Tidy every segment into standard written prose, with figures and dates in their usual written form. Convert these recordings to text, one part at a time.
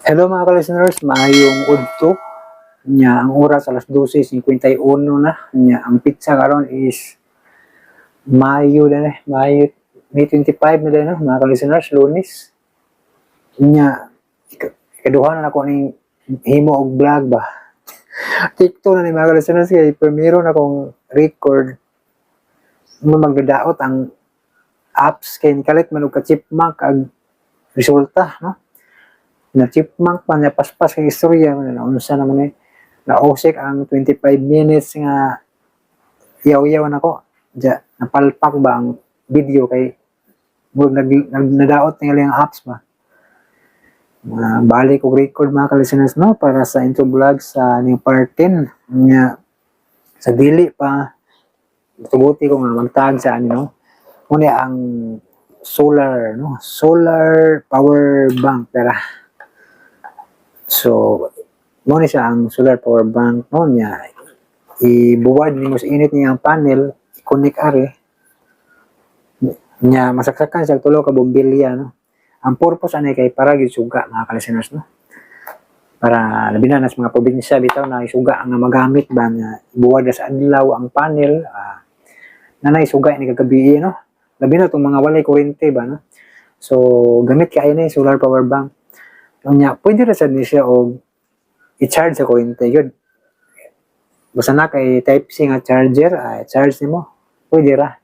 Hello mga ka-listeners, maayong udto nya ang oras alas 12:51 na nya ang pizza karon is Mayo na Mayo May 25 na din mga ka-listeners, Lunes nya ikaduha na ako ning himo og vlog ba. TikTok na ni mga ka-listeners kay primero na akong record magdadaot ang apps kay kalit man og ka-chipmunk ag resulta no na chipmunk pa niya paspas kay istorya na unsa naman nausik ang 25 minutes nga yaw-yaw nako ja napalpak ba ang video kay nadaot nga ang apps ba balik og record mga ka-listeners no para sa intro vlog sa new part 10 nya sa dili pa tubuti ko nga magtag sa ano no muna ang solar power bank tara. So, mo ni siya ang solar power bank no niya ibuwad nimo sa init niya ang panel i-connect are niya masaksakan sa tulo ka bombilya no. Ang purpose ani kay para gyud suga mga ka-listeners no. Para labi na sa mga probinsya bitaw na isuga ang magamit ba nga ibuwad sa adlaw ang panel nanay suga ni kagabi no. Labi na tong mga walay kuryente ba no. So, gamit kay ni solar power bank. Nya pwede ra sad ni siya og i-charge sa kuryente gyud. Basta na kay type C nga charger, charge nimo. Pwede ra.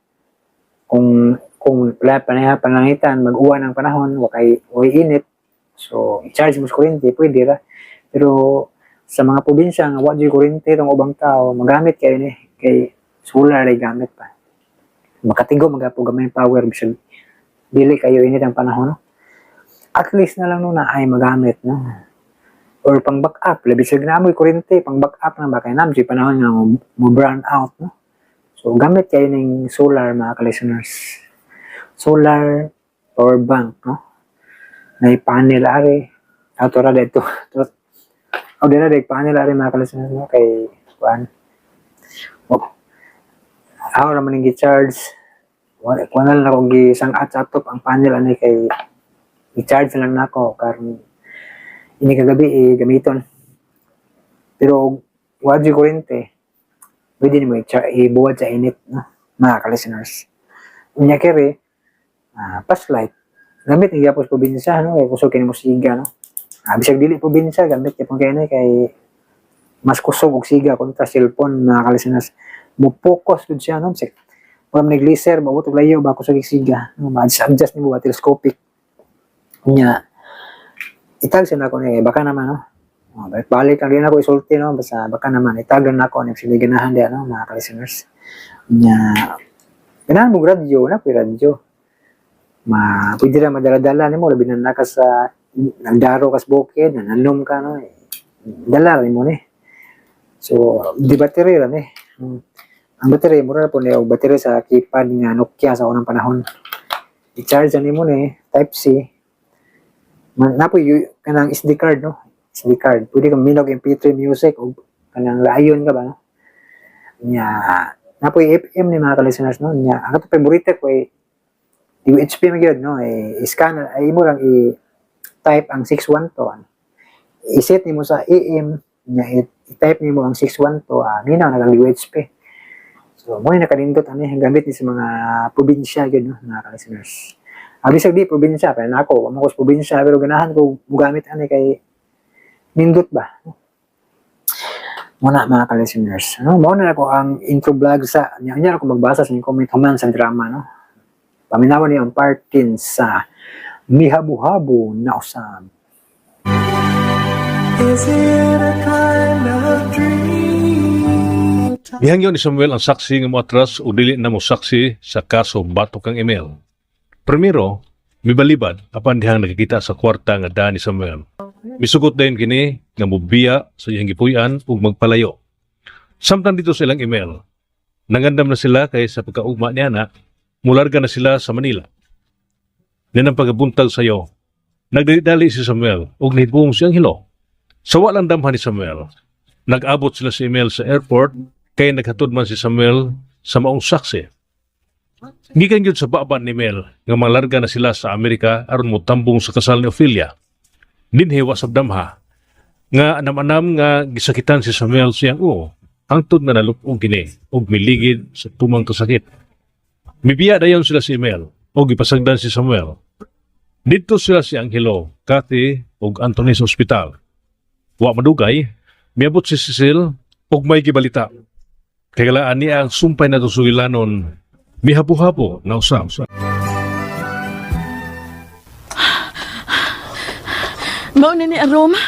Kung wala pa na panangitan, mag-uwan ang panahon, way init. So, i-charge mo sa kuryente, pwede ra. Pero sa mga probinsya nga wa jud kuryente tong ubang tao, magamit kay ni kay solar ay gamit pa. Makatigo magapo gamay power bisag dili kayo init ang panahon no. At least na lang na ay magamit no or pang backup labi sa ginamoy kuryente pang backup na ba kay namji panahon nga mo burn out no. So gamit kayo ning solar mga ka-listeners, solar power bank no na panel ari auto ra dito o dira day panel ari mga ka-listeners no kay kuan ako naman yung gi-charge kuan na lang akong gisang atop ang panel ani kay i-charge lang nako karon ini kagabi gamiton. Pero wag yung kuryente, pwede nimo ibuwad sa init no mga ka-listeners. Unya kere flashlight gamit ng yapos probinsya no kay kusog kini mo siga no. Bisag dili probinsya gamit kay pangkay kay mas kusog og siga kontra cellphone mga ka-listeners. Mo focus gud siya no sik. Wala man glycer mabot og layo ba kusog siga no ma-adjust nimo ba telescopic. Nya itag siya na ako ni baka naman no balik ang rin ako isulti no basta baka naman itag na ako ni sila ganahan diya no mga ka-listeners nya ganahan mo radyo na pwede radyo pwede na madala-dala nimo labi na naka sa nagdaro kas bukid nananom ka no dala rin mo ni so di battery ra ni ang battery mura po ni og battery sa keypad nga Nokia sa unang panahon i-charge nimo ni type C napoy kanang SD card no SD card pwede kang minog MP3 music o kanang layon ka ba no nya napoy FM ni mga ka-listeners no nya ang ato favorite ko ay UHP magyud no i-scan ay imo lang i-type ang 612 i-set nimo sa AM nya i-type nimo ang 612 minaw nagang UHP so mo ni nakalindot ani gamit ni sa mga probinsya gyud no mga ka-listeners. Bisag di probinsya pero nako amo ko sa probinsya pero ganahan ko mugamit ani kay nindot ba. Muna mga ka-listeners. Mao na ako ang intro vlog sa nya ako magbasa sa comment human sa drama no. Paminawan ni ang part 10 sa Mihabu-Habu na usab. Is it a kind of dream? Mihangyo ni Samuel ang saksi nga moatras o dili na mo saksi sa kaso batok kang email. Primero, mibalibad apan dihang nakikita sa kwarta nga daan ni Samuel. Misugot dayon kini nga mobiya sa iyang gipuy-an ug magpalayo. Samtang dito sa ilang email, nangandam na sila kay sa pagkaugma niya na mularga na sila sa Manila. Ninang pagabuntag sa iyo, nagdali si Samuel ug nihibong siyang hilo. Sa walang damhan ni Samuel, nag-abot sila sa email sa airport kay naghatod man si Samuel sa maong saksi. Gikan gyud sa baba ni Mel nga malarga na sila sa Amerika aron mo tambong sa kasal ni Ophelia. Dinhi wasab damha nga anam-anam nga gisakitan si Samuel siyang hangtod na nalupong kini ug miligid sa tumang kasakit. Mibiya dayon sila si Emil ug gipasagdan si Samuel. Dito sila si Angelo, Cathy ug Anthony sa ospital. Wa madugay, miabot si Cecil ug may gibalita. Kagalaan niya ang sumpay na tusugilanon mihapo-hapo na usab. Mao na ni Aroma.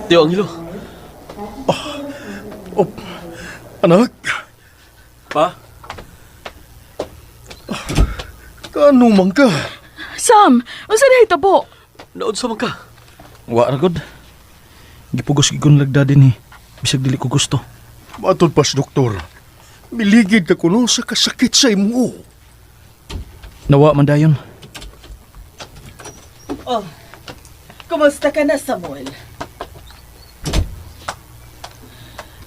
Tio Angelo. Anak, Pa? kaano man ka? Sam, unsa na hitabo? Naod sa man ka? Wa ra gud. Gipugos gigon lagda din bisag dili ko gusto. Matod pas doktor. Miligid ka kuno sa kasakit sa imo. Nawa man dayon. Oh, kumusta ka na, Samuel?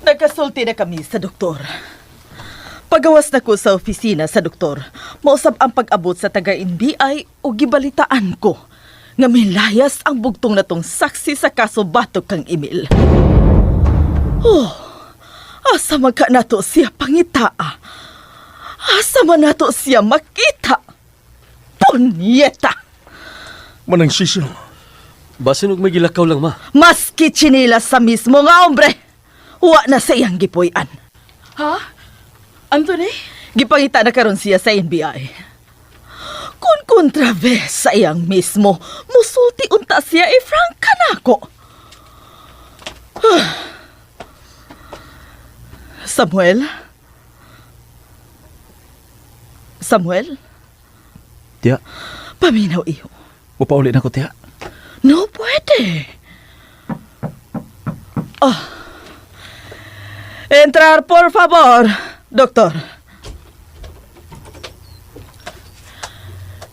Nagkasulti na kami sa doktor. Pagawas na ko sa opisina sa doktor, mausab ang pag-abot sa taga-NBI o gibalitaan ko nga milayas ang bugtong na tong saksi sa kaso batok kang Emil. Oh, asa man ka nato siya pangita? Asa man nato siya makita? Punyeta! Manang Cecil, Basin og may gilakaw lang, ma. Maski chinilas sa mismo nga hombre, wa na sa iyang gipuy-an. Ha? Anthony? Gipangita na karon siya sa NBI. Kung kontraves sa iyang mismo, musulti unta siya i-frank ka na ako. Samuel? Samuel? Tiya, Paminaw iyo. upauli na ko tiya. No pwede. Oh. Entrar, por favor, doktor.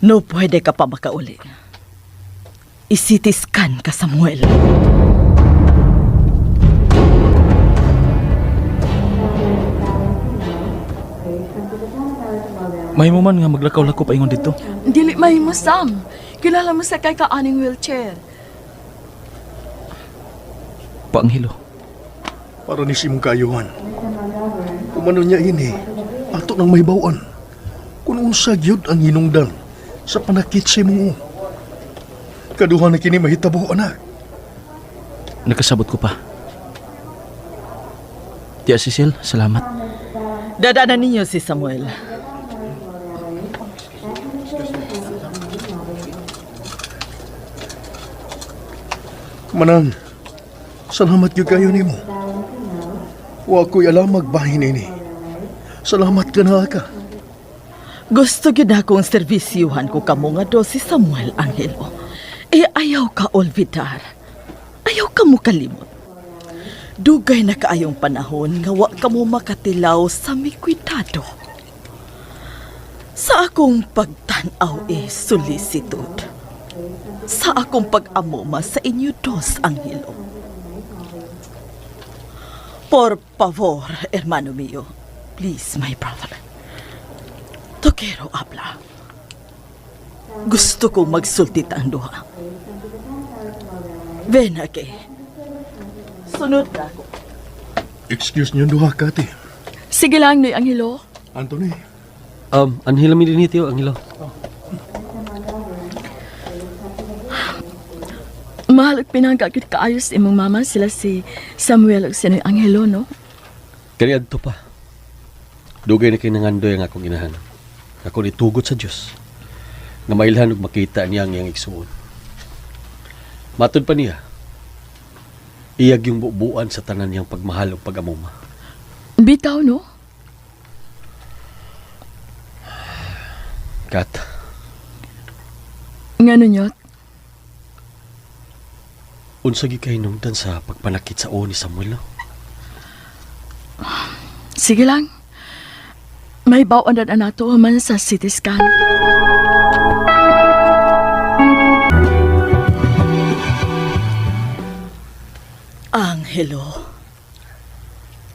No pwede ka pa makauli. I-CT scan ka, Samuel. May mo man nga maglakaw-lako pa ingon dito. Dili mahimo, Sam. Kilala mo sa kay kaaning wheelchair. Paanghilo. para ni simong kayuhan. Kumano niya ini, ato nang mahibawaan. Kung unsa gyud ang hinungdan sa panakit sa imong. Kaduha na kini mahitabo, anak. Nakasabot ko pa. Tiya Cecil, salamat. Dadaanan ninyo si Samuel. Manang, salamat gyud kayo nimo. Wa ko'y alam magbahin ini. Salamat ka na ka. Gusto gyud akong serbisyuhan ko kamo nga do si Samuel Angelo. Ayaw ka olvidar. Ayaw ka mo kalimot. Dugay na kaayong panahon nga wa ka mo makatilaw sa may kwidado. Sa akong pagtanaw solicitud. Sa akong pag-amuma sa inyo dos, Angelo. Por favor, hermano mio. Please, my brother. To quiero habla. Gusto kong magsultit ang duha. Ven aquí. Sunod na ako. Excuse niyo duha, Kati. Sige lang, Noy Angelo. Anthony, Anhila mi din ito, Angelo. Mahal at pinagagit kaayos imong mama sila si Samuel ug si Noy Angelo, no? Kani adto pa. Dugay na kinangandoy ang akong inahan. Ako nitugot sa Dios. Nga mailhan ug makita niya ang iyang igsuon. Matod pa niya. Iyag yung buuan sa tanan niyang pagmahal ug pag-amuma. Bitaw, no? Kat, Ngano nyot? unsa gyud kay hinungdan sa pagpanakit sa ni Samuel, no? Sige lang. May bawaan na nato man sa CT scan. Angelo.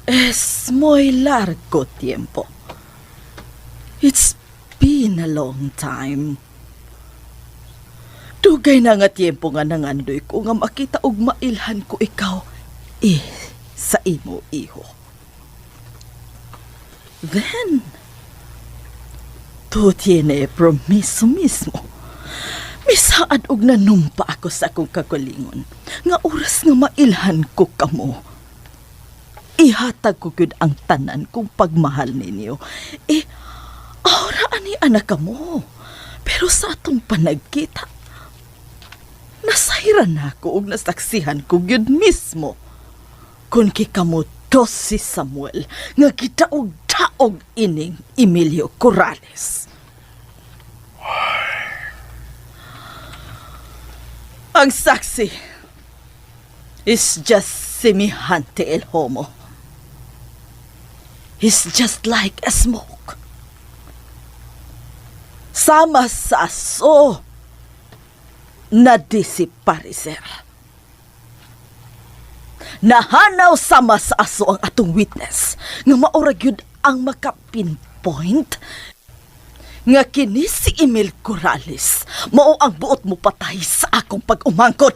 Es muy largo tiempo. It's been a long time. Dugay na nga tiyempo nga nangandoy ko nga makita og mailhan ko ikaw sa imo iho. Then, to tiene promiso mismo. Misaad og nanumpa ako sa akong kagalingon nga oras nga mailhan ko kamo. Ihatag ko gyud ang tanan kung pagmahal ninyo. Ahora ani anak mo. Pero sa atong panagkita, nasayran ako og nasaksihan ko gyud mismo. Kung kikamo dos si Samuel nga gitaog-taog ining Emilio Corrales. Ang saksi is just semihante el homo. He's just like a smoke. Sama sa aso na disiparecer. Nahanaw sama sa aso ang atong witness nga maurag yun ang makapinpoint nga kini si Emil Corrales mao ang buot mo patay sa akong pag-umangkot.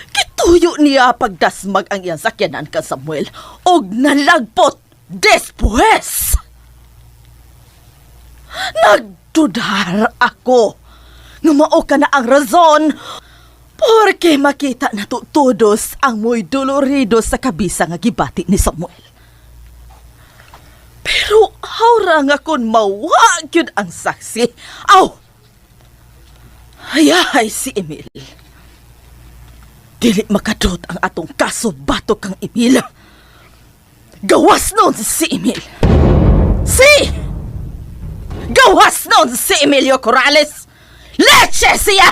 Kituyo niya pagdasmag ang iyang sakyanan ka Samuel og nalagpot después. Nagdudar ako nga mao ka na ang rason porque makita na tutudos ang muy dolorido sa kabisa nga gibati ni Samuel. Pero hawra nga kon mawag yun ang saksi. Aw! Hayahay si Emil. Dili makadot ang atong kaso bato kang Emil. Gawas nun si Emil. Gawas nun si Emilio Corrales. Leche siya!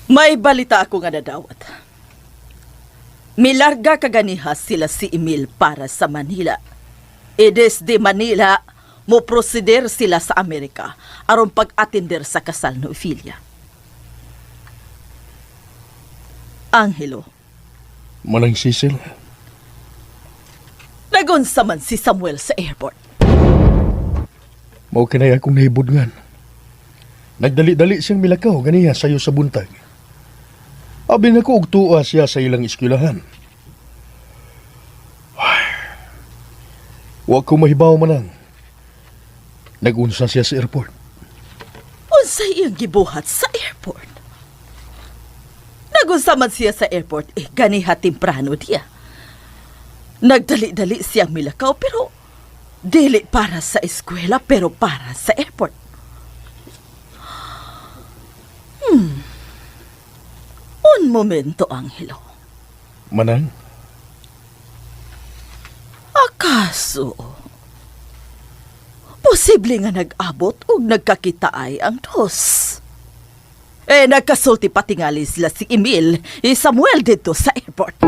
May balita ako nga nadawat. Milarga kaganiha sila si Emil para sa Manila. E desde Manila, mo proseder sila sa Amerika aron pag-atender sa kasal ni Ophelia. Angelo. Manang Cecil, Nagunsa man si Samuel sa airport. mao kinay akong nahibudngan. Nagdali-dali siyang milakaw ganiya sayo sa buntag. Abi na ko og tuwa siya sa ilang eskwelahan. Wa ko mahibaw manang. Nagunsa siya sa airport. Unsay iyang gibuhat sa airport? Nagunsa man siya sa airport, ganiha temprano diya. Nagdali-dali siyang milakaw pero dili para sa eskwela pero para sa airport. Un momento, Angelo. Manang, Akaso, posible nga nag-abot o nagkakitaay ang dos. Nagkasulti patingali sila si Emil Samuel dito sa airport.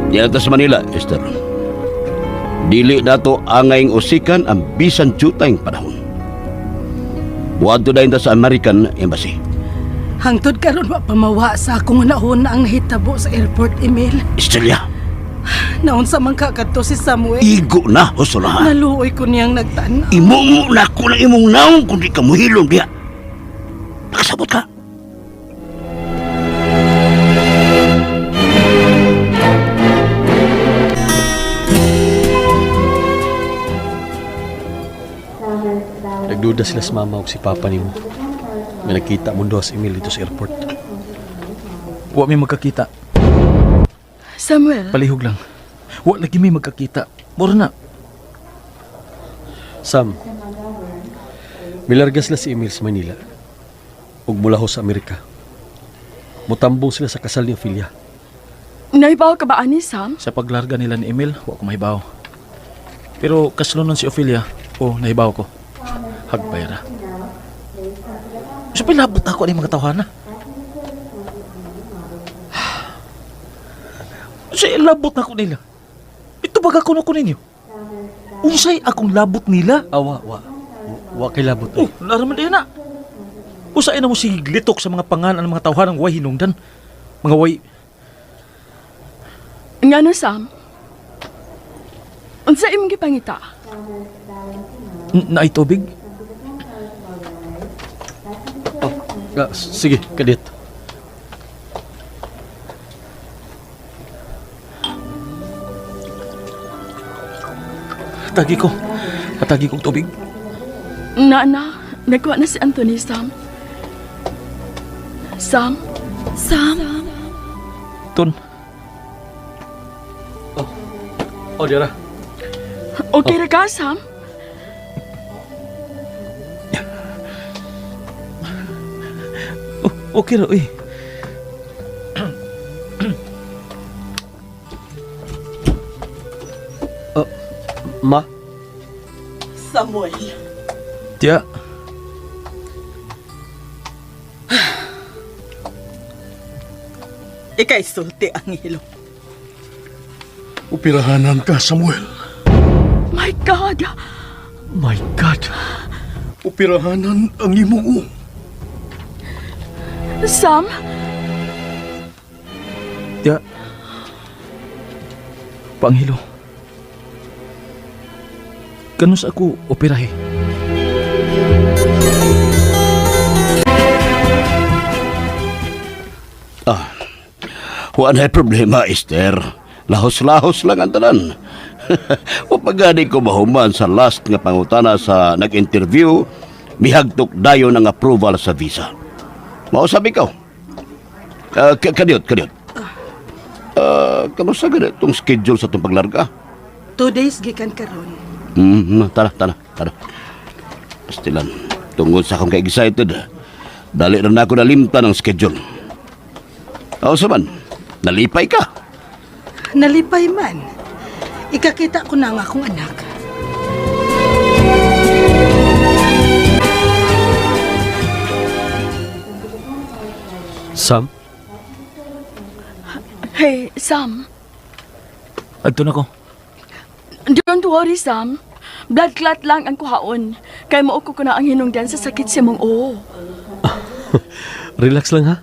Dito sa Manila, Esther. Dili nato angayng usikan ang bisan jutayng panahon. Buwadto dayon ta sa American Embassy. Hangtod karon wa pamawa sa akong nahon ang hitabo sa airport, Emil. Estrella, Naon sa man kakadto si Samuel. igo na, husulahan. Naluoy ko niyang nagtanaw. Imungo na ko ng imong naong kung di ka muhilom diya. Nakasabot ka. Nagduda sila sa mama o si papa ni mo. May nakita mo daw si Emil dito sa airport. Wa may magkakita. Samuel, Palihog lang. Wa lagi may magkakita. Moro na. Sam, milarga sila si Emil sa Manila. Ug mulaho sa Amerika. Mutambong sila sa kasal ni Ophelia. naibaw ka ba ani, Sam? Sa paglarga nila ni Emil, wa ko mahibaw. Pero kaslunan si Ophelia, nahibaw ko. Hagbayra. So, pilabot ako ni mga tawhana. So, labot na ko nila. Ito baga ko ninyo. Unsay akong labot nila? Wa kay labot. Naraman din na. Usain na mo si glitok sa mga pangalan ng mga tawhanang way hinungdan. Mga way... Nga no, Sam? Unsa imong gipangita? Naay tubig? Sige, kadit. Patagi kong tubig. Na, nagkuha na si Anthony, Sam. Sam? Ton. Dira. Okay ra ka, Sam? Okay ra, uy. Ma? Samuel, Tiya, ikay sulti ang hilo. Operahanan ka, Samuel. My God! my God. Operahanan ang imong Sam? Tiya. Panghilo. Kanus ako operahe. Wala problema, Esther. Lahos-lahos lang ang tanan. O pagani ko mahuman sa last nga pangutana sa nag-interview, mihagtok dayon ang approval sa visa. Mausabi ka. Kadiot. Kamusta ganit itong schedule sa itong paglarga? 2 days gikan karon. Tara. Pastilan, tungkol sa akong ka-excited, dali rin ako nalimtan ng schedule. Sa man, nalipay ka. Nalipay man. Ikakita ko na ang akong anak. Sam? Hey, Sam. Agto na ko. Don't worry, Sam. Blood clot lang ang kuhaon. Kay mauko ko na ang hinungdan sa sakit si mong oo. Relax lang ha.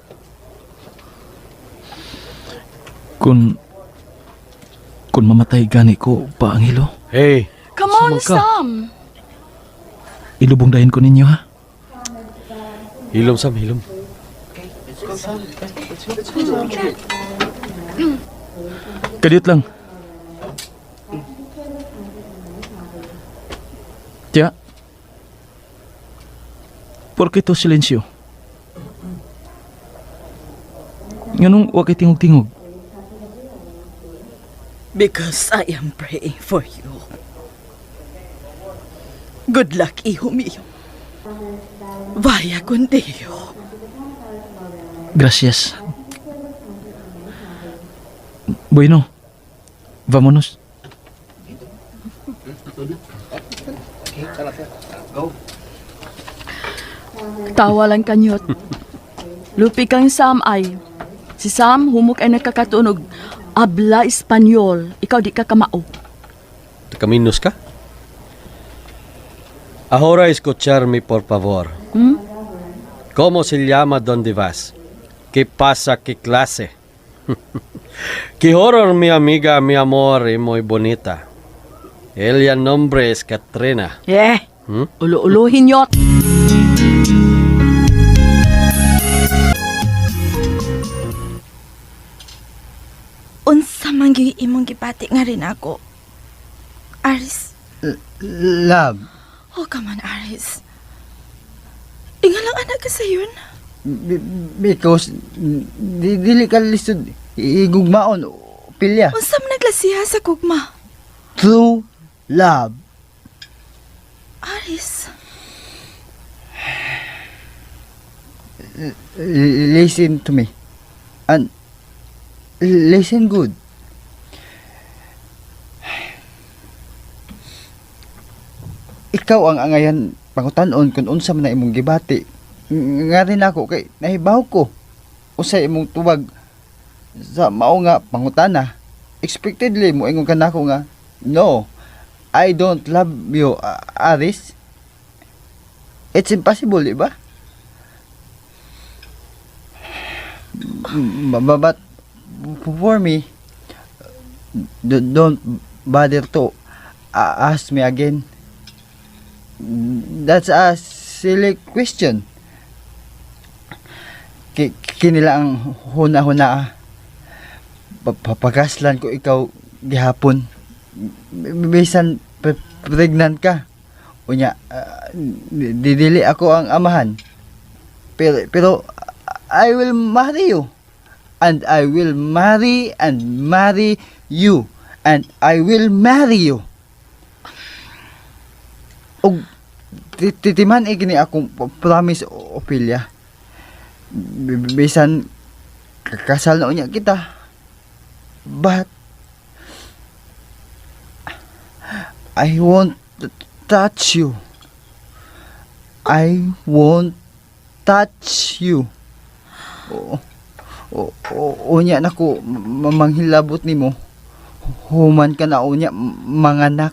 Kung mamatay gani ko, Panghilo, Hey. Come on, Sumang ka. Sam. ilubong dahin ko ninyo ha. Hilom, Sam, hilom. Kadiyot lang. Tiya. Por qué to silensyo? Nganong wa kay tingog-tingog? Because I am praying for you. Good luck, hijo mío. Vaya con Dios. Gracias. Bueno, vámonos. Tawa lang kanyot. Lupi kang Sam ay. Si Sam, humok ay nakakatunog. Abla Espanyol. Ikaw di ka kamao. Kaminos ka? Ahora escucharme, por favor. ¿Cómo se llama donde vas? ¿Qué pasa? ¿Qué clase? ¿Qué horror, mi amiga, mi amor, y muy bonita? Ella nombre es Katrina. Ulo-uluhin yot. Unsa man gyud imong gipati nga rin ako. Aris. Love, Oh, come on, Aris. Ingalang anak ka sayon. because dili ka lisod igugmaon pilya. Unsa man naglasiha sa kugma? True love. Aris. Listen to me. And listen good. ikaw ang angayan pangutanon kung unsa man na imong gibati. Nga rin ako kay nahibaw ko usay imong tubag sa mao nga pangutana. Expectedly mo ingon kanako nga, no, I don't love you, Aris. It's impossible, di ba? But for me, don't bother to ask me again. That's a silly question. Kinila ang huna-huna. Papagaslan ko ikaw gihapon. Bisan pregnant ka. Unya, didili ako ang amahan. Pero I will marry you. And I will marry you. And I will marry you. Og titiman gini akong promise, Ophelia. Bisan kasal na unya kita. But I won't touch you. I won't touch you. Unya nako manghilabot nimo. Human ka na unya manganak.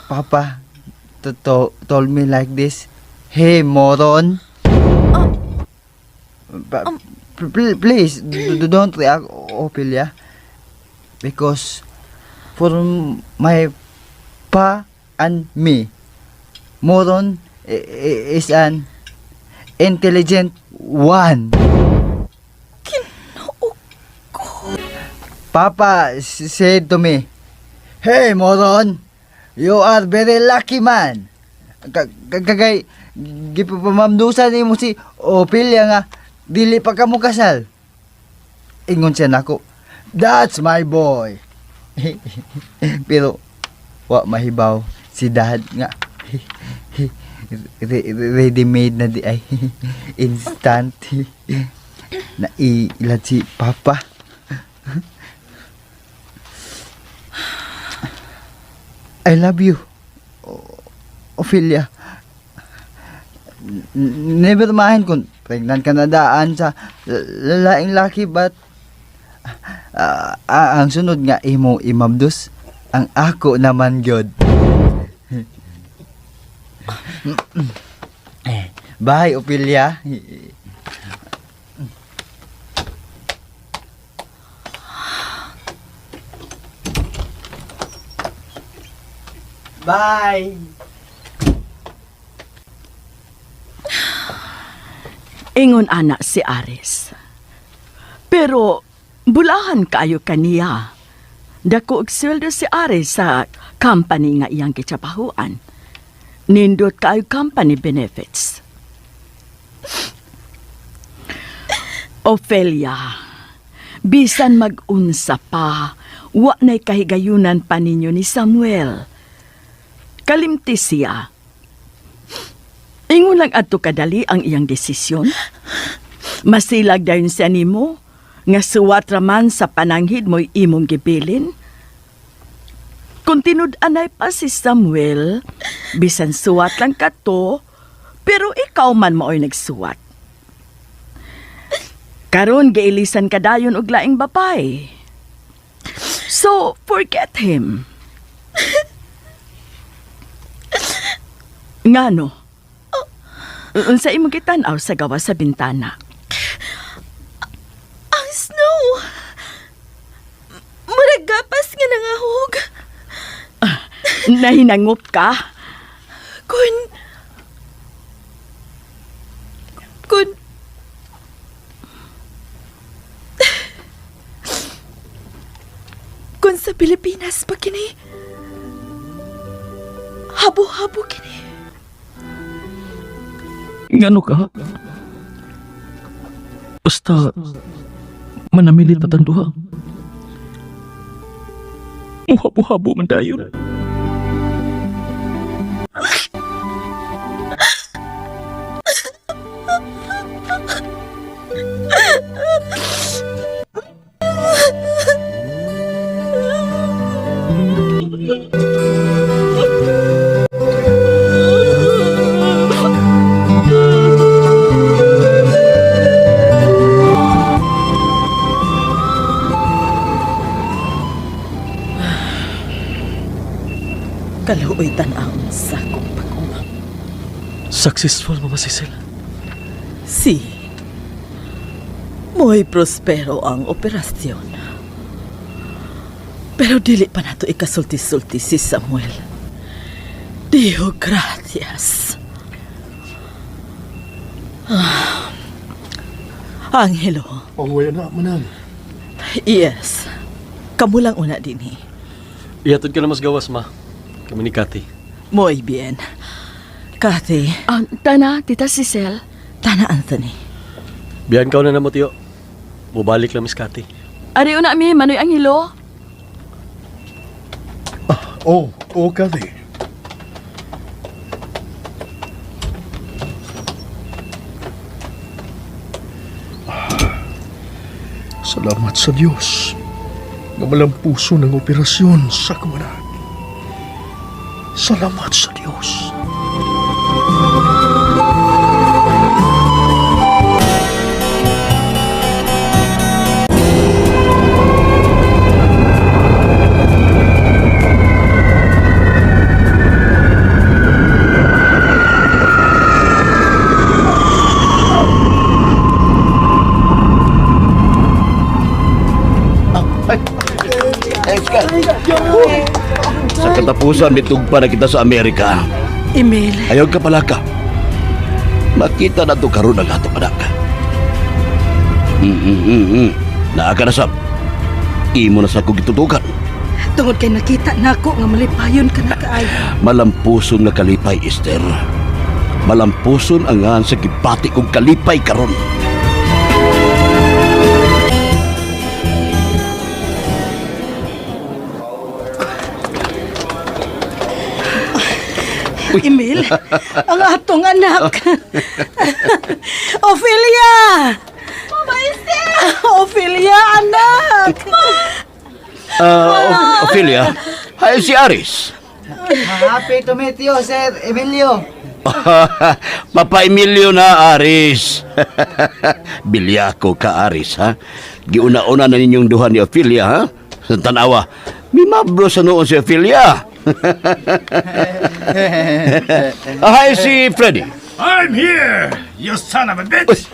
Papa told me like this. Hey, moron. Please don't react, Ophelia. Because for my pa and me, moron is an intelligent one. Papa said to me, "Hey, moron, you are very lucky man." Kagay gipamamdusan nimo si Ophelia nga dili pa ka mo kasal. Ingon siya nako, "That's my boy." Pero wa mahibaw si dad nga ready made na di ay instant na ilan si papa. I love you, Ophelia. Never mind kung pregnant ka na daan sa lalaing laki, but ang sunod nga imo imabdus ang ako naman gyud. Bye, Ophelia. Bye. Ingon anak si Aris. Pero bulahan kayo kaniya. Dako og sweldo si Aris sa company nga iyang kitsapahuan. Nindot kayo company benefits. Ophelia, bisan mag-unsa pa, wa na'y kahigayunan pa ninyo ni Samuel. Kalimti siya. Ingon lang adto kadali ang iyang desisyon. Masilag dayon siya nimo nga suwat raman sa pananghid mo'y imong gibilin. Kung tinud-anay pa si Samuel, bisan suwat lang kato, pero ikaw man mao'y nagsuwat. Karon giilisan ka dayon og laing babay. So, forget him. Ngano? Unsa imong gitan-aw sa gawas sa bintana? Ang snow! Muragapas nga nangahog. Nahinangop ka? Kung sa Pilipinas pa kini, habo-habo kini. Ngano ka? Basta manamilit na tanduha. Uhabo-habo man tayo. Kaluoy tanawon sa akong pag-uwang. Successful, Mama Cecil. Si, mo'y prospero ang operasyon. Pero dili pa nato ikasulti-sulti si Samuel. Dio gracias. Angelo. Pangwaya na, manang. Yes. Kamu lang una din eh. Ihatod ka na mas gawas, Ma. Kami ni Cathy. Muy bien. Kathy, Tana, Tita Cecil. Tana Anthony. Biyan ka na mo, tiyo. Mubalik lang, Miss Cathy. Ari una mi, Manoy Angelo. Oo, Kathy. Salamat sa Diyos na malampuso ng operasyon sa kumanan. Salamat sa Diyos. Sa katapusan, mitugpa na kita sa Amerika. Emil, Ayaw ka pala ka. Makita na ito karoon ng ato anak. Naa ka na, Sab. Imo na sa kong gitutukan. tungod kay nakita nako nga malipayon ka na kaayo. Malampuson nga kalipay, Esther. Malampuson ang ngan sa gipati kong kalipay karon. Emil, ang atong anak. Ophelia! Mama Ophelia, anak! Ophelia, hay si Aris. Happy to meet you, Sir Emilio. Papa Emilio na, Aris. Bilyako ka, Aris, ha? Giuna-una na ninyong duha ni Ophelia, ha? Sa tanawa, may mabro sa noon si Ophelia. Hi, si Freddy. I'm here, you son of a bitch!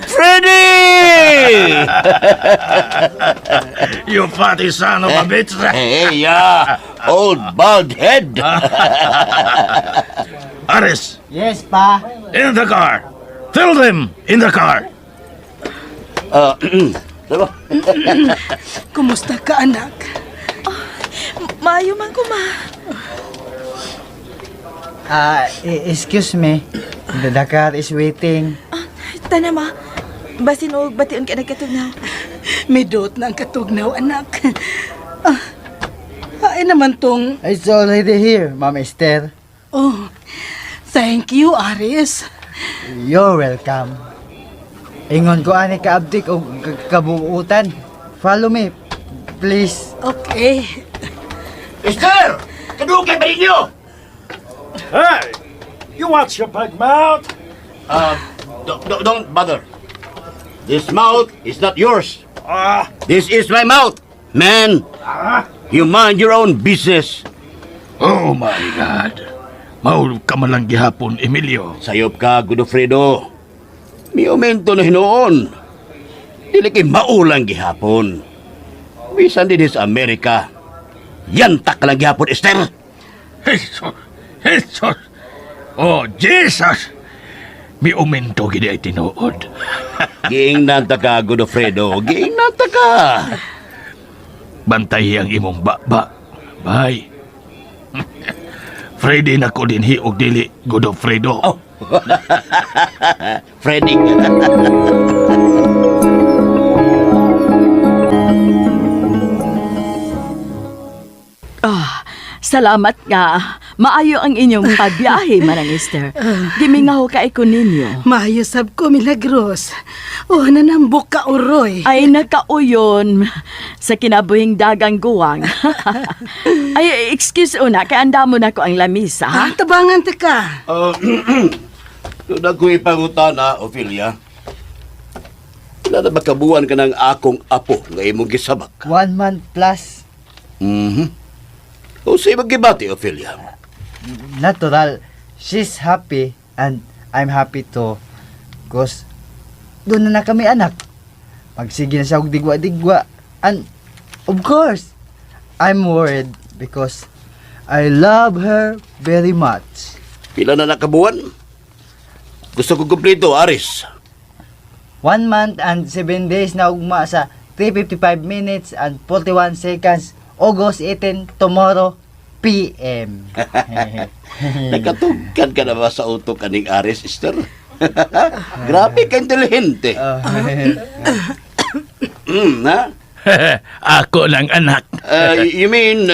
Freddy! You fatty son of a bitch! Hey, yeah, old bald head. Aris, Yes, pa. in the car! Fill them in the car! Kumusta ka, anak? Maayo man ko, ma. Excuse me. The car is waiting. Tana, ma. Basin og bation ka nagkatugnaw. Midot na ang katugnaw, anak. Ay naman tong... It's already here, Ma'am Esther. Oh, thank you, Aris. You're welcome. Ingon ko ani kaabdik o kabuutan. Follow me, please. Okay. Esther! Kadugay ba ninyo? Hey! You watch your big mouth! Don't bother. This mouth is not yours. Ah! This is my mouth. Man, you mind your own business. Oh my God! Maulog ka man lang gihapon, Emilio. Sayop ka, Godofredo. May aumento na hinoon. Dili kay maulang gihapon. Bisan din sa Amerika. Yantak ka lang gihapon, Esther. Jesus! Jesus! Oh, Jesus! May umento gini ay tinuod. Giingnan ta ka, Godofredo. Giingnan ta ka. Bantay ang imong baba. Bye. Freddy na ko din hiog dili, Godofredo. Oh. Freddy. Salamat nga. Maayo ang inyong pagbiyahe, Manang Esther. Gimingaw ka ko ninyo. Maayo sab ko, milagros. Oh, nanambok ka, uroy. Ay nakauyon sa kinabuhing dagang guwang. Ay, excuse una, kaya anda mo na ko ang lamisa, ha? Tabangan ta ka. Doon ako'y pangutana, Ophelia. Ilan na makabuan ka ng akong apo nga imong gisabak? 1 month plus. O sa'y magibati, Ophelia. Natural. She's happy and I'm happy too. Cause doon na kami anak. Magsige na siya og digwa-digwa. And of course, I'm worried because I love her very much. Pila na nakabuan? Gusto ko kumplito, Aris. 1 month and 7 days na ugma sa 3:55 minutes and 41 seconds. August 18, tomorrow, PM. Nakatugkan ka na ba sa utok kaning Aris, Esther? Grabe ka intelihente. Ha? Ako lang anak. You mean,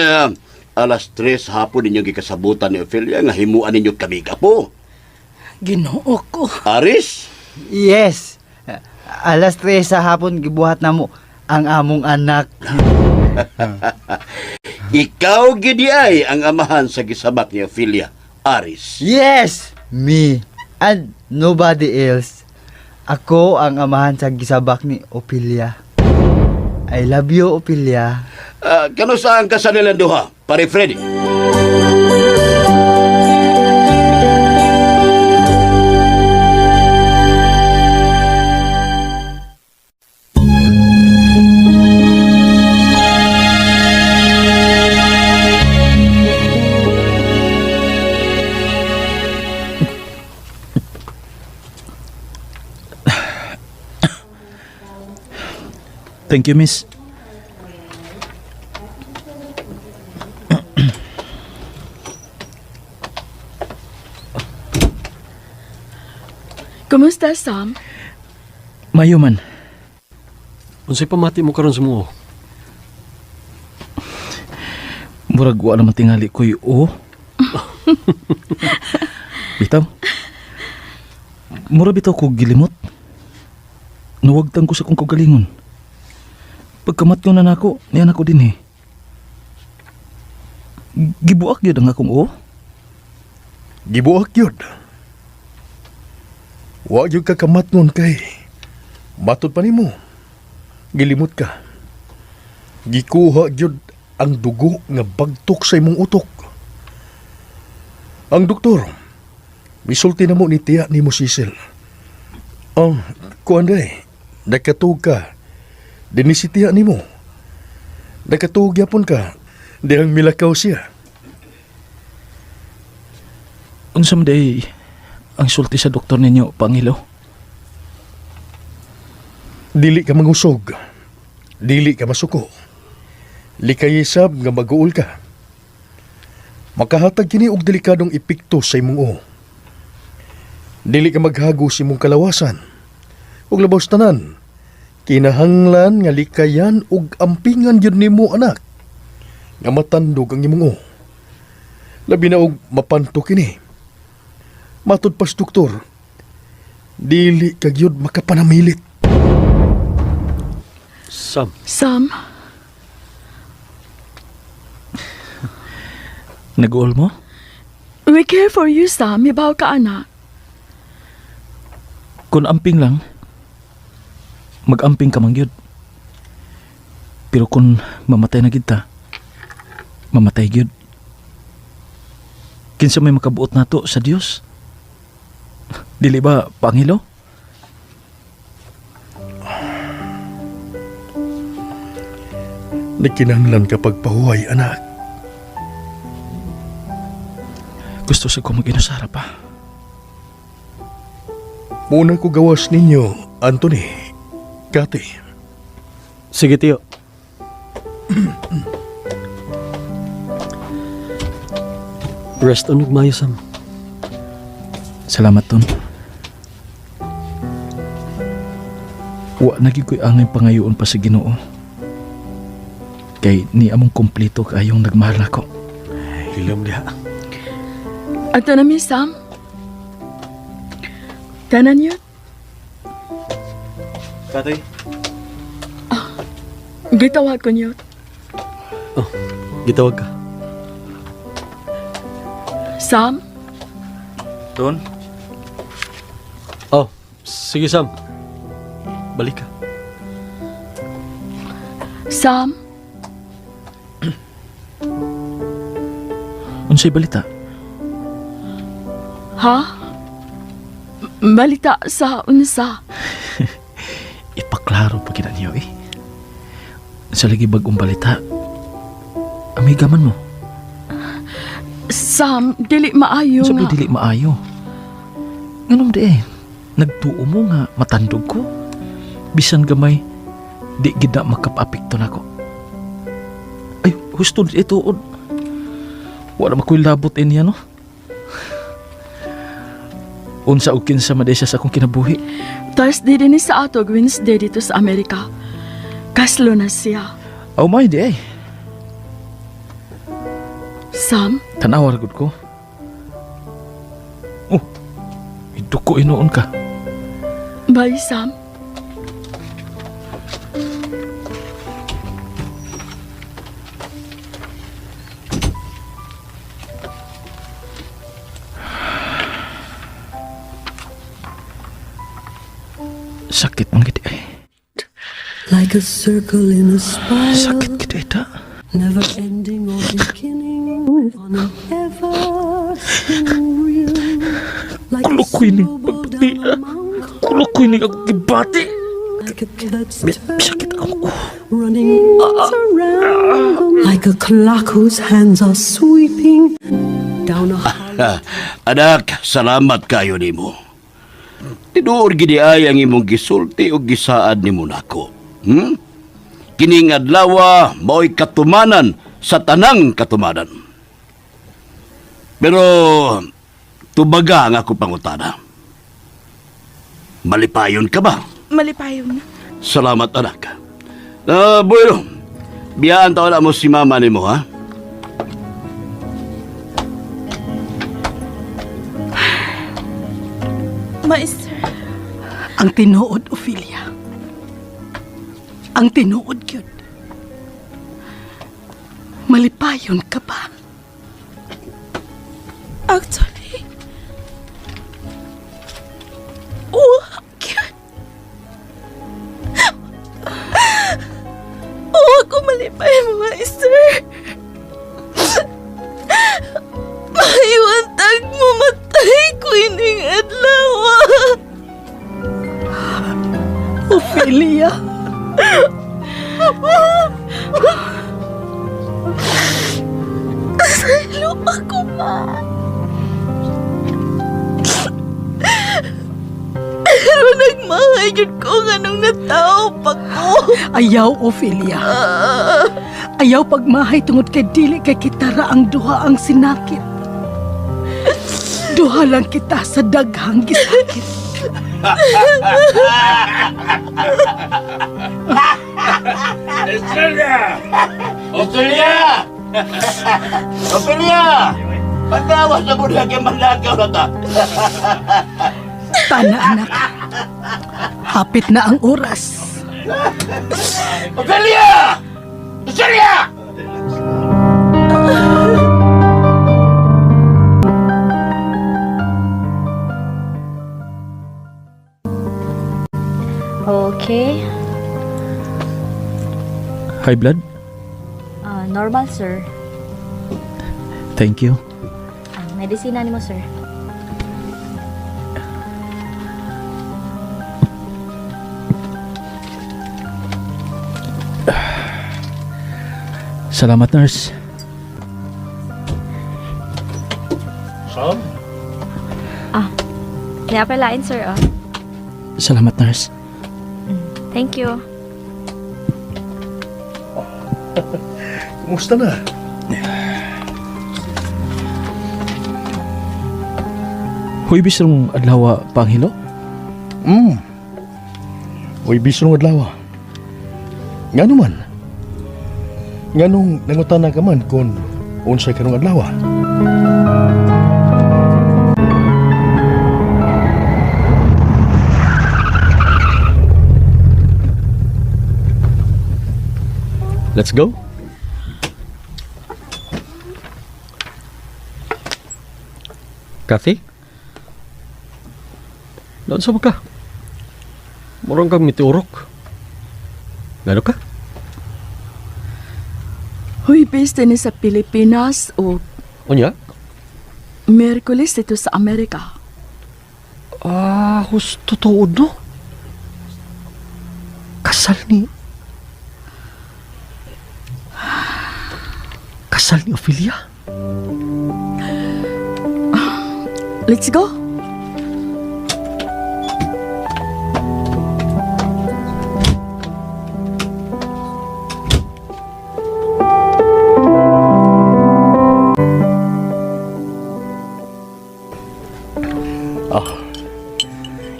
alas 3 hapon ninyo gikasabutan ni Ophelia nga himuan ninyo kami po? Ginoo ko. Aris? Yes. Alas 3 sa hapon gibuhat namo ang among anak. Ikaw gidi ay ang amahan sa gisabak ni Ophelia, Aris. Yes, me and nobody else. Ako ang amahan sa gisabak ni Ophelia. I love you, Ophelia. Kano saan ka sa nilang duha, pare Freddy? Thank you, miss. Kumusta, Sam? Mayo man. Unsay pamati mo karon sa mo? Murag wa naman tingali ko o. Bitaw. Mura bitaw ko gilimot. Nawagtan ko sa kong kagalingon. Pagkamat ko na nako, niyan ako din eh. Gibuak yun ang akong o. Gibuak yun. Wa yung kakamat nun kay matod pa nimo. Gilimot ka. Gikuha yun ang dugo nga bagtok sa imong utok. Ang doktor, misulti na mo ni tiya ni mo Cecil. Ang kuanday, nakatug ka. Dinisi tiya ni mo. Nakatug yapon ka. Dihang milakaw siya. Unsam day ang sulti sa doktor ninyo, Pangilo? Dili ka mangusog. Dili ka masuko. Likayisab nga mag-uol ka. Makahatag kini og delikadong epekto sa imong o. Dili ka maghago sa imong kalawasan. Ug labaw sa tanan, kinahanglan nga likayan ug ampingan yun nimo anak. Nga matandog ang imong o. Labi na og mapanto kini. Matod pas doktor, dili ka gyud makapanamilit. Sam. Sam? Nag-uol mo? We care for you, Sam. Ibaw ka, anak. Kung amping lang, mag-amping ka man gyud. Pero kung mamatay na kita, mamatay gyud. Kinsa may makabuot nato sa Dios? Dili ba, Pangilo? Nagkinahanglan ka pagpahuway, anak. Gusto sa ko mag-inusara pa. Muna ko gawas ninyo, Anthony, Kati. Sige, tiyo. Rest on mayo, Sam. Salamat, Ton. Wa naging ko'y angay pangayoon pa sa Ginoo. Kay ni among kompleto kayong nagmahal ako. Hilam diha. Ato na, Miss Sam. Tanan yun. Katoy. Gitawag ko niyo. Oh, gitawag ka. Sam? Ton? Oh, sige, Sam. Balik ka. Sam? Unsay balita? Ha? Balita sa unsa? Ipaklaro pa kita niyo eh. Sa lagi bagong balita, amigaman mo. Sam, dili maayo Sabi nga. dili maayo. Ganun di eh. Nagtuo mo nga matandog ko. Bisan gamay, di gida makapapikto na ko. Ay, husto di ito. Wala makoy labot niya, no? Unsa og kinsa madesya sa akong kinabuhi. Thursday din sa ato, Wednesday dito sa Amerika. Kaslo na siya. Aw may di eh. Sam, Tanawa ragod ko. Oh, iduko inoon ka. bye Sam. Sakit man gid eh. Like a circle in a spiral, Sakit gid ita. never ending or beginning on an everlasting reel. Like a Kulokoy ni snowball pagpati. down a mountain, Kulokoy ni ako gibati. like a kid that's Sakit ako. running around, like a clock whose hands are sweeping down a Anak, salamat kayo nimo. Tinuod gidi ay ang imong gisulti o gisaad nimo nako. Kining adlaw mao'y katumanan sa tanang katumanan. Pero tubaga ang ako pangutana. Malipayon ka ba? Malipayon. Salamat anak. Bueno, biyaan taon na mo si mama nimo ha? Maestro. ang tinuod, Ophelia. Ang tinuod yun. Malipayon ka ba? Actually, wakit. Huwag ko malipay, Maestro. Maiwantag mo matay ko ining adlaw. Ophelia. Asaylo ako, ma. Pero nagmahay yun ko nganong natao pa ko. Ayaw, Ophelia. Ayaw pagmahay tungod kay dili kay kitara ang duha ang sinakit. Duha lang kita sa daghang gisakit. Australia! Australia! Pagkawas na mo na kay manlakaw na ta. Tana, anak. Hapit na ang oras. Australia! Australia! Okay. High blood? Normal, sir. Thank you. Ang medisina ni mo, sir. Salamat, nurse. Sam? Napalain, sir, oh. Salamat, nurse. Thank you. Kumusta na? Huy, bisong adlaw panghilo? Uy, bisong adlaw. Nga naman. Nga nung nangutana ka man kung unsay karong adlaw. Let's go. Kathy? Doon sa ka? Murang kang mitiurok. Ngano ka? Huy, beste ni sa Pilipinas o Unya? Miyerkules dito sa Amerika. Husto to, no? Kasal ni Ophelia? Let's go.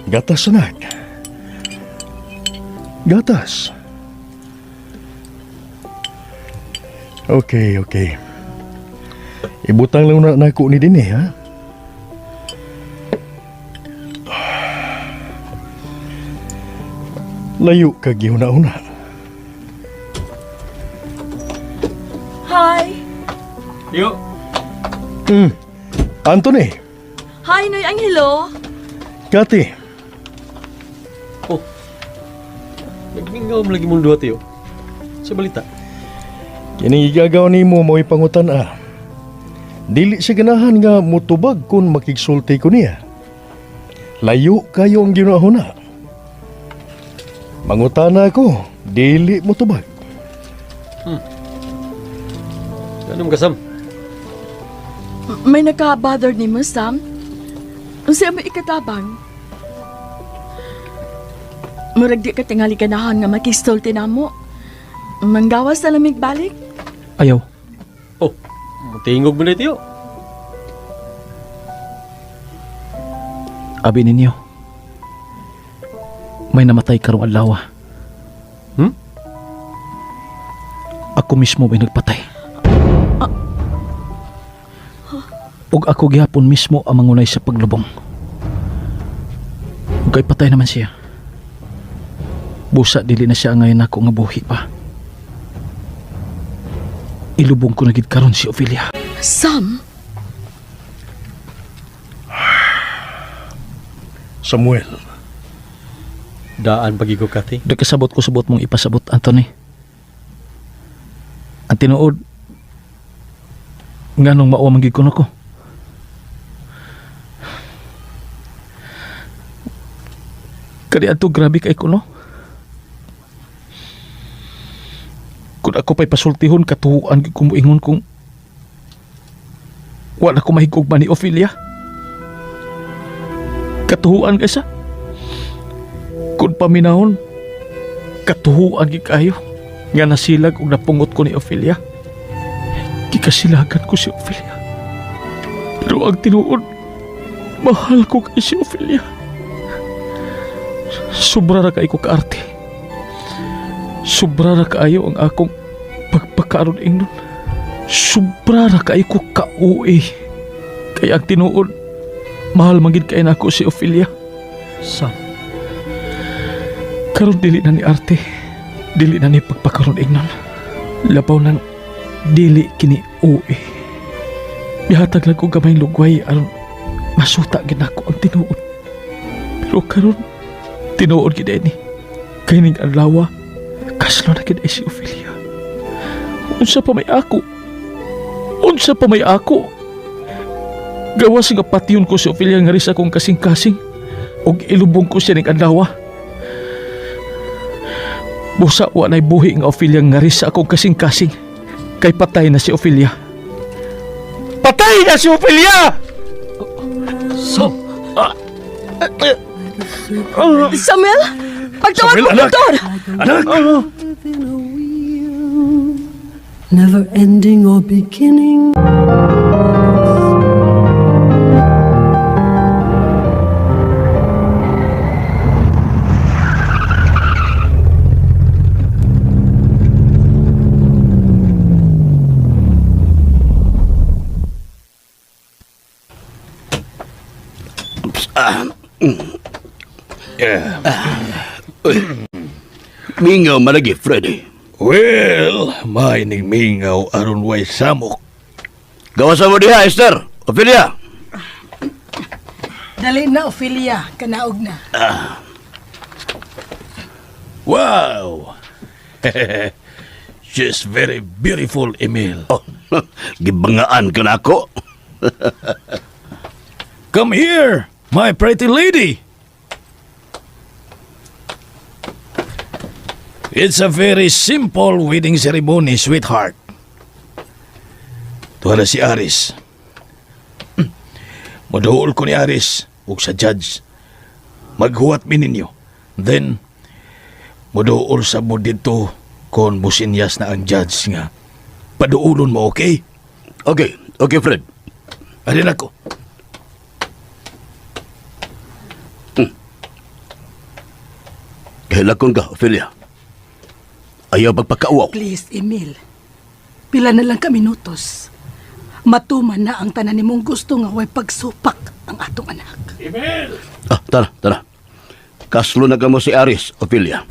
Gatas, anak. Gatas. Okay. Ibutang lang na ako ni din ha? Layo ka gihuna-una. Hi. Yo. Anthony, Hi, Noy Angelo. Kati, Nagmingaw mo lagi mong duwa, tiyo. Sa balita. kini igagaw ni mo mo'y pangutan Dili siya ganahan nga mutubag kung makigsulti ko niya. Layo kayo ang ginahuna. Mangutana ko, dili mutubag. Anong kasam? May naka-bother ni mo, Sam? Unsa mo ikatabang? Murag di ka tingali ganahan nga makistolti na mo. Manggawas na lamig balik? Ayaw. Tingog mo na, tiyo. Abi ninyo. May namatay karong adlaw. Ako mismo may nagpatay. Ug ako gihapon mismo ang mangunay sa paglubong. Ug kay patay naman siya. Busa dili na siya ngayon ako nga buhi pa. Ilubong ko na gid karon si Ophelia. Sam? Samuel, Daan pagi ko, Kati. Nagkasabot ko subot mong ipasabot, Anthony. Ang tinuod, nga nung mauwa manggig ko na ko. Kadi ato grabe kay ko, no? Kung ako pa'y pasultihon, katuhuan kumuingon kung wala ko mahigog ba ni Ophelia. Katuhuan kaysa. Kung paminahon, katuhuan kayo nga nasilag ug napungot ko ni Ophelia. Kikasilagan ko si Ophelia. Pero ang tinuod, mahal ko kay si Ophelia. Sobra ra kay ko kaarte. Sobra ra kaayo ang akong pagpakaroon ingnon. Sobra ra kay ko kauwi. Kaya ang tinuod, mahal magid kay nako si Ophelia. Sam, karon dili na ni arte. Dili na ni pagpakaroon ingnon. Labaw nang dili kini uwi. Bihatag lang ko gamay lugway aron masuta gid nako ang tinuod. Pero karon tinuod gid ni kay ning adlaw kaslo na gid si Ophelia. Unsa pa may ako? Unsa pa may ako? Gawas nga patyon ko si Ophelia nga ris akong kasing-kasing og ilubong ko siya ning adlaw. Busa wa nay buhi nga Ophelia nga ris akong kasing-kasing kay patay na si Ophelia. Patay na si Ophelia! Samuel? Pagtawag mo, doktor! Never ending or beginning. Mingaw malagi, Freddy. Well, may ning mingaw aron way samok. Gawasan mo diha, Esther. Ophelia. Dali na, Ophelia. Kanaog na. Wow! She's very beautiful, Emil. Oh, gibangaan ka na ako. Come here, my pretty lady. It's a very simple wedding ceremony, sweetheart. Tuwala si Aris. Maduol ko ni Aris ug sa judge. Maghuwat mi ninyo. Then, maduol sa mo dito kon musinyas na ang judge nga. Paduulon mo, okay? Okay, Fred. Alin ako. Hilakon ka, Ophelia. Ayaw pagpakauaw. Please, Emil. Pila na lang ka minutos. Matuman na ang tanan nimong gusto nga way pagsupak ang atong anak. Tara. Kaslo na kamo si Aris, Ophelia.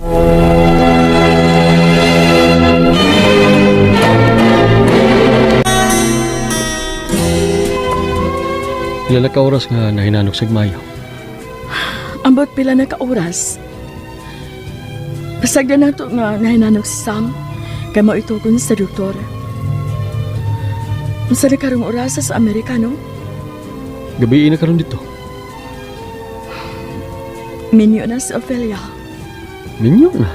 Pila na ka oras nga nahinanok sa Mayo. Ambot pila na ka oras. Pasagda na ito nga nahinanok si Sam, kaya mautukon sa doktor. Sa na karong oras sa Amerikano? Gabi na karon dito. Minyo na si Ophelia. Minyo na.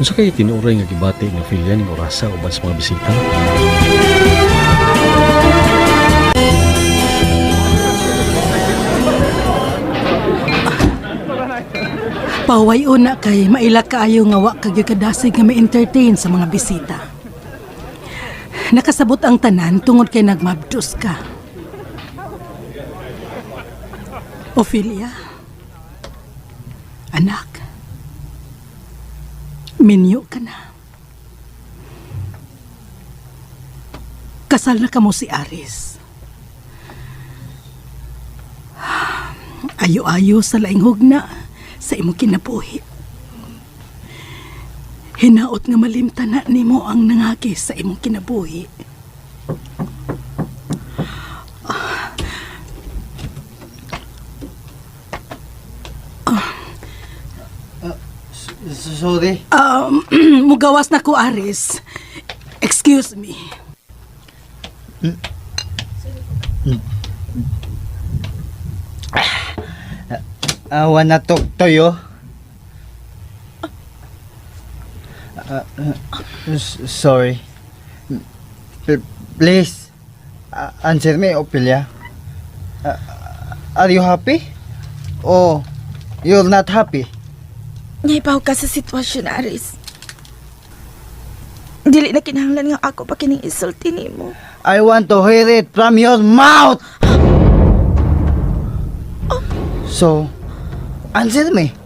Unsa kay tinuray nga gibati ni Ophelia ning orasa uban sa mga bisita? Paway una kay maila kaayo nga wa kagyo kadasig nga ma-entertain sa mga bisita. Nakasabot ang tanan tungod kay nagmabdos ka. Ophelia, anak, minyo ka na. Kasal na kamo si Aris. Ayo-ayo sa laing hugna sa imong kinabuhi. Hinaot nga malimtana nimo ang nangagi sa imong kinabuhi. Sorry. Mugawas na ko, Aris. Excuse me. I wanna talk to you. Sorry. Please, answer me, Ophelia. Are you happy? Or you're not happy? Naibaw ka sa sitwasyon, Aris. Dili na kinahanglan nga ako pa kining isulti nimo. I want to hear it from your mouth. So, answer me.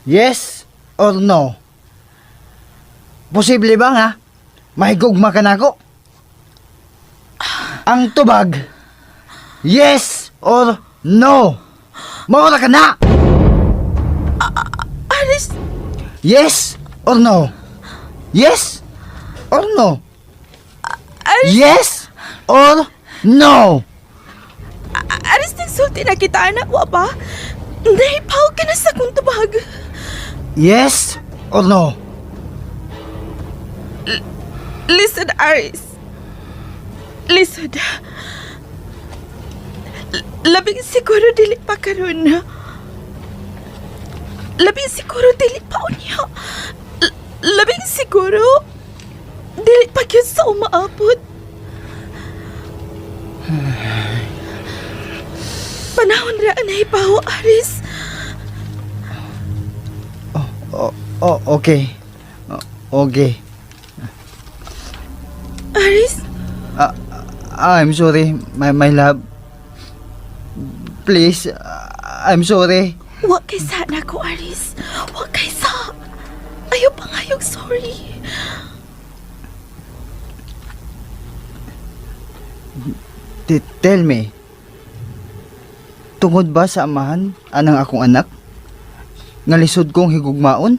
Yes or no? Posible ba nga mahigugma ka na ako? Ang tubag, yes or no? Maura ka na! Aris! Yes or no? Yes or no? Aris! Yes or no? Aris, nagsulti na kita, anak mo ba? Naipaw ka na sa kong tubag. Yes or no? Listen, Aris. Listen. Labing siguro dili pa karon na. Labing siguro dili pa unya. Labing siguro dili pa yun sa umaabot. Panahon ra na ipaw, Aris. Okay. Okay. Aris? I'm sorry, my love. Please, I'm sorry. Huwag kay sana ko, Aris. Huwag kay sa. Ayaw pa ngayong sorry. Tell me, tungod ba sa amahan anang akong anak? Nga lisod kong higugmaon?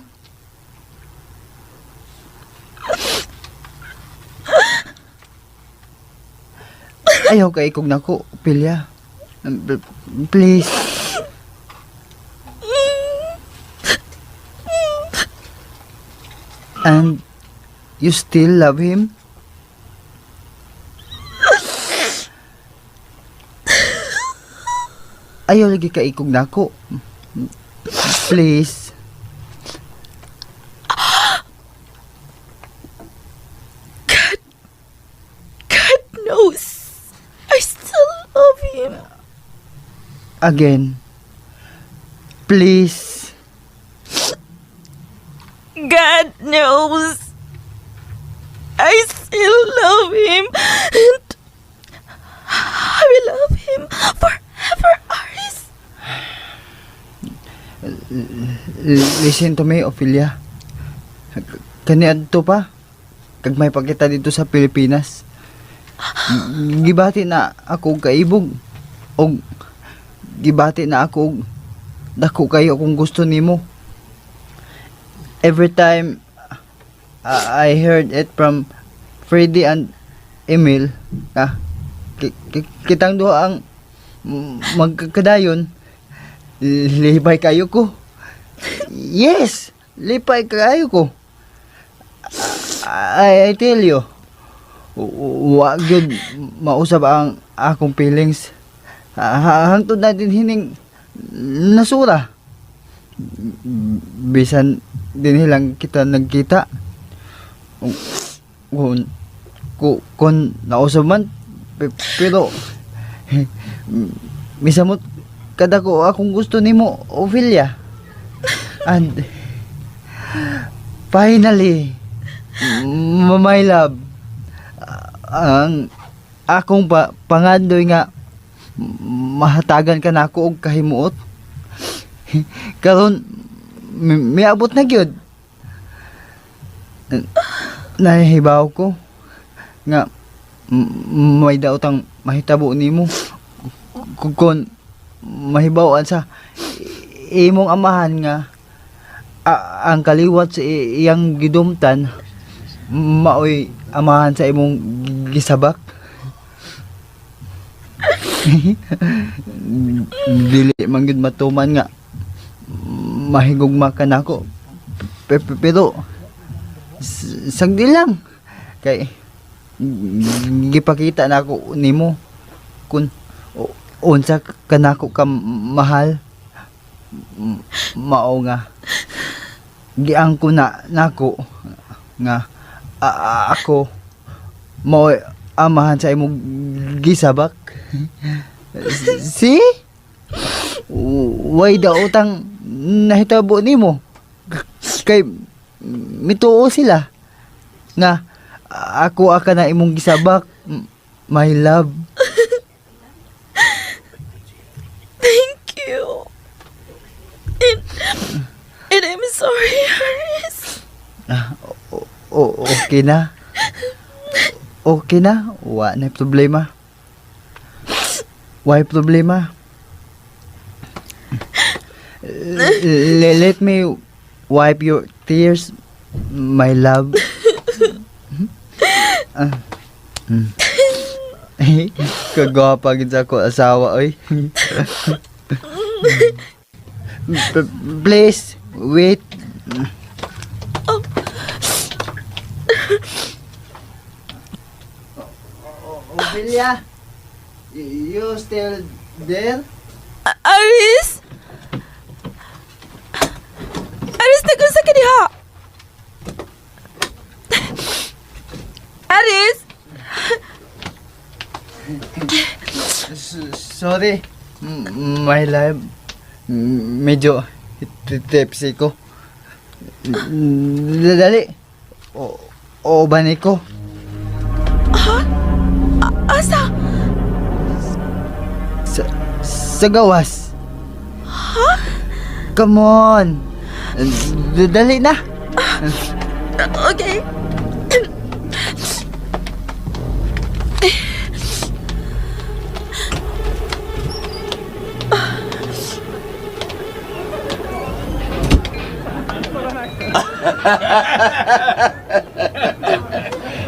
Ayaw ka ikog nako, Ophelia. Please. And you still love him? ayaw lagi kaikog nako. Please. God knows I still love him. Again. Please. God knows I still love him, and I will love him forever, Aris. Listen to me, Ophelia. Kaniadto pa. Kag may pakita dito sa Pilipinas. Gibati na ako kaibog. O gibati na ako dako kayo kung gusto nimo. Every time I heard it from Freddy and Emil, kitang duha ang magkakadayon, lipay kayo ko. Yes, lipay kayo ko. I tell you, wag yun mausap ang akong feelings. Hangtod natin hining nasura. Bisan din hilang kita nagkita. Kung nausap man, pero misamot kada ko akong gusto nimo, Ophelia. And finally, my love, ang akong pangandoy nga mahatagan ka na ako og kahimuot. Karon miabot na gyud. Nahibaw ko nga may daotang mahitabo nimo kung mahibawan sa imong amahan nga ang kaliwat sa iyang gidumtan maoy amahan sa imong gisabak. Dili man gyud matuman nga mahigugma ka nako. Pero sagdi lang kay gipakita nako nimo kun unsa kanako ka mahal. Mao nga giangko na nako nga ako mo amahan sa imong gisabak. See? Way da utang nahitabo nimo. Kay mituo sila nga ako aka na imong gisabak, my love. Thank you. And I'm sorry, Aris. Okay na. Okay na. Wa na problema. Why problema? Let me wipe your tears, my love. Kagwapa gid sa ko asawa oy. Please wait. Ophelia, you still there? Aris? Aris, nagunsa ka diha? Aris? Sorry, my love. Medyo tipsy ko. Dali. O bani ko. Ha? Asa? Sa gawas. Ha? Come on. Dali na. Okay.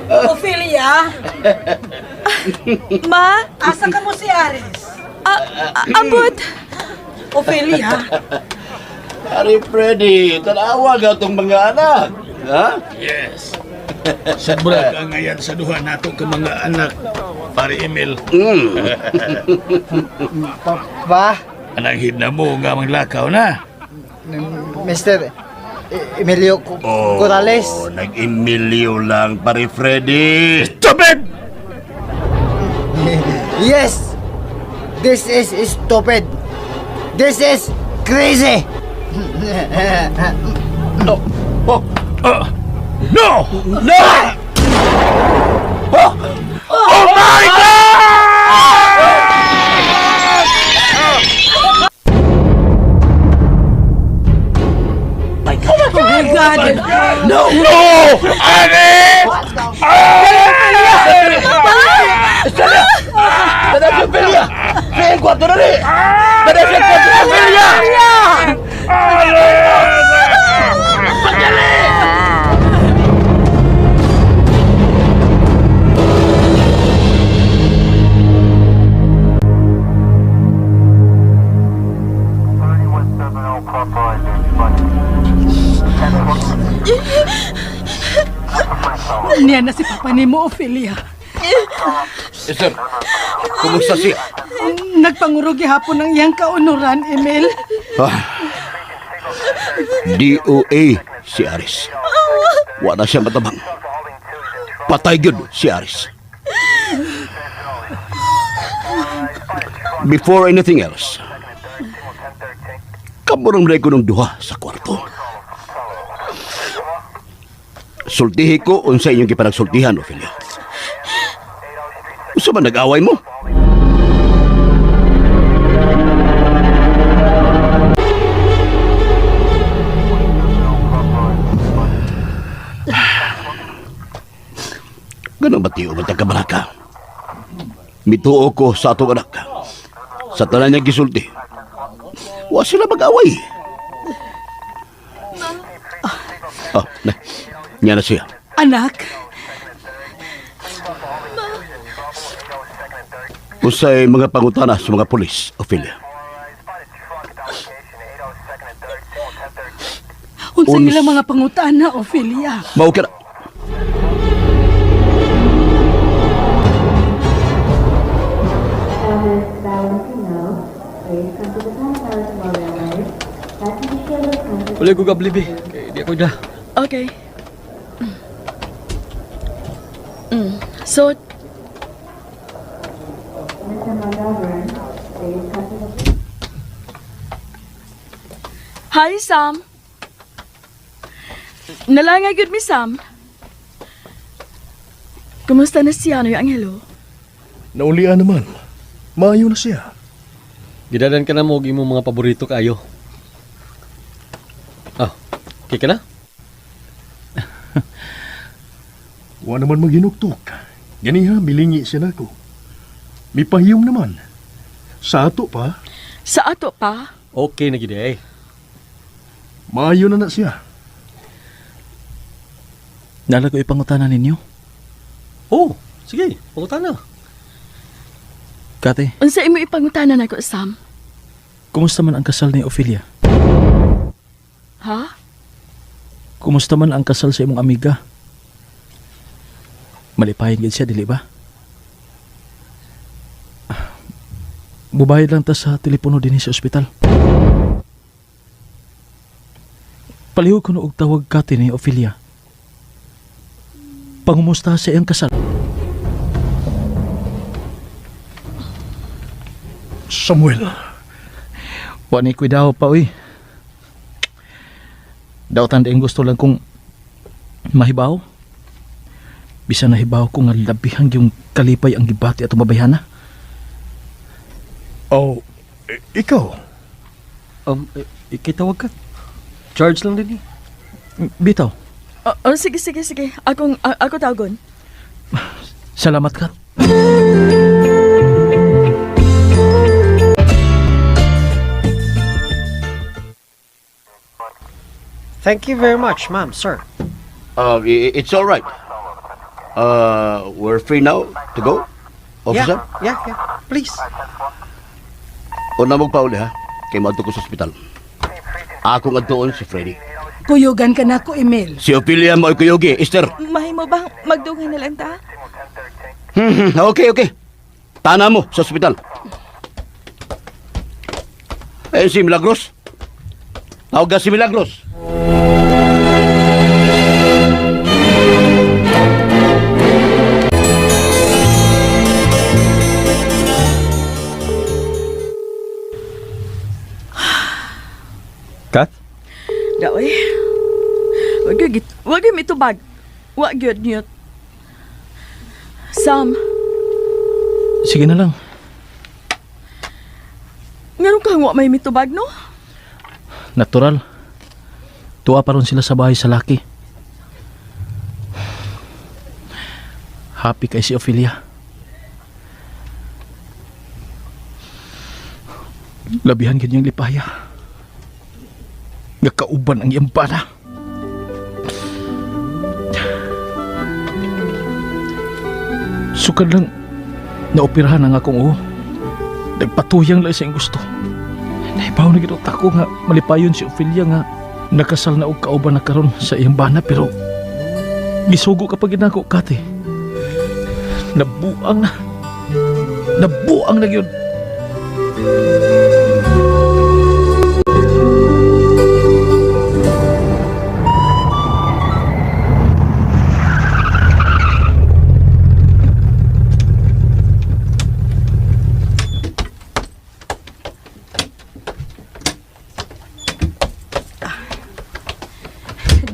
Ophelia, Ma? asa ka mo si Aris? Abot. Ophelia, Ari Freddy, tanawa ka itong mga anak. Ha? Yes. Sobra ka ngayon sa duha nato ka mga anak, pare Emil. Pa, Pananghid na mo nga manglakaw na. Mr. Emilio Corrales. Nag-Emilio lang, pare Freddy. Stupid! Yes! This is stupid. This is crazy. No! No! No! Oh my Oh my God! No! No! Ani! Dada si Ophelia! Kaya ang kwarto na rin! Dada si kwarto na Ophelia! Niyan na si Papa ni mo, Ophelia. Sir, kumusta siya? Nagpangurugi hapon ng iyang kaunuran, Emil. DOA si Aris. Wala siya matabang. Patay yun si Aris. Before anything else, kamurang rin ko ng duha sa kwarto. Sultihi ko unsa inyong gipanagsultihan, Ophelia. Unsa man nag-away mo? Ganang batiyo man tagkabaraka. Mituo ko sa atong anak. Sa tanan niya gisulti. Wa sila mag-away. Niya na siya. Anak, Usay mga pangutana sa mga pulis, Ophelia. unsa nila mga pangutana, Ophelia? Mao ka na. Wala ko gablibi. Kaya di ako da. Okay. So, hi, Sam. Nalangay good mi, Sam. Kumusta na siya, ano yung Angelo? Naulian naman. Maayo na siya. Gidadan ka na mo og imong mga paborito kaayo. Okay ka na? Wa naman maghinuktok. Ganiha, milingi siya na ko. Mipahiyom naman. Sa ato pa, Sa ato pa? Okay na gid eh. maayo na siya. Nala ko ipangutanan ninyo. Oh, sige, pangutan na. Kate, Unsa imo ipangutanan ako, Sam? kumusta man ang kasal ni Ophelia? Ha? Kumusta man ang kasal sa imong amiga? Malipayon gid siya, dili ba? Bubayad lang ta sa telepono din sa ospital. Palihog ko og tawag Kate ni Ophelia. Pangumusta sa iyang kasal. Samuel, Wa ni kuidaw pa, uy. Dawtan din gusto lang kong mahibaw. Bisa nahibaw ko nga labihang yung kalipay ang gibati at mabayhana. oh, ikaw, Ikitawag ka. Charge lang din eh. Bitaw, Sige. Ako tawagon. salamat ka. Thank you very much, ma'am, sir. It's all right. We're free now to go, officer. Yeah. Please. Una mo pa uli, ha? Kay madto ko sa ospital. Ako nga doon si Freddy. Kuyugan ka na ko, Emil. Si Ophelia mo ay kuyogi, Esther. Mahimo bang magdungay na lang ta? Okay. Tana mo sa ospital. Eh, si Milagros. Tawag ka si Milagros. Kat? Daoy. Wag yung mitubag. Wag yun yun. Sam, Sige na lang. ngayon kang wa may mitubag, no? Natural. Tuwa pa ron sila sa bahay sa laki. Happy kay si Ophelia. Labihan kanyang lipaya. Nagkauban ang iyang bana. Sukad lang naoperahan ang akong uho. Nagpatuyang lang siyang gusto. Naibaw na ginot ako nga malipayon si Ophelia nga nakasal na og kauban na karon sa iyang bana pero gisugo kapag ginako kate. Nabuang na yun.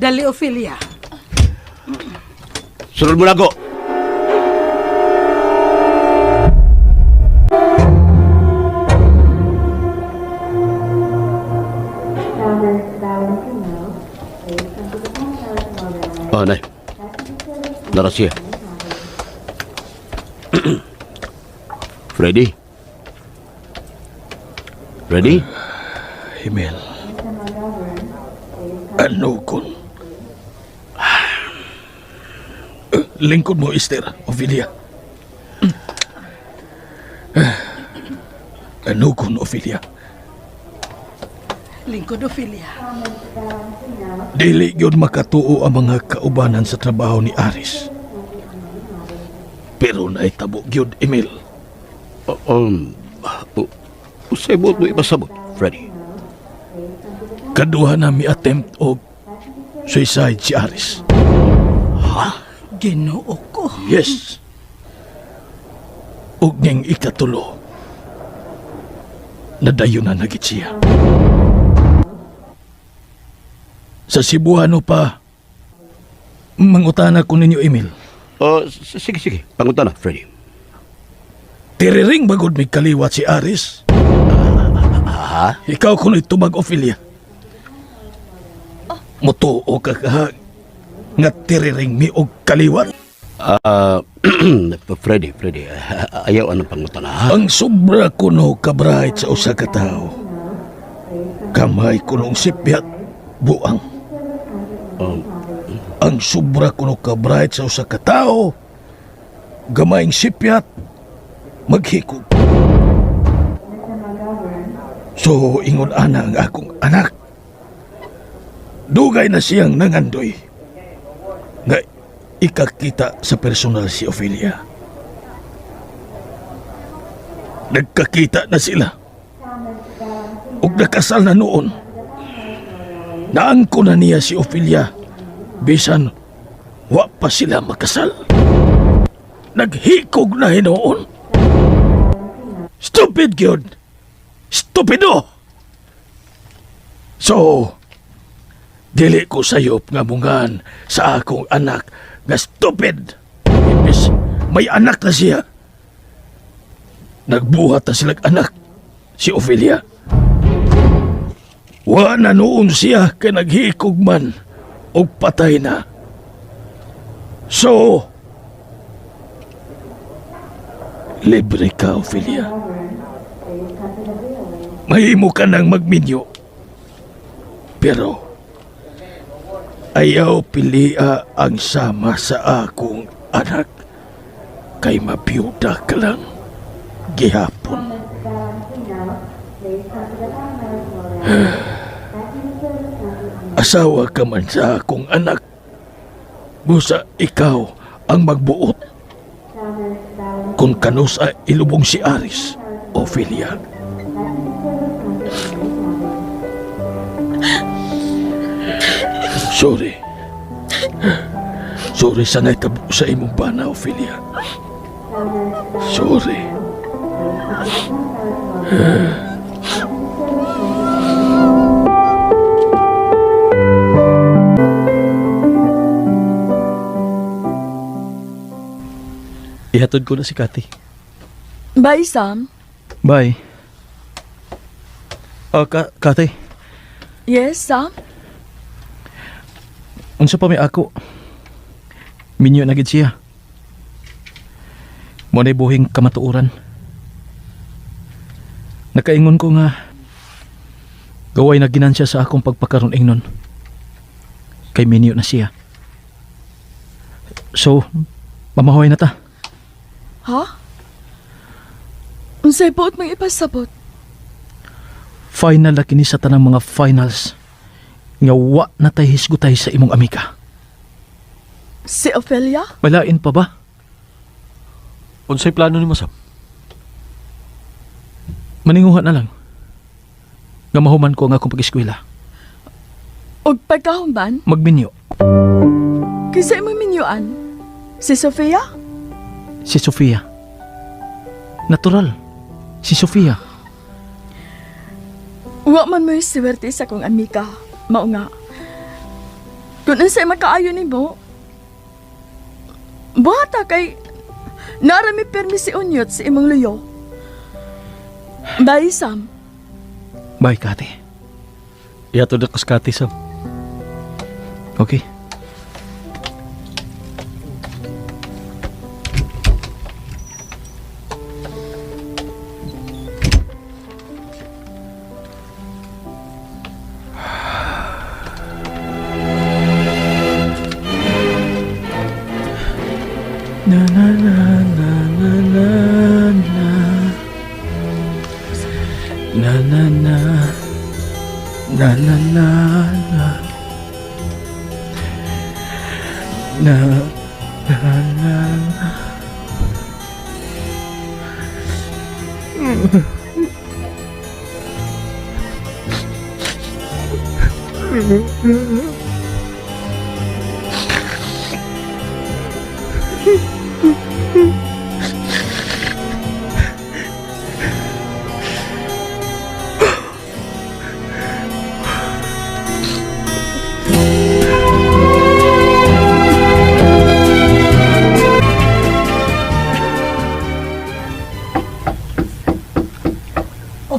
Dali, Ophelia. Sunod mo na ako. Oh, nay. Nara siya. Freddy? Ready? Emil. Ano kun? Lingkod mo, Esther, Ophelia. Ano kun, Ophelia? Lingkod, Ophelia. Dili yun makatuo ang mga kaubanan sa trabaho ni Aris. Pero naitabo yun, Emil. Usay mo ito ipasabot, Freddy. Kaduha na mi attempt o suicide si Aris. Ha? Ginoo ko. Yes. Ug niyang ikatulo, nadayon na nagit siya. Sa Cebuano pa, mangutana ko ninyo, Emil. Sige. Pangunta na, Freddy. Tiriring bagod may kaliwat si Aris. Ikaw kuno'y tubag, Ophelia. Mutuo ka ka nga tiriring mi og kaliwat. Freddy, ayaw anong pangunta na, ha? Ang sobra kuno kabrahit sa usa ka tawo. Kamay kunong sipyat, buang. Ang sobra kuno kabrahit sa usa ka tawo. Gamayng sipyat, maghikog. So, ingon ana ang akong anak. Dugay na siyang nangandoy nga ikakita sa personal si Ophelia. Nagkakita na sila ug nakasal na noon. Naangko na niya si Ophelia bisan wa pa sila makasal. Naghikog na hinoon. Stupid gyud. Stupido. So, dili ko sayop nga mungan sa akong anak nga stupid. Imbis may anak na siya. Nagbuhat na silang anak, si Ophelia. Wa na noon siya kay naghikog man o patay na. So, libre ka, Ophelia. Mahimo ka nang magminyo. Pero, ayaw pilia ang sama sa akong anak. Kay mabiyuda ka lang. Gihapon. Asawa ka man sa akong anak. Busa ikaw ang magbuot. Kung kanus ay ilubong si Aris, Ophelia. Sorry. Sorry sa naitabo sa imong bana, Ophelia. Sorry. Ihatod ko na si Cathy. Bye, Sam. Bye. Kate, Yes, Sam? unsa pa may ako? Minyo na gid siya. Mo na buhing kamatuoran. Nakaingon ko nga gaway na ginansya sa akong pagpakaroon ingnon. Kay minyo na siya. So, mamahoy na ta. Ha? Unsay buot mang ipasabot? Final na kini sa tanang mga finals. Nga wa na tay hisgutay sa imong amika. Si Ophelia? Malain pa ba? Unsay plano nimo, Sam? Maninguha na lang. Nga mahuman ko ang akong pag-eskwela. Og pagkahuman? Magminyo. Kisa imong minyuan? Si Sofia? Si Sofia. Natural. Si Sofia. Wa man mo'y swerte sa kong amika. Mao nga. Kung unsay makaayo nimo, buhata kay narami permisi unyot sa imong luyo. Bye, Sam. Bye, Kati. Ihatod ako sa Cathy, Sam. Okay. Na na na na na na na na na na na na na na na na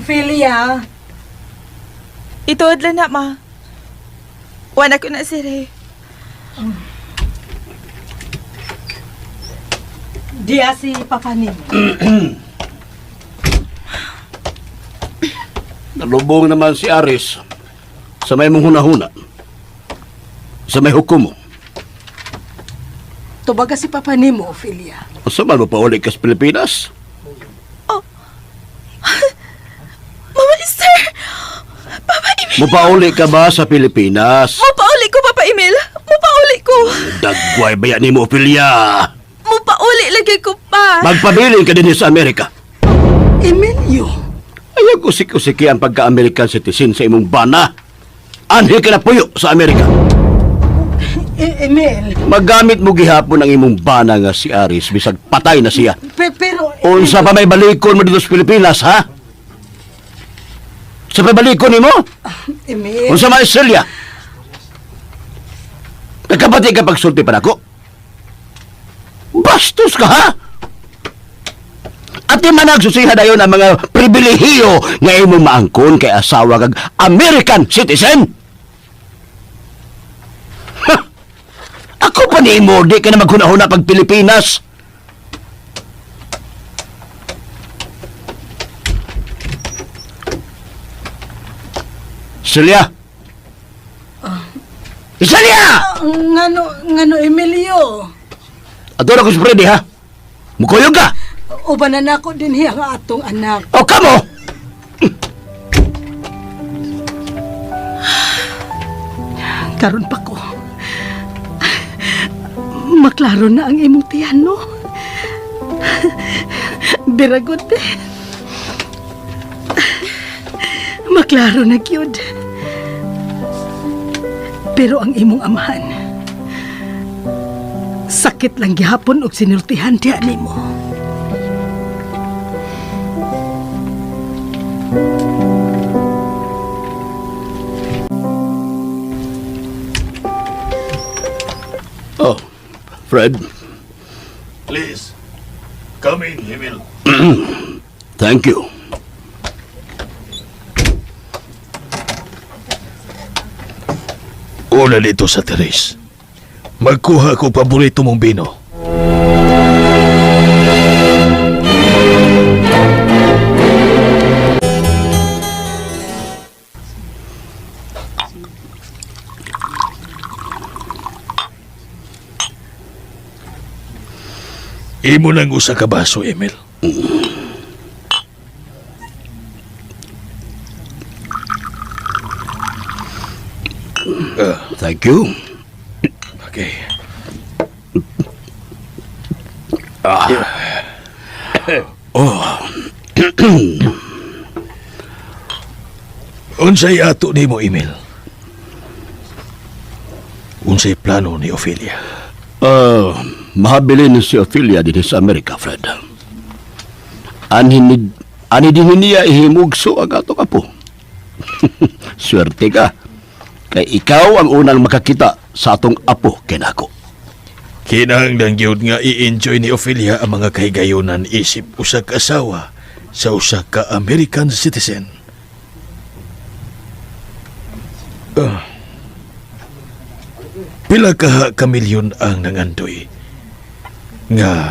Ophelia, Ituod lang na, ma. Wala ko na sire. diya si Papa nimo. Nalubong naman si Aris sa may mong hunahuna. Sa may hukom mo. Tubaga si Papa nimo, Ophelia. O sa man mo pa ulit ka sa Pilipinas? Mama, sir! Papa Emil! Mupauli ka ba sa Pilipinas? Mupauli ko, Papa Emil! Mupauli ko! Dagway bayan ni mo, Ophelia. Mupauli lagi ko pa! Magpabilin ka din sa Amerika. Emilio! Ayaw kusik-kusiki ang pagka-American citizen sa imong bana. Anhi ka na puyo sa Amerika. Emil! Magamit mo gihapon ang imong bana nga si Aris bisag patay na siya. Pero... Unsa pa may balikon mo dito sa Pilipinas, ha? Sa pabalikon ni mo? Emil... Unsa may Celia? Nagkapati ka pagsulti pa nako? Bastos ka, ha? At di man nagsusiha dayon ang mga pribilehiyo nga imong maangkon kay asawa kag American citizen. Ha! Ako pa ni mo, di ka na maghunahuna pag Pilipinas. Celia! Celia! Ngano, Emilio? Ato na ko si Freddy, ha? Mukuyog ka! Ubanan ako din hiya nga atong anak. O, kamo! Karon pa ko. Maklaro na ang imong tiyan, no? Biragot eh. Maklaro na, cute. Pero ang imong amahan, sakit lang gihapon og sinultihan diha nimo. Oh, Fred. Please, come in, Emil. Thank you. Una dito sa teres. Magkuha ko paborito mong bino. Imo nang usa ka baso, Emil. Thank you. Okay. Unsay ato nimo, Emil? Unsay plano ni Ophelia? Mahabilin si Ophelia din sa Amerika, Fred. Ani din niya ihimugso ang ato kapo. Swerte ka. Kay ikaw ang unang makakita sa atong apo kinako. Kinahanglan gyud nga i-enjoy ni Ophelia ang mga kahigayonan isip usa ka asawa sa usa ka American citizen. Pila ka milyon ang nangandoy nga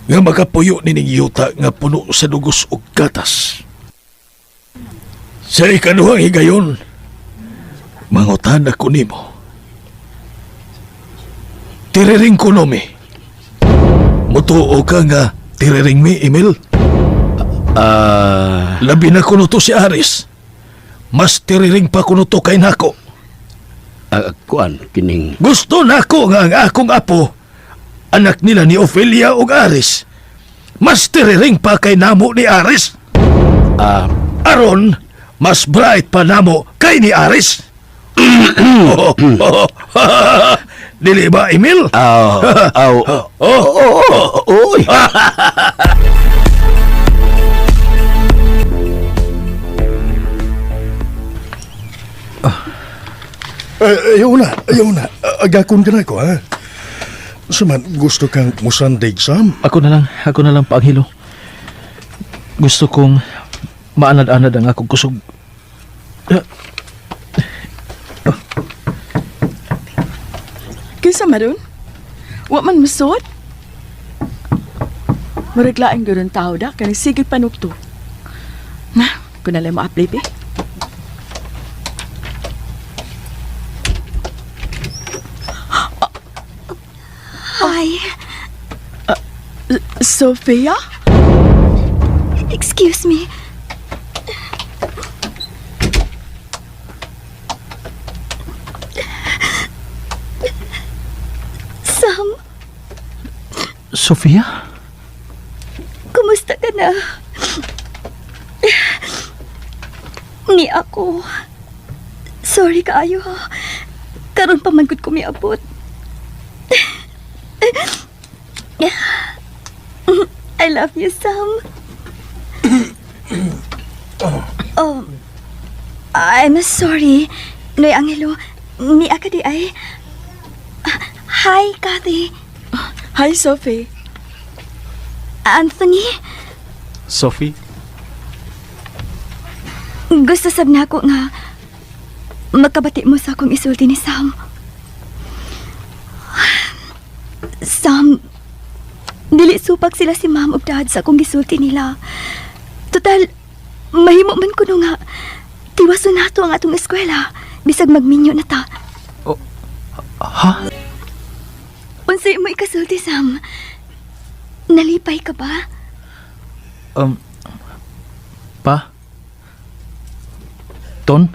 makapuyo nining yuta nga puno sa dugos ug gatas. Sa ikaduhang higayon, mangutan ako nimo. Tiriring ko no, mi. Mutuo ka nga tiriring mi, Emil? Labi na kuno to si Aris. Mas tiriring pa kuno to kay nako. Kuan, kining... Gusto nako nga ang akong apo, anak nila ni Ophelia ug Aris. Mas tiriring pa kay namo ni Aris. Aron, mas bright pa namo kay ni Aris. Dili ba, Emil? Oy! Ayaw na. Agakon ka na ko, ha? Saman, gusto kang musandig, Sam? Ako na lang, Panghilo. Gusto kong maanad-anad ang akong kusog. Kisa maron? Wa man masod? Maraglaing gano'n tao da, kanang sigil panukto. Na, kung nalang mo apply, pe. Hi. Sophia? Excuse me. Sam, Sofia? kumusta ka na? Ni ako. Sorry kaayo ha. Karon pa man gud ko miabot. I love you, Sam. I'm sorry. Noy Angelo, niaka di ay. Hi, Kathy. Hi, Sophie. Anthony, Sophie? gusto sab na ako nga magkabati mo sa akong isulti ni Sam. Sam, dili supak sila si Ma'am ug Dad sa akong gisulti nila. Total, mahimo man kuno nga tiwason nato ang atong eskwela bisag magminyo na ta. Ha? Unsay mo ikasulti, Sam? Nalipay ka ba? Pa? Ton?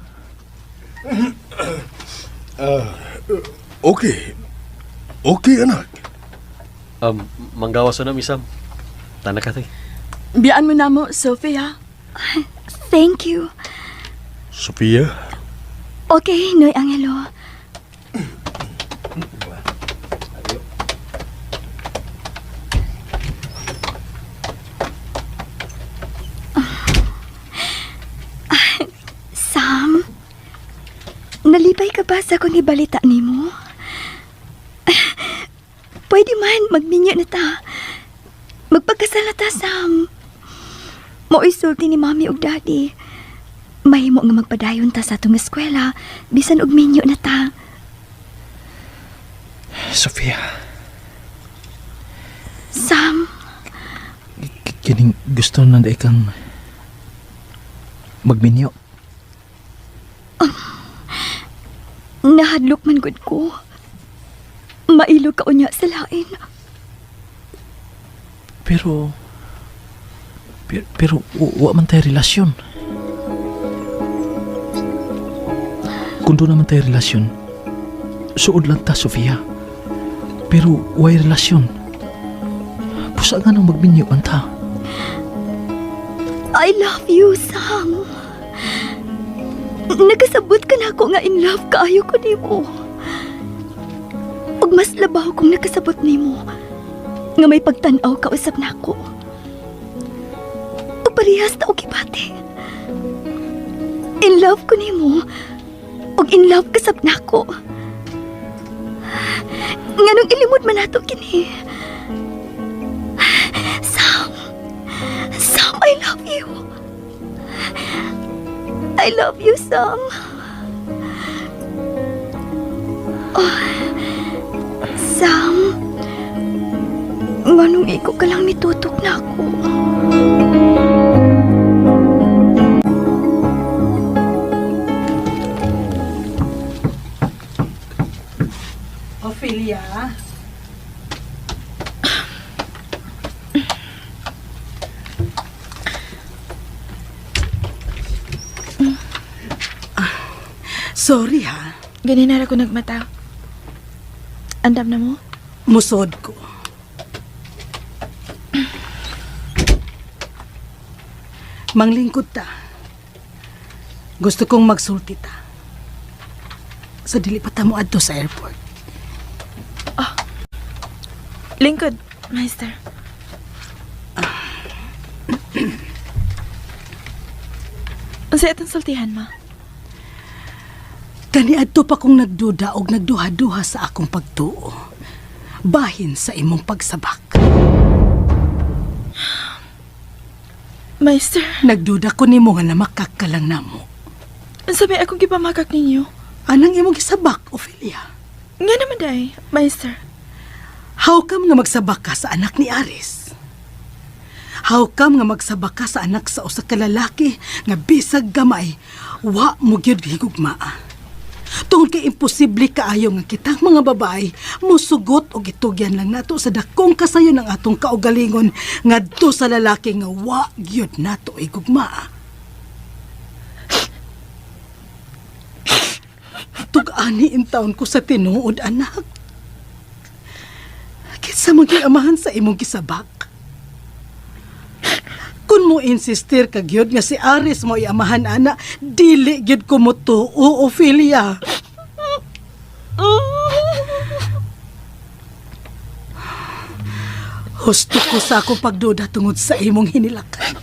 Okay. Okay, anak. Manggawas na, Misam. Tanak ka, Biyaan mo na mo, Sophie, ha? Thank you. Sophia, Okay, Noy Angelo. Sam, nalipay ka ba sa akong ibalita nimo? Pwede man, magminyo na ta. Magpagkasal na ta, Sam. Mauisulti ni Mami ug Daddy. Mahimo nga magpadayon ta sa atong eskwela, bisan og minyo na ta. Sofia, Sam, kining gusto na da ikang magminyo. nahadlok man gud ko. Mailo ka unya sa lain. Pero wa man tayo relasyon. Kung doon naman tayo relasyon, suod lang ta, Sofia. Pero way relasyon. Pusa nga nang magbinyuan ta. I love you, Sam. Nagasabot ka na ako nga in love kaayo ko nimo. Ug mas labaw kung nakasabot nimo nga may pagtan-aw ka usab nako. Ug parehas ta og gibati. In love ko nimo. Ug in love ka sab nako. Nganong ilimod man nato kini. Sam, I love you. I love you, Sam. Oh, Sam, nganong ikaw ka lang nitutok na ako. Ophelia? Sorry ha. Ganinara ko nagmata. Andam na mo? Musod ko. Manglingkod ta. Gusto kong magsulti ta. Sa dili pa ta mo adto sa airport. Lingkod, Master. Unsa itong sultihan ma? Kaniadto pa kong nagduda og nagduha-duha sa akong pagtuo. Bahin sa imong pagsabak. Master, Nagduda ko nimo nga namakak ka lang namo. unsa may akong gipamakak ninyo? Anang imong gisabak, Ophelia? Nga naman day, Master. How come nga magsabak ka sa anak ni Aris? How come nga magsabak ka sa anak sa usa ka lalaki nga bisag gamay, wa mo gyud higugmaa? Tungod kay imposible kaayo nga kitang mga babae musugot o gitugyan lang nato sa dakong kasayon ng atong kaugalingon ngadto sa lalaki nga wa gyud nato higugmaa. Tug-ani in taon ko sa tinuod, anak. Kinsa man gyud amahan sa imong gisabak? Kung mo insistir ka gyud nga si Aris mo iamahan ana, dili gyud ko mo tuo, Ophelia. Husto ko sa akong pagduda tungod sa imong hinilakan.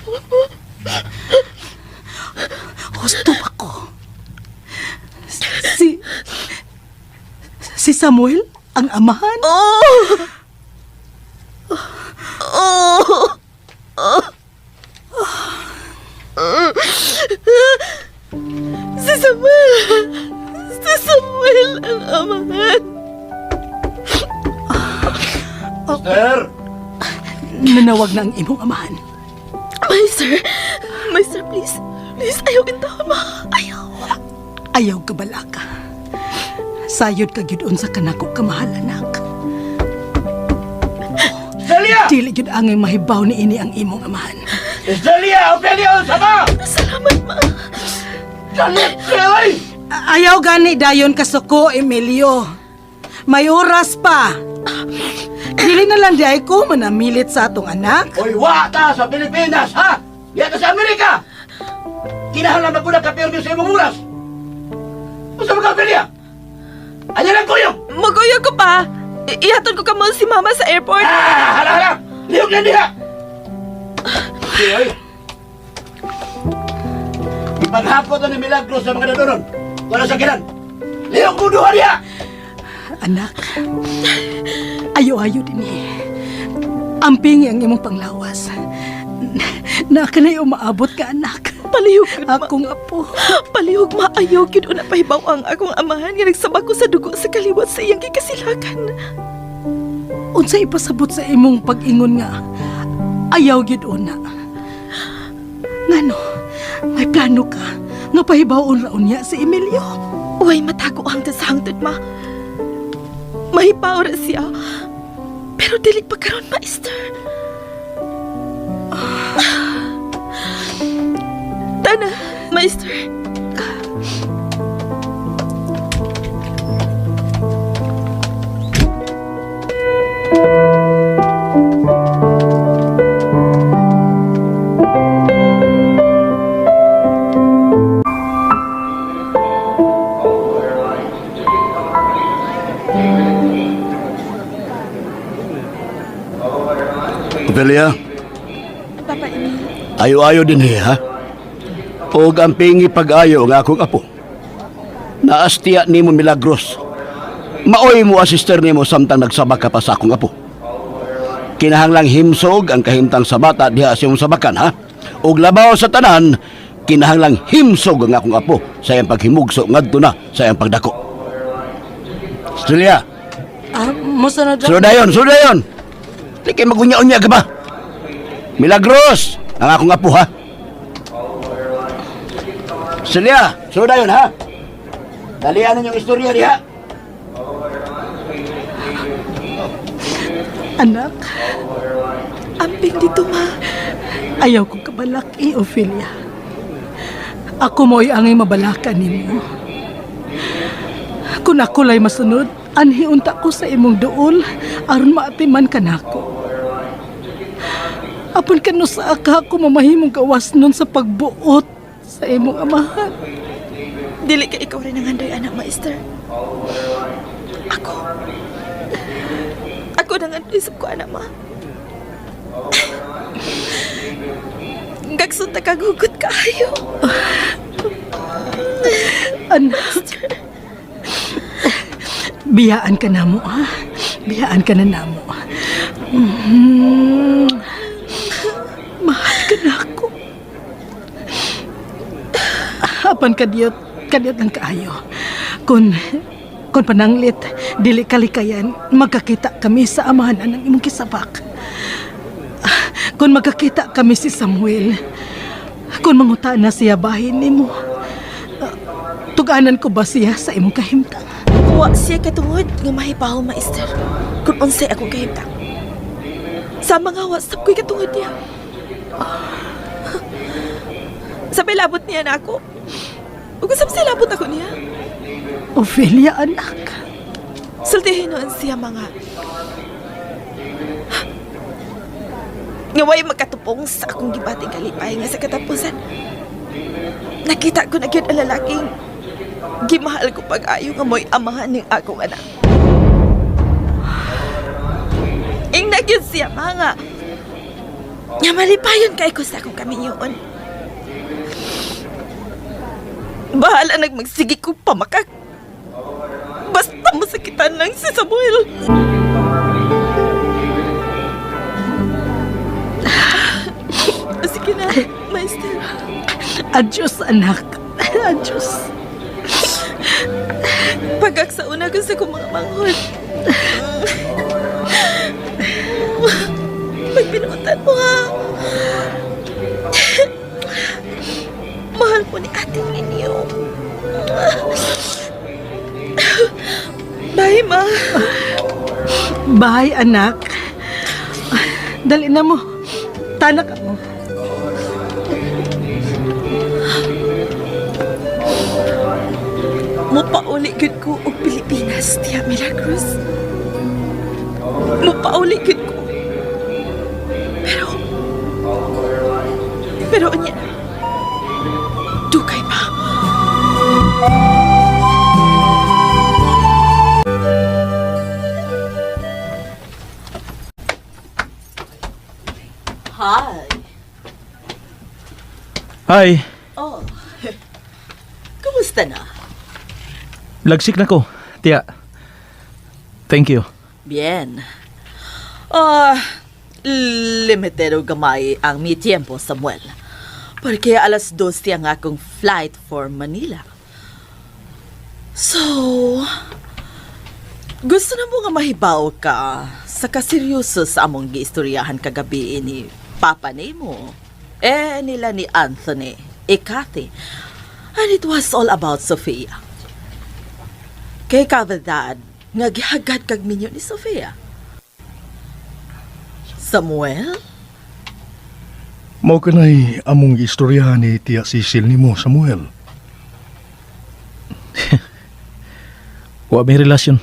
Husto pa ko. Si Samuel ang amahan? Si Samuel ang amahan. Sir! Nanawag na ang imong amahan. Master, please. Please, ayaw gintahon ma. Ayaw. Ayaw ka balaka. Sayod ka gyud unsa kanako kamahal, anak. Celia! Dili gyud angay mahibaw ni ini ang imong amahan. Celia! Ophelia! Sama! Salamat, ma. Janet! Celia! Ayaw gani dayon kasuko, Emilio. May oras pa. Dili na lang di ay ko manamilit sa atong anak. Hoy, wata sa Pilipinas, ha? Yan ka sa Amerika! Kinahanglan magbulag ka permi sa imong oras. Gusto mo ka, Ophelia? Ano lang kuyong? Maguyog ko pa. Ihatod ko ka mo si Mama sa airport. Hala! Lihog na diha! Sige, oy. Ipaghapot na ni Milagros sa mga nadunon. Wala sa kinan. Lihog mo duha diha! Anak, ayo-ayo din eh. Amping ang imong panglawas. Nakanay umaabot ka, anak. Palihog yun, Akong apo. Palihog maayaw yun na pahibaw ang akong amahan nga nagsabak ko sa dugo sa kaliwat sa iyang kikasilakan. Unsa ipasabot sa imong pag-ingon nga, ayaw gyud una. Ngano, may plano ka nga pahibawon raon niya si Emilio. Uy, matago ang sa hangtod, ma. Mahibaw ra siya. Pero dili pa karon, Maester. Tana, Maester. Ophelia, Papa Emil. ayo-ayo din ha? O gampingi pag-ayo nga akong apo. Naastiya ni mo Milagros. Maoy mo asister ni mo samtang nagsabak ka pa sa akong apo. Kinahanglang himsog ang kahimtang sa bata diha sa iyong sabakan, ha? Og labaw sa tanan, kinahanglang himsog ang akong apo sa iyang paghimugso ngadto na sa iyang pagdako. Celia, Musunod sunod dayon. Di kayo magunya-unya ka ba? Milagros, ang akong apo, ha? Celia, sunod dayon, ha? Dalian yung istorya diha. Anak, Amping dito, ma. ayaw ko kabalak Ophelia. Ako mo'y angay mabalakan nimo. Kung ako lay masunod, anhiunta ko sa imong duol aron maatiman ka nako. Apon kano sa aka ako mamahimong gawas nun sa pagbuot sa imong amahan. Dili ka ikaw rin ang handay, anak, Maester. Ako nang handay sa ko, anak, ma. Gagsunta ka gugot kayo. Anak, biyaan ka na mo, ha? Biyaan ka na namo. Mahal ka na ako. Apan kadiyot ang kaayo. Kung pananglit, dili kalikayan, magkakita kami sa amahan ng imong kisabak. Kung magkakita kami si Samuel, kung manguta na siya bahin nimo, tuganan ko ba siya sa imong kahimtang? Wa siya katungod nga mahibaw, Maester. Kung unsay akong kahimtang. Sa mga WhatsApp ko'y katungod niya. Sabay labot niya na ako. Ug sabay labot ako niya. Ophelia, anak. Sultihin noon siya mga ngaway magkatupong sa akong gibating kalipay nga sa katapusan. Nakita ko na gyud ang lalaking gimahal ko pag-ayo nga mo'y amahan ng akong anak. Ing nagyud siya mga nga malipayon kay ko sa akong kaminyoon. Bahala nagmagsigi kong pamakak. Basta masakitan lang si Samuel. Sige na, Maester. Adios, anak. Adios. Pagkaksauna ko sa kong mga manghod. Magpinutan mo, ha? Mahal po ni ating ninyo. Bye, ma. Bye, anak. Dali na mo. Tanak mo. Mupauli gud ko og Pilipinas, Tia Milagros. Mupauli gud ko. Pero anya, dugay pa. Hi. Hi, Oh. Kumusta na? lagsik na ko, tiya. Thank you. Bien. Limitero gamay ang mi tiempo, Samuel. Porque alas 2 ang akong flight for Manila. So, gusto na mo nga mahibaw ka sa kaseryoso sa among giistoryahan kagabi ni Papa Nemo. Nila ni Anthony, Kathy. And it was all about Sofia. Kay kabaldad, nga gihagad kag minyo ni Sofia. Samuel? Mao kanay among istoryahan ni Tia Cecil nimo, Samuel. Wa may relasyon.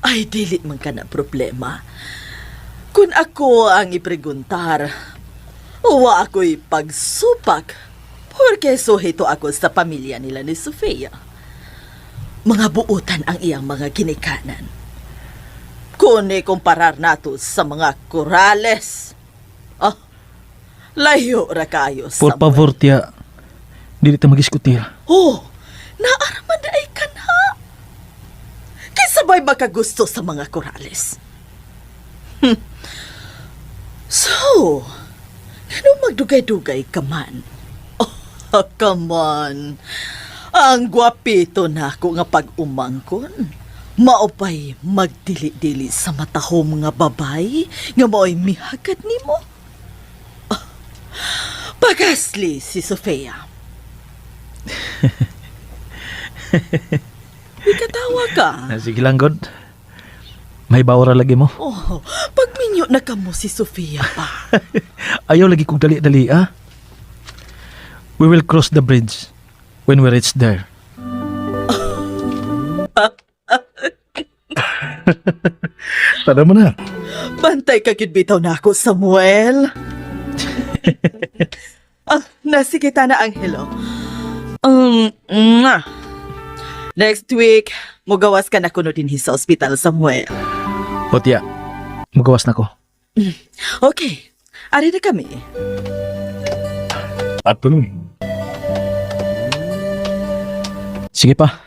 Ay, dili man ka na problema. Kung ako ang ipreguntar, wa ako'y pagsupak porque suhito ako sa pamilya nila ni Sofia. Mga buutan ang iyang mga ginikanan. Kung ikumparar nato sa mga Corrales, layo ra kayo sa... Por favor, tiya. Dili ta mag-iskutir. Oh, naaraman na ay ka na. Kaya sabay ba ka gusto sa mga Corrales? So, ano magdugay-dugay ka man? Oh, come on. Ang gwapito na ako nga pag-umangkon. Maopay magdili-dili sa matahom nga babay nga mao'y mihagad nimo. Pagasli si Sofia. Ikatawa ka. Sige lang, God. May bawara lagi mo. Oh, pagminyo na ka mo si Sofia pa. Ayaw lagi kong dali-dali, ah. We will cross the bridge when we reach there. Tada mo na. Bantay ka bitaw na ako, Samuel. Nasikita na, Angelo. Next week, mugawas ka na kuno din sa ospital, Samuel. O tiya, magawas na ko. Okay, ari na kami. Ato nun. Sige pa.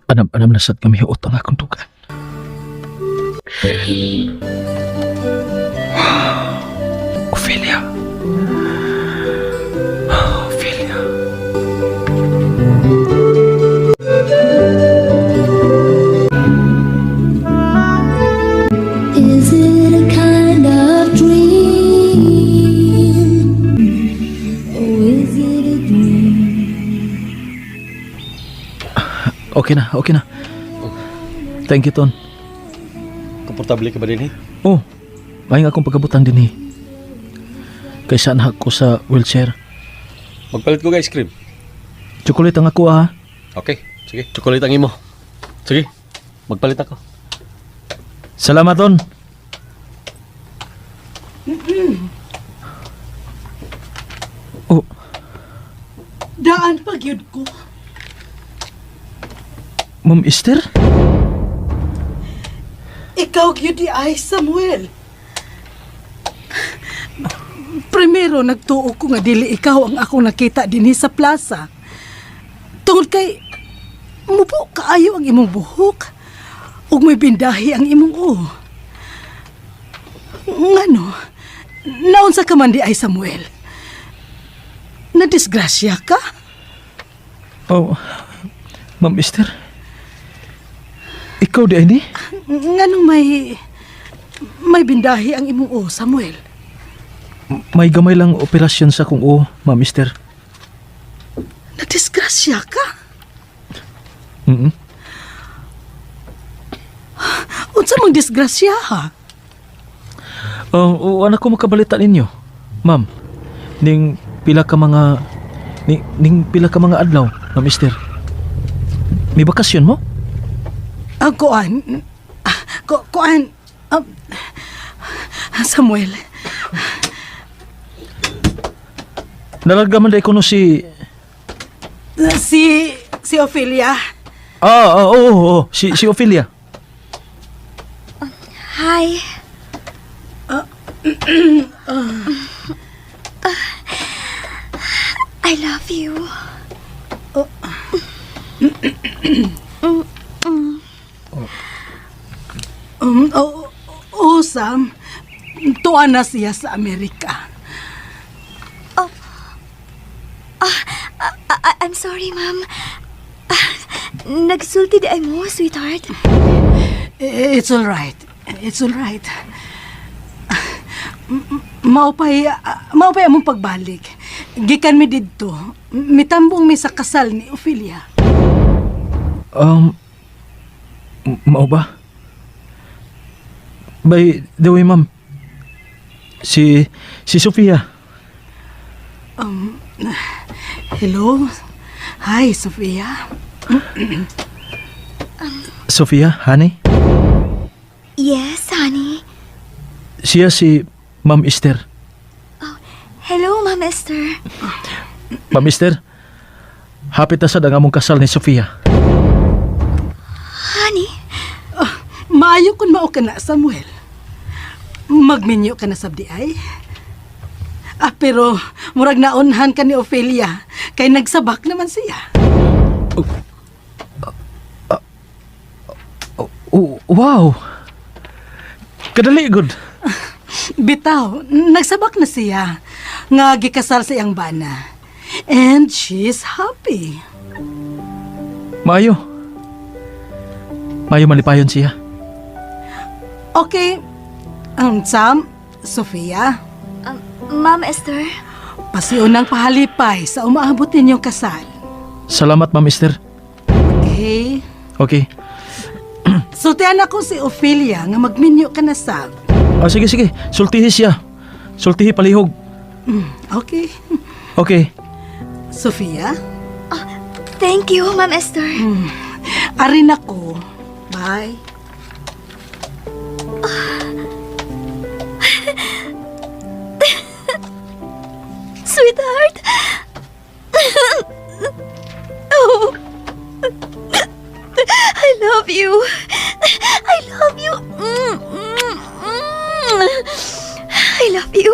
Anam na sad kami huot ang akong dugan. Ophelia. Ophelia. Is it a kind of dream? Or is it a dream? Okay na, okay na. Thank you, Ton. Komportable ka ba din eh? Oh, may akong pagkabutan din eh. Kaysa anak ko sa wheelchair. Magpalit ko ga ice cream. Chocolate ang ako ah. Okay, sige. Chocolate ang imo. Sige, magpalit ako. Salamat, Ton. Oh, Daan pag yun ko. Ma'am Esther? Ikaw yun di ay, Samuel. Primero, nagtuo ko nga dili ikaw ang ako nakita din sa plaza. Tungod kay, mubo kaayo ang imong buhok. Ug may bindahi ang imong Ngano, naunsa ka man di ay, Samuel? Nadisgrasya ka? Oh, Ma'am Esther? Ikaw di ay ni? Nganong may bindahi ang imong Samuel? May gamay lang operasyon sa kung Ma'am Esther. Nadisgrasya ka? Unsa mang disgrasya ha? Anak ko makabalita ninyo, Ma'am. Ning pila ka mga pila ka mga adlaw, Ma'am Esther. May bakasyon mo? Kuan, Samuel. Nalarga man day ko no si Si Ophelia. Oo. Si Ophelia. Hi. I love you. Sam. Tuwa na siya sa Amerika. I'm sorry, ma'am. Nagsulti di ay mo, sweetheart. It's all right. Maupay among pagbalik. Gikan mi didto. Mitambong mi sa kasal ni Ophelia. Mao ba? By the way, ma'am, si Sofia. Hello? Hi, Sofia. Sofia, honey? Yes, honey. Siya si Ma'am Esther. Hello, Ma'am Esther. Ma'am Esther, hapit na sad ang among kasal ni Sofia. Honey? Maayo kun mao ka na, Samuel. Magminyo ka na sabdi ay. Pero murag naunhan ka ni Ophelia kay nagsabak naman siya. Wow! Kadali good. Bitaw, nagsabak na siya. Nga gikasal sa iyang bana. And she's happy. Mayo malipayon siya. Okay. Sam, Sofia. Ma'am Esther. Pasiunang pahalipay sa umaabot ninyong kasal. Salamat, Ma'am Esther. Okay. Sultihan ako si Ophelia nga magminyo ka na, Sam. Sige. Sultihi siya. Sultihi palihog. Okay. Okay. Sofia? Thank you, Ma'am Esther. Arin ako. Bye. Sweetheart. Oh. I love you. I love you. I love you.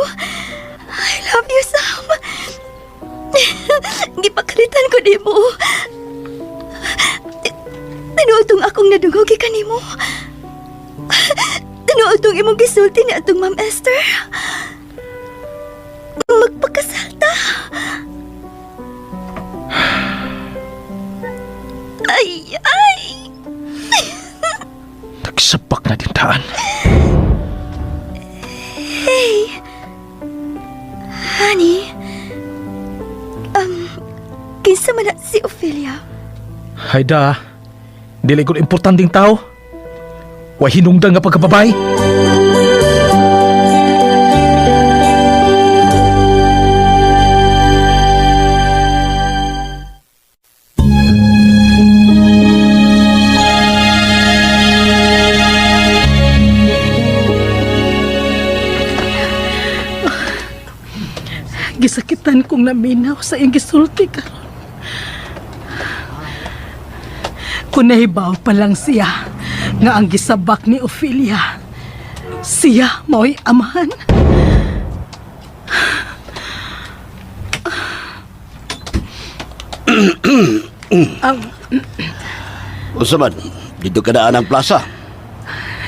I love you, Sam. Gipakalitan ko di mo. Tinuotong akong nadungogi ka ni mo. Tinuotong imong gisulti ni atong Ma'am Esther. Magpakasalta. Ay. Nagsapak na din daan. Hey. Honey. Kinsa man na si Ophelia? Hayda, dili ko importanteng tao. Way hinungdan nga pagkababay. Gisakitan kong naminaw sa iyong gisulti karon. Kung nahibaw pa lang siya nga ang gisabak ni Ophelia, siya mo'y amahan. Usaman, dito ka daan ang plaza.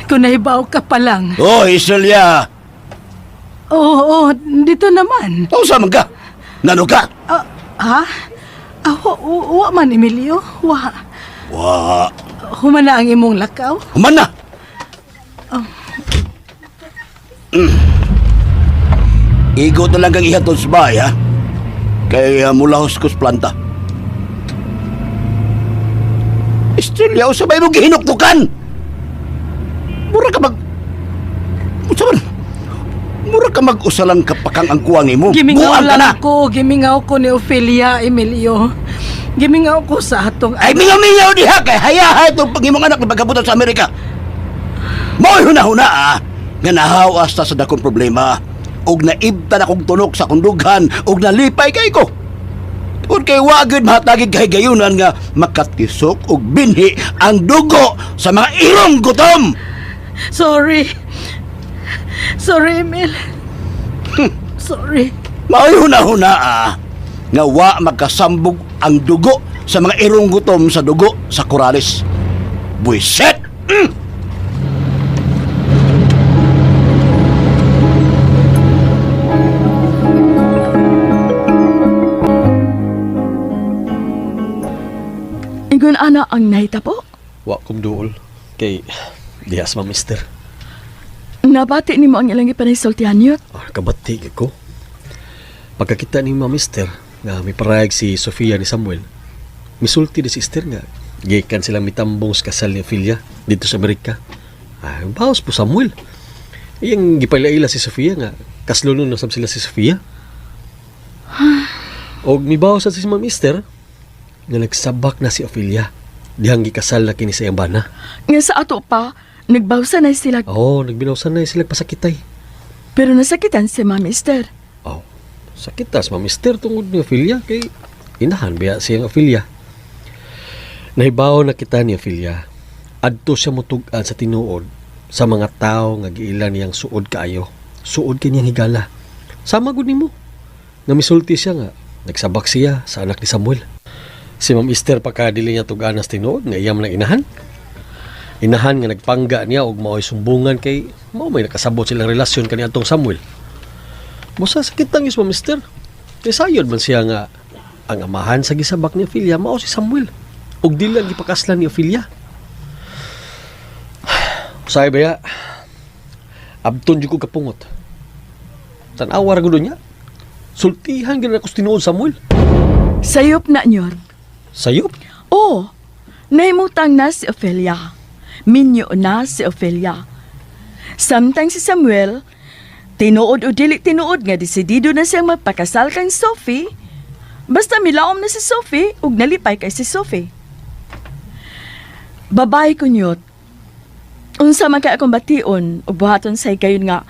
Kung nahibaw ka pa lang. Oh, Iselia! Oo, dito naman. Usaman ka? Ngano ka? Wa man, Emilio. Wa. Humana ang imong lakaw? Humana! Igot na lang kang ihatod sa bahay, ha? Kay mula huskos planta. Estrella, sabay mo gihinuktukan! Mura ka mag-usalang kapakang ang kuwang mo. Gimingaw lang ko. Gimingaw ko ni Ophelia, Emilio. Gimingaw ko sa atong... Ay, mingaw-mingaw diha kay hayaha itong pangimong anak na pagkabutan sa Amerika. Mo'y huna-huna, nga nahawas ta sa dakong problema. Og naibta na kong tunok sa kundughan og nalipay kay ko. Ug kay wagid mahatagid kay gayunan nga makatisok og binhi ang dugo sa mga irong gutom. Sorry. Sorry, Emil. Sorry. Mao'y huna-huna nga wa magkasambog ang dugo sa mga irong gutom sa dugo sa Corrales. Buiset! Ingon ana ang nahita po. Wa kong duol. Kay, dihas ma, mister. Nabati ni mo ang ilang ipanisultihan yun. Kabati ko. Pagkakita ni ma, mister, nga may parayag si Sofia ni Samuel, misulti ni sister nga. Gikan silang mitambong sa kasal ni Ophelia dito sa Amerika. Bawas po Samuel. Iyang gipailaila si Sofia nga. Kaslunon na sila si Sofia. O mibawas sa si ma, mister, nga nagsabak na si Ophelia. Dihang gikasal na kini sa iyang bana. Nga sa ato pa, nagbawsa na sila. Oo, nagbinawsan na sila pasakitay. Pero nasakitan si Ma'am Esther. Sakitas, ma, mister, tungod ni Ophelia. Kay inahan biya siyang Ophelia. Nahibaw na kita ni Ophelia. Adto siya mutugan sa tinuod sa mga tao nga giilan niyang suod kaayo. Suod kanyang higala. Sama gud nimo. Nga misulti siya nga. Nagsabak siya sa anak ni Samuel. Si Ma'am Esther pagkadili niya tuganas tinuod nga iyam lang inahan. Inahan nga nagpangga niya og mao'y sumbungan kay mao may nakasabot silang relasyon kaniadtong Samuel. Musa sakit ang Ma'am Esther. Kay sayod man siya nga ang amahan sa gisabak ni Ophelia mao si Samuel. Og dili ang gipakaslan ni Ophelia. Usay baya. Abton jud ko kapungot. Tan-awa ra gud niya. Sultihan gyud ako tinuod Samuel. Sayop na nyon. Sayop? Oo. Naimutang na si Ophelia. Minyo na si Ophelia. Samtang si Samuel, tinuod o dili tinuod nga desidido na siyang magpakasal kang Sophie. Basta milaom na si Sophie ug nalipay kay si Sophie. Babae ko nyot. Unsa man kay akong bation ug buhaton say gayon nga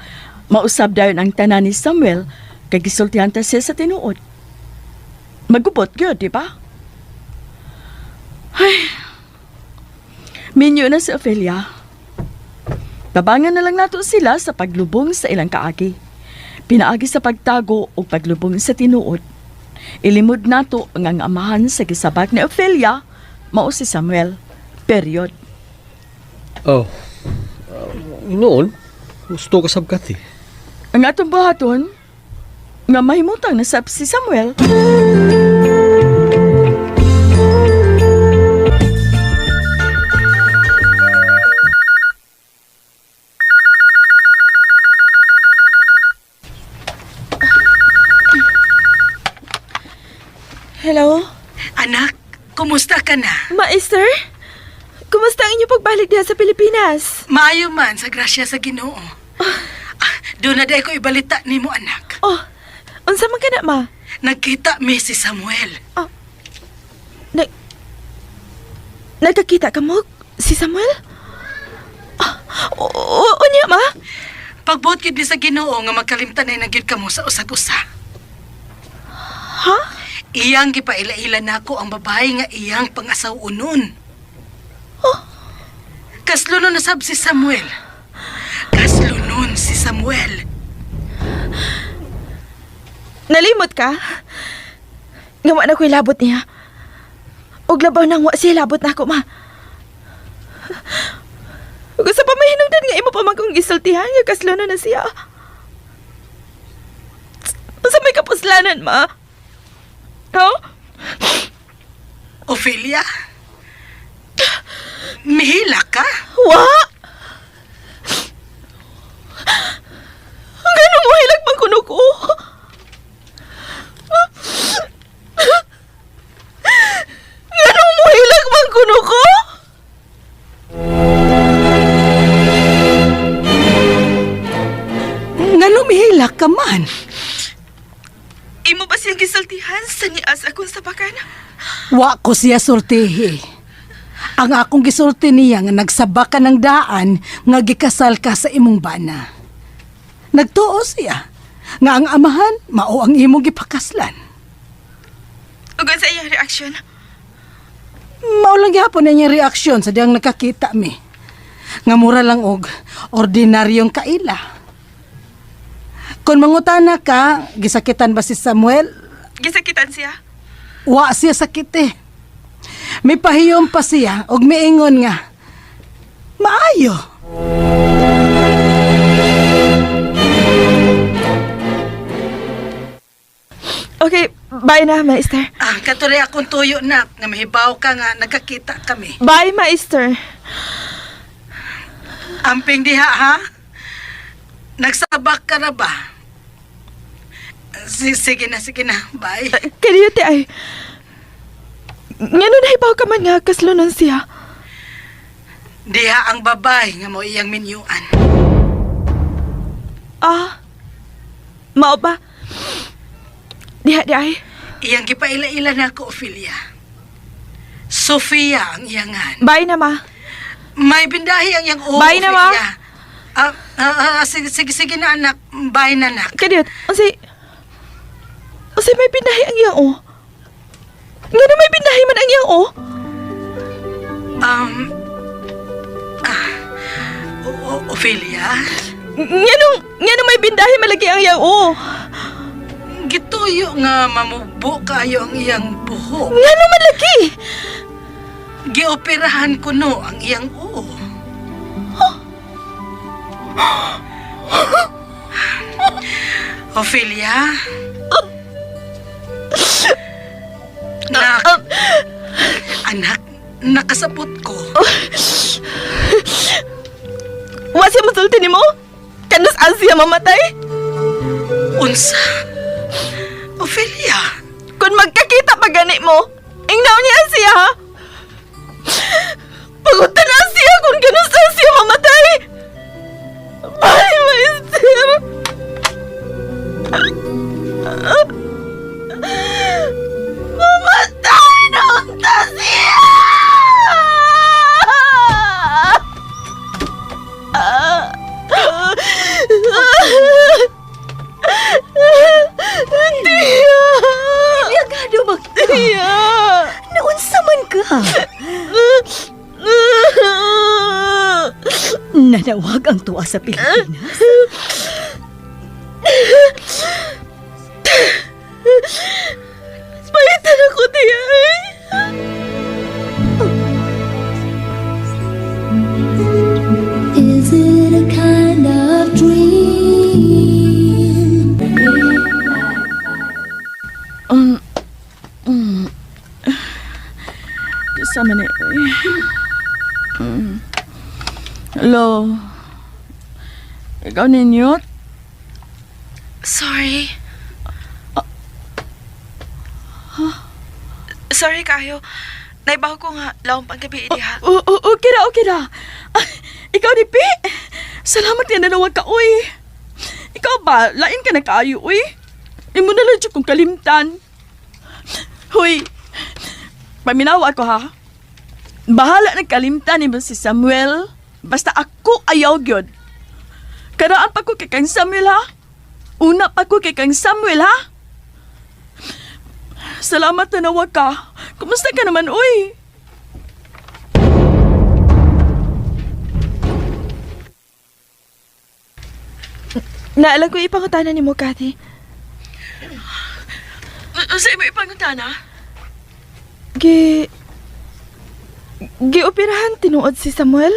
mausab dayon ang tanan ni Samuel kay gisultihan ta siya sa tinuod. Magupot gyud, di ba? Ay. Minyo na si Ophelia. Tabangan na lang nato sila sa paglubong sa ilang kaagi. Pinaagi sa pagtago o paglubong sa tinuod. Ilimod nato ang amahan sa gisabak ni Ophelia, mao si Samuel. Period. Noon, gusto ka sabkat eh. Ang atong buhaton, nga mahimutang nasab si Samuel. Hello? Anak, kumusta ka na? Maester? Kumusta ang inyong pagbalik diha sa Pilipinas? Maayo man sa grasya sa Ginoo. Doon na day ko ibalita nimo anak. Unsa man kana ma? Nagkita mi si Samuel. Nagkakita ka mo si Samuel? Unya ma? Pagbot gyud ni sa Ginoo nga magkalimtan ay nagyud kamo sa usag-usa. Ha? Iyang gipaila-ila nako ang babae nga iyang pangasaw-unon. Kaslunon na sab si Samuel. Kaslunon si Samuel. Nalimot ka? Nga wa na ko'y labot niya. Og labaw nang wa siya labot na ako, ma. Ug sa pamahinungdan nga imo pa man kong gisultihan nga kaslunon na siya. Sa may kapuslanan, ma. Ophelia? Mihila ka? Wa? Ganun mo hilag bang kuno ko? Ganun mo hilag bang kuno ko? Ngano mihila ka man? Imo ba siyang gisultihan sa nias akong sabakan? Wa ko siya sortihi. Ang akong gisulti niya nga nagsabaka ng daan nga gikasal ka sa imong bana. Nagtuo siya nga ang amahan mao ang imong gipakaslan. Ugod sa iyang reaksyon. Maulang gyapon na niyang reaksyon sa diyang nakakita mi. Nga mura lang og ordinaryong kaila. Kung mangutana ka, gisakitan ba si Samuel? Gisakitan siya? Wa siya sakit eh. May pahiyom pa siya og miingon nga. Maayo. Okay, bye na, Maister. Katuri akong tuyo na nga mahibaw ka nga nagkakita kami. Bye, Maister. Amping diha ha? Nagsabak ka na ba? Sige na, bye. Kaniyate ay, nga nahibaw ka man nga kaslunon siya. Diha ang babay nga mo iyang minyuan. Mao ba? Diha di ay. Iyang gipaila-ila na ako, Ophelia. Sofia ang iyangan. Bye na, ma. May bindahi ang iyang o, Bye na, ma. Sige na, anak. Bye na, anak. Kaniyat, Kasi may bindahi ang iyang o. Nga na may bindahi man ang iyang o. Ophelia? Nga na may bindahi malagi ang iyang o. Gituyo nga mamubo kayo ang iyang buhok. Nga na malagi. Gioperahan ko no ang iyang o. Ophelia? Anak, nakasabot ko. Wasi masulti ni mo? Kanus siya mamatay? Unsa? Ophelia? Kung magkakita pa gani mo, ingnaw niya siya ha? Pagutan na siya kung kanus siya mamatay. Ay, Maister. Mamatay na unta siya! Tiya! Liagado magka. Tiya! Naunsa man ka? Nanawag ang tuwa sa Pilipinas. Pahitan ako, tiya. Is it a kind of dream? Sama ni. Hello. Ikaw ninyot? Sorry. Sorry kayo. Naibaw ko nga laong panggabi diha. Okay na. Ikaw ni Pi. Salamat yan na nawag ka, uy. Ikaw ba, lain ka na kaayo, uy. Imo na lang dyan kong kalimtan. Huy, paminawa ko ha. Bahala na kalimtan ni si Samuel. Basta ako ayaw gyud. Karaan pa ko kay kang Samuel ha. Una pa ko kay kang Samuel ha. Salamat na nawag ka. Kumusta ka naman, uy? Naalam ko ipangutana ni mo, Cathy. Sa mo ipangutana? Gioperahan tinuod si Samuel?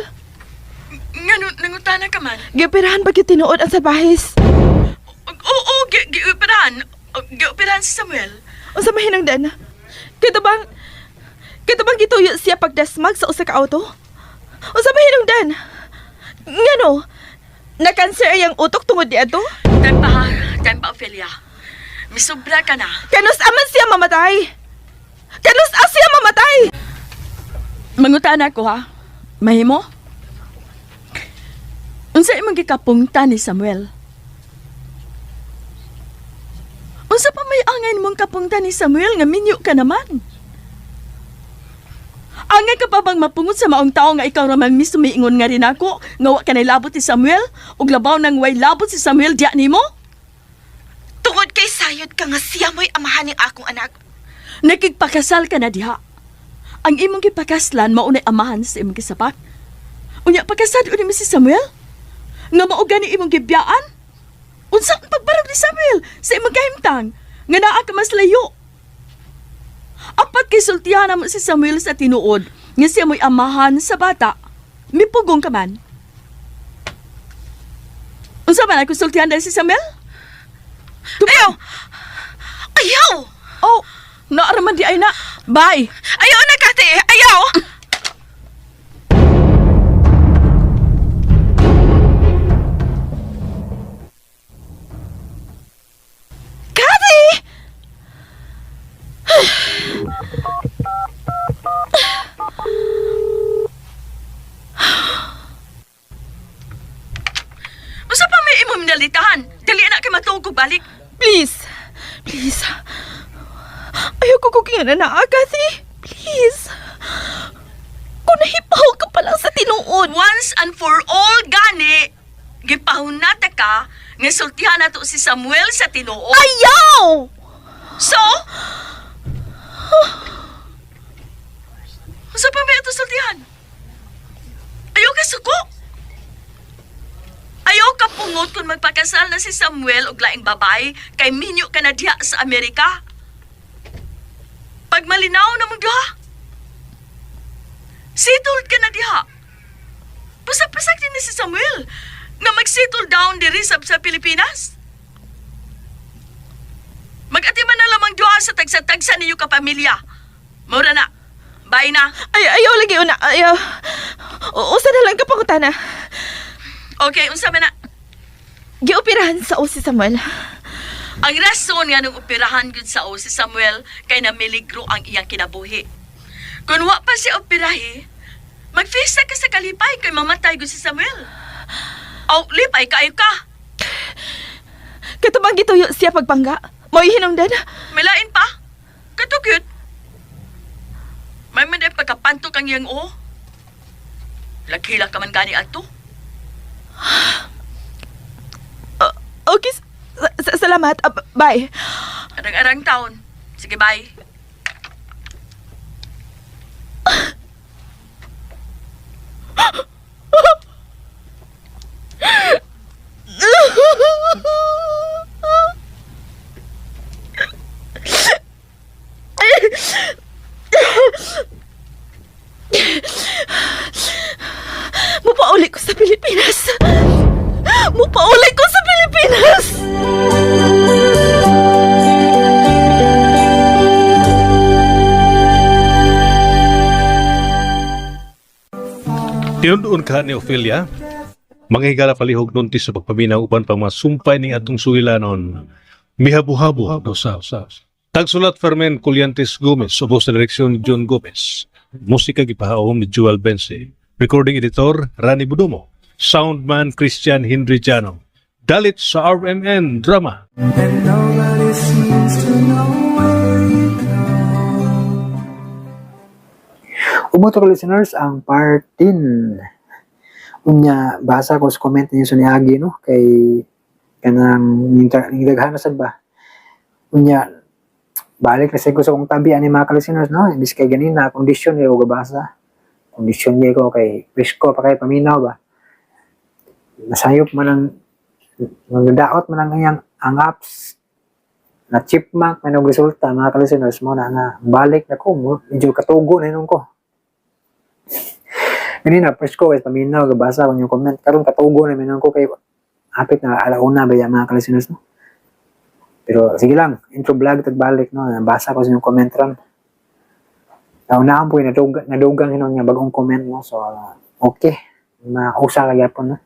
Nga nangutana ka man? Gioperahan ba tinuod ang salbahis? Oo, gioperahan. Gioperahan si Samuel. O sa mahinangdan? Kita bang gituyo siya pagdasmag sa usa ka auto? O sa mahinangdan? Ngano? Na-cancer ang utok tungod di ato? Time pa, Ophelia. Misubra ka na. Kanus aman siya mamatay? Kanus siya mamatay? Mangutana ko ha. Mahimo? Unsa imong gikapungta ni Samuel? Unsa pa may angay mong kapungta ni Samuel nga minyo ka naman? Angay ka pa bang mapungot sa maong tao nga ikaw naman mismo miingon nga rin ako nga wa ka labot si Samuel ug labaw nang way labot si Samuel diya nimo? Tungod kay sayod ka nga siya mo'y amahan ng akong anak. Nakigpakasal ka na diha. Ang imong gipakaslan maunay amahan sa imong gisapak. Unya pagkasad ni si Samuel? Nga mao gani imong gibiyaan? Unsa ang pagbarog ni Samuel sa imong kahimtang nga naa ka mas layo? Apat kisultihan mo si Samuel sa tinuod nga siya mo'y amahan sa bata. Mipugong ka man. Unsa man ang konsultihan dahil si Samuel? Ayaw! Ayaw! Oh, naaraman di ay na. Bye! Ayaw na, Kati! Ayaw! Kati! Usa pa may imong minalitahan. Dali na kay matugog balik. Please. Please. Ayaw ko kukingan na Kathy. Please. Kung nahipaw ka pa lang sa tinuod. Once and for all, gani. Gipahunata ka nga sultihan na to si Samuel sa tinuod. Ayaw! So? Usa pa may ito sultihan? Ayaw ka suko? Ayaw ka pungot kung magpakasal na si Samuel og laing babay kay minyo ka na diha sa Amerika. Pag malinaw na mong diha. Settled ka na diha. Pasak-pasak din ni si Samuel nga mag-settle down diri sa Pilipinas. Mag-atiman na lamang diha sa tagsa-tagsa niyo ka pamilya. Mura na. Bye na. Ayaw lagi una. Ayaw. Usa na lang kapangutana. Okay, unsa man na? Gioperahan sa o si Samuel. Ang rason nga nung operahan gud sa o si Samuel kay namiligro ang iyang kinabuhi. Kung wa pa siya operahe, magfisa ka sa kalipay kay mamatay gud si Samuel. Aw, lipay kayo ka. Katubang gituyo siya pagpangga. Mo'y hinungdan. Milain pa. Katugyot. May man pagkapanto kang iyang o. Laghila ka man gani ato. Okay, salamat. Bye. Arang-arang taon. Sige, bye. Mupauli ko sa Pilipinas. Mupauli ko sa Pilipinas. Tinundoon ka ni Ophelia, manghigala palihog nunti sa pagpaminaw uban pang masumpay ning atong sugilanon. Mihabu-habu sa. Tagsulat Fermin Colliantes Gomez, ubos sa direksyon ni John Gomez. Musika gipahaom ni Joel Bense. Recording editor Rani Budomo. Soundman Christian Henry Jano. Dalit sa RMN Drama. And nobody seems to know where you go. Umutro listeners, ang part 10. Unya, basa ko sa comment niyo sa niagi, no? Kay kanang nidaghanasad ba? Unya, balik na ko sa kong tabi ani mga listeners, no? Imbis kay ganina, kondisyon niya ko gabasa. Kondisyon niya ko kay risko pa kay paminaw ba? Nasayop man ang magdaot man ang iyang ang apps na chipmunk may nang resulta mga listeners mo na nga balik na ko medyo katugo na nung ko. Ganina, first ko, paminaw, gabasa ko yung comment. Karon katugo na minang ko kay hapit na alauna ba yung mga kalisinus, no? Pero sige lang, intro vlog, tagbalik, no? Basa ko sa yung comment ron. Naunaan po yung nadugang niya bagong comment, no? So, okay. Mausa lagi po, no?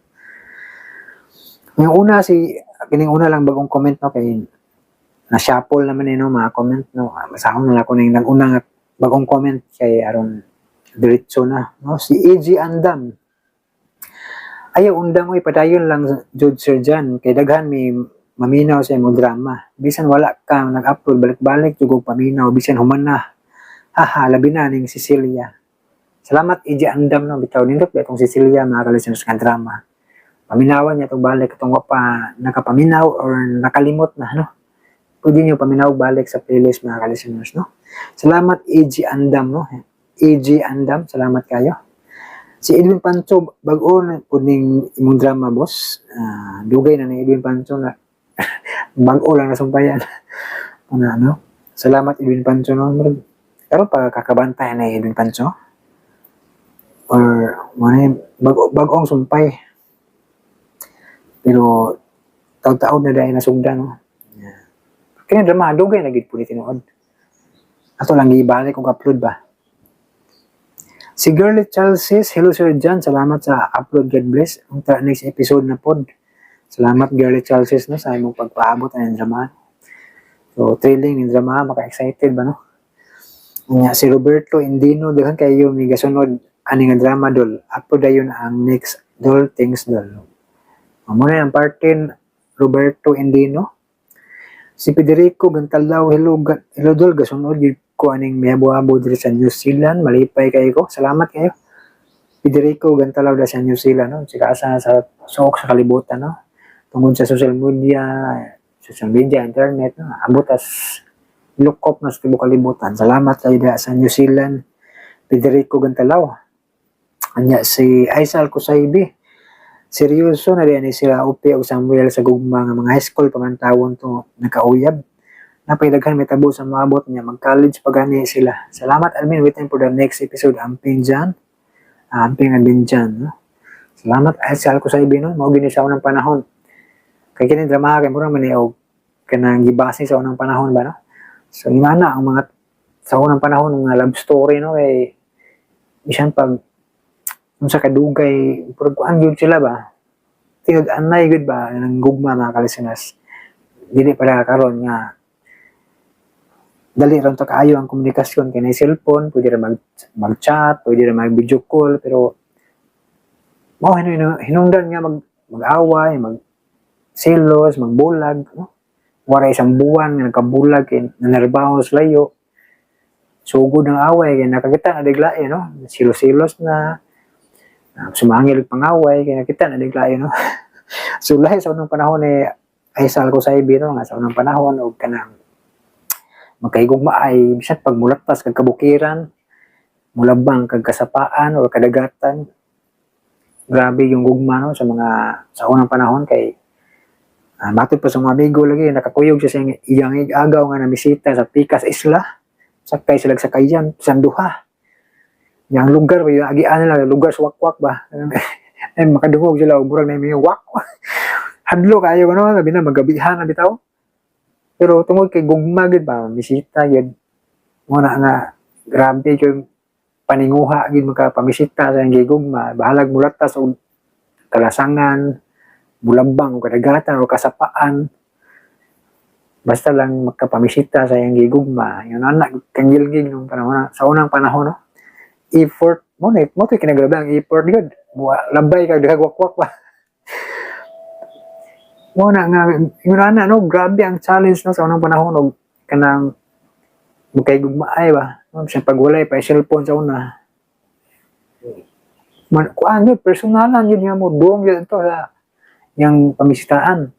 Yung una, kining una lang bagong comment, no? Kay na-shuffle naman no? Mga comment, no? Masahon na ako na yung nag-unang bagong comment kay Aron diretso na, no? Si AG Andam. Ayaw undang oy padayon lang jud sir Jan kay daghan may maminaw sa imong drama. Bisan wala ka nag-upload balik-balik jud og paminaw bisan human na. Haha, labi na ning Cecilia. Salamat AG Andam, no? Bitaw nindot ba itong Cecilia mga kalisteners nga drama. Paminawan niya itong balik itong pa nakapaminaw or nakalimot na, no? pwede nyo paminaw balik sa playlist mga ka-listeners, no? Salamat AG Andam, no? AG Andam, salamat kayo. Si Edwin Pancho, bago na puning imong drama, boss. Dugay na ni Edwin Pancho na bago lang nasumpayan. No? Salamat Edwin Pancho, no? Pero pa kakabantay na Edwin Pancho. Or, bagong sumpay. Pero, taon-taon na dahil nasugda, no? Kaya drama, dugay na gid po ni tinuod. Ato lang ibalik kung upload ba. Si Girlie Chelsea, hello Sir John, salamat sa upload, God bless. Ang next episode na pod. Salamat Girlie Chelsea, no, sa imong pagpaabot ng drama. So, thrilling ng drama, maka-excited ba, no? Si Roberto Indino, daghan kayo may gasunod ani nga drama dol. Upload dayon ang next Dol Things Dol. Muna yung part 10, Roberto Indino. Si Federico Gantalaw, hello Dol, gasunod ko aning mihabu-habu diri sa New Zealand, malipay kayo ko. Salamat kayo. Federico Gantalaw da sa New Zealand, no? Sika sa suok sa kalibutan, no? Tungod sa social media, internet, no? Abot as look up na sa tibok kalibutan. Salamat kayo da sa New Zealand, Federico Gantalaw. Anya si Aisal Kusaybi. Seryoso na rin sila Upi o Samuel sa gugma nga mga high school pamantawon to nakauyab. Napailaghan may tabo sa maabot niya. Mag-college pagani sila. Salamat Almin. Waiting for the next episode. Amping dyan. Amping din dyan. No? Salamat Aisal Kusaybi. No? Maugin sa unang panahon. Kaya kini drama kay mura man o kanang gibase sa unang panahon ba, no? So imana ang mga sa unang panahon ng love story, no, kay bisan pag unsa kadugay purog kuan gyud sila ba, tingog anay gyud ba nang gugma mga ka-listeners. Dili para karon nga dali ra to kaayo ang komunikasyon kay na cellphone, pwede ra mag-chat, pwede ra mag-video call, pero mao hinungdan nga mag-away, selos, magbulag, no? Wala isang buwan nga nagkabulag, nanarbaho sa layo. Sugod ng away, kaya nakakita na diglae, no? Silos-silos na, sumangil pangaway, kaya nakita na diglae, no? So, lahi sa unang panahon Aisal Kusaybi, no? Nga sa unang panahon, o kanang magkaigugma ay, bisan pagmulatas, kagkabukiran, mulabang, kagkasapaan, o kadagatan. Grabe yung gugma, no? Sa unang panahon, kay matod pa sa mga amigo lagi, nakakuyog siya sa iyang agaw nga namisita sa Picas Isla. Sakay sila sa kayan, sanduha. Yang lugar ba, yung agian nila, lugar sa wakwak ba. Ay, makadungog sila, burag na yung wakwak. Hadlo kayo, ano, sabi na, magabihan na bitaw. Pero tungkol kay gugmagid ba, misita, yun. Muna nga, grabe yung paninguha, yun, magkapamisita sa yung gugma. Bahalag mulatas o kalasangan, bulambang o kadagatan o kasapaan, basta lang magkapamisita sa iyang gigugma, yung anak kangilgig nung panahon, sa unang panahon, no? Effort mo ito kinagrabe ang effort good, labay kag dagwakwak pa. Mo na nga yung anak, no, grabe ang challenge, no, sa unang panahon, no, kanang magkaigugma ay ba, no, siya pagwalay pa cellphone sa una, kuan yun, personalan yun nga mo, doong yun ito sa yung pamisitaan.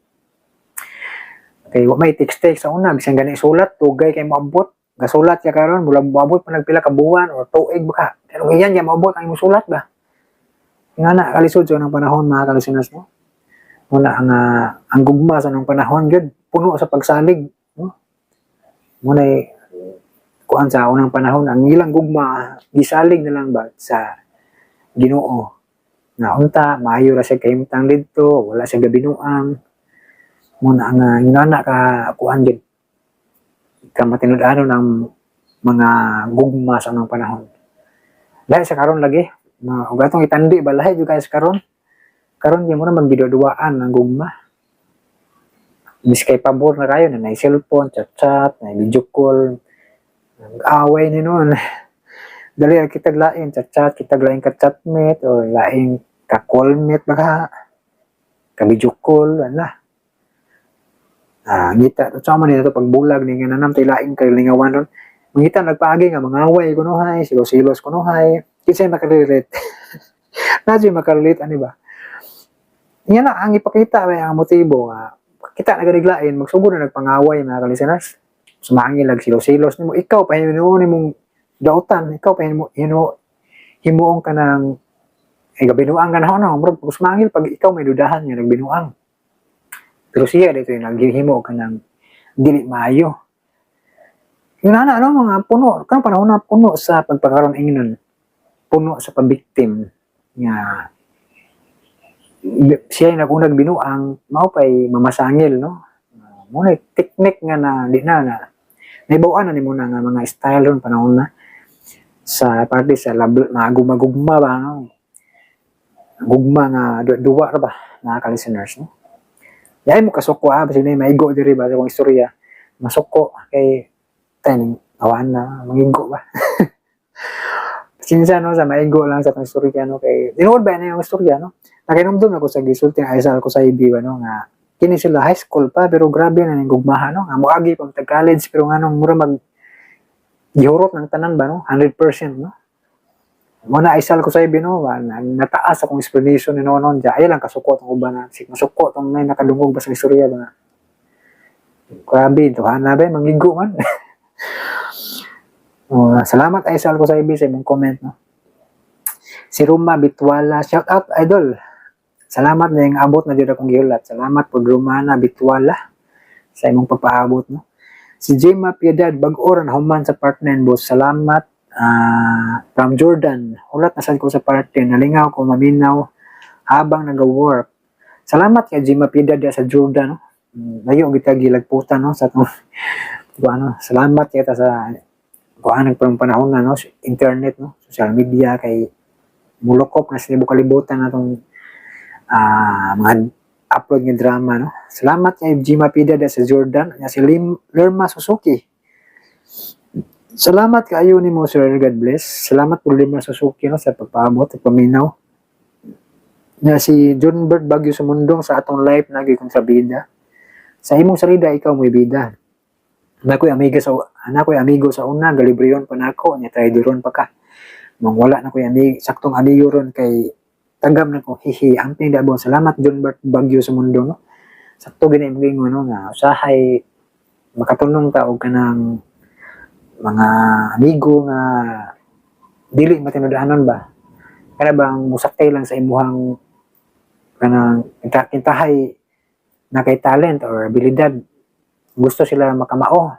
Okay, may text sa una, bisang gani sulat, tugay kay maabot, gasulat ya karon, mula maabot pa nagpila ka buwan o tuig baka. Pero iyan ya maabot ang imong sulat ba. Nga na kalisod sa nang panahon mga kalisinas, no. Muna ang gugma sa nang panahon gyud puno sa pagsalig, no. Muna kuan sa unang panahon ang ilang gugma gisalig na lang ba sa Ginoo. Na unta maayo ra siya kahimtang didto, wala siya gabinuang. Muna ang inana ka kuan gid ka matinud-ano ng mga gugma sa anong panahon. Dahil sa karon lagi, ug atong itandi ba lahi jud kay sa karon. Karon gyud mo na magbiduduaan ng gugma. Miskay pabor na kayo na cellphone, chat, na video call, away ni noon. Dali kita lain chat, kita lain ka chatmate o lain ka-callmate baka ka-video call, wala. Ngita, sama nito pagbulag ni nga nanam, tilain kayo lingawan ron. Ngita, nagpaagi nga, mga away ko no hay, silos-silos ko no hay. Kisa'y makarelate. Nadyo makarelate, ano ba? Yan na, ang ipakita, ang motibo, kita nagariglain, magsugod na nagpangaway mga kalisteners. Sumangil lag silos-silos nimo, ikaw pa hinuon nimong dautan, ikaw pa himuong ka ng gabinuang ka na no, murag pag sumangil pag ikaw may dudahan nga nagbinuang. Pero siya dito yung naghihimo ka ng dili maayo. Yung mga puno, kanang panahon na puno sa pagpakaroon ingnon, puno sa pambiktim nga siya yung nagunag binuang, mao pay mamasangil, no? Muna teknik nga na di na naibawaan na ni muna nga mga style ron panahon na sa parte sa mga gumagugma ba, no? Gugma nga duwa ra ba mga ka-listeners, no? Yay mo kasuko basi na maigo diri ba sa kong istorya. Masuko kay taning awan na mangigo ba. Sinsa no sa maigo lang sa kong istorya, no, kay tinuod ba na yung istorya, no? Nakinomdom ako sa gisulti nga isal ko sa IB ba, no, nga kini sila high school pa pero grabe na ning gugmahan, no, nga moagi pag tag-college pero nganong mura mag gihurot ng tanan ba, no, 100%, no. Muna isal ko sa IB, no, nataas akong explanation ni nonon diya ay lang kasukot ang uban na masukot ang may nakadungog ba sa istorya ba. Grabe to na ba mangigo man. Salamat isal ko sa IB sa imong comment, no. Si Ruma Bitwala, shout out idol. Salamat na yung abot na dito akong giulat. Salamat po Romana Bitwala sa imong pagpaabot, no. Si Jema Piedad bag-oran human sa part 9 boss. Salamat from Jordan. Ulat na sad ko sa part 10. Nalingaw ko maminaw habang nag-work. Salamat kay Jema Piedad sa Jordan, no. Layo kita gilagputan, no, sa tong salamat kita sa kuan ng panahon na, no, internet, no, social media kay mulokop na sa kalibutan na itong mga upload ng drama, no. Salamat kay Jima Pida sa Jordan, si Lerma Suzuki. Salamat kayo ni mo, Sir, God bless. Salamat po Lerma Suzuki, no, sa pagpaabot at paminaw. Si John Bird Bagyo sa mundong sa atong life nagay kontrabida. Sa imong salida ikaw mo'y bida. Nakoy amigo sa una, galibriyon pa nako, nya traidoron pa ka. Nung wala na ko yan, saktong amigo ron kay tagam na ko, hihi, amping dabo. Salamat John Bert Bagyo sa mundo, no. Sakto gina yung gingo, no, nga usahay makatulong ka o ka ng mga amigo nga dili matinudaanon ba. Kaya bang musakay lang sa imuhang kanang kintahay na kay talent or abilidad. Gusto sila makamao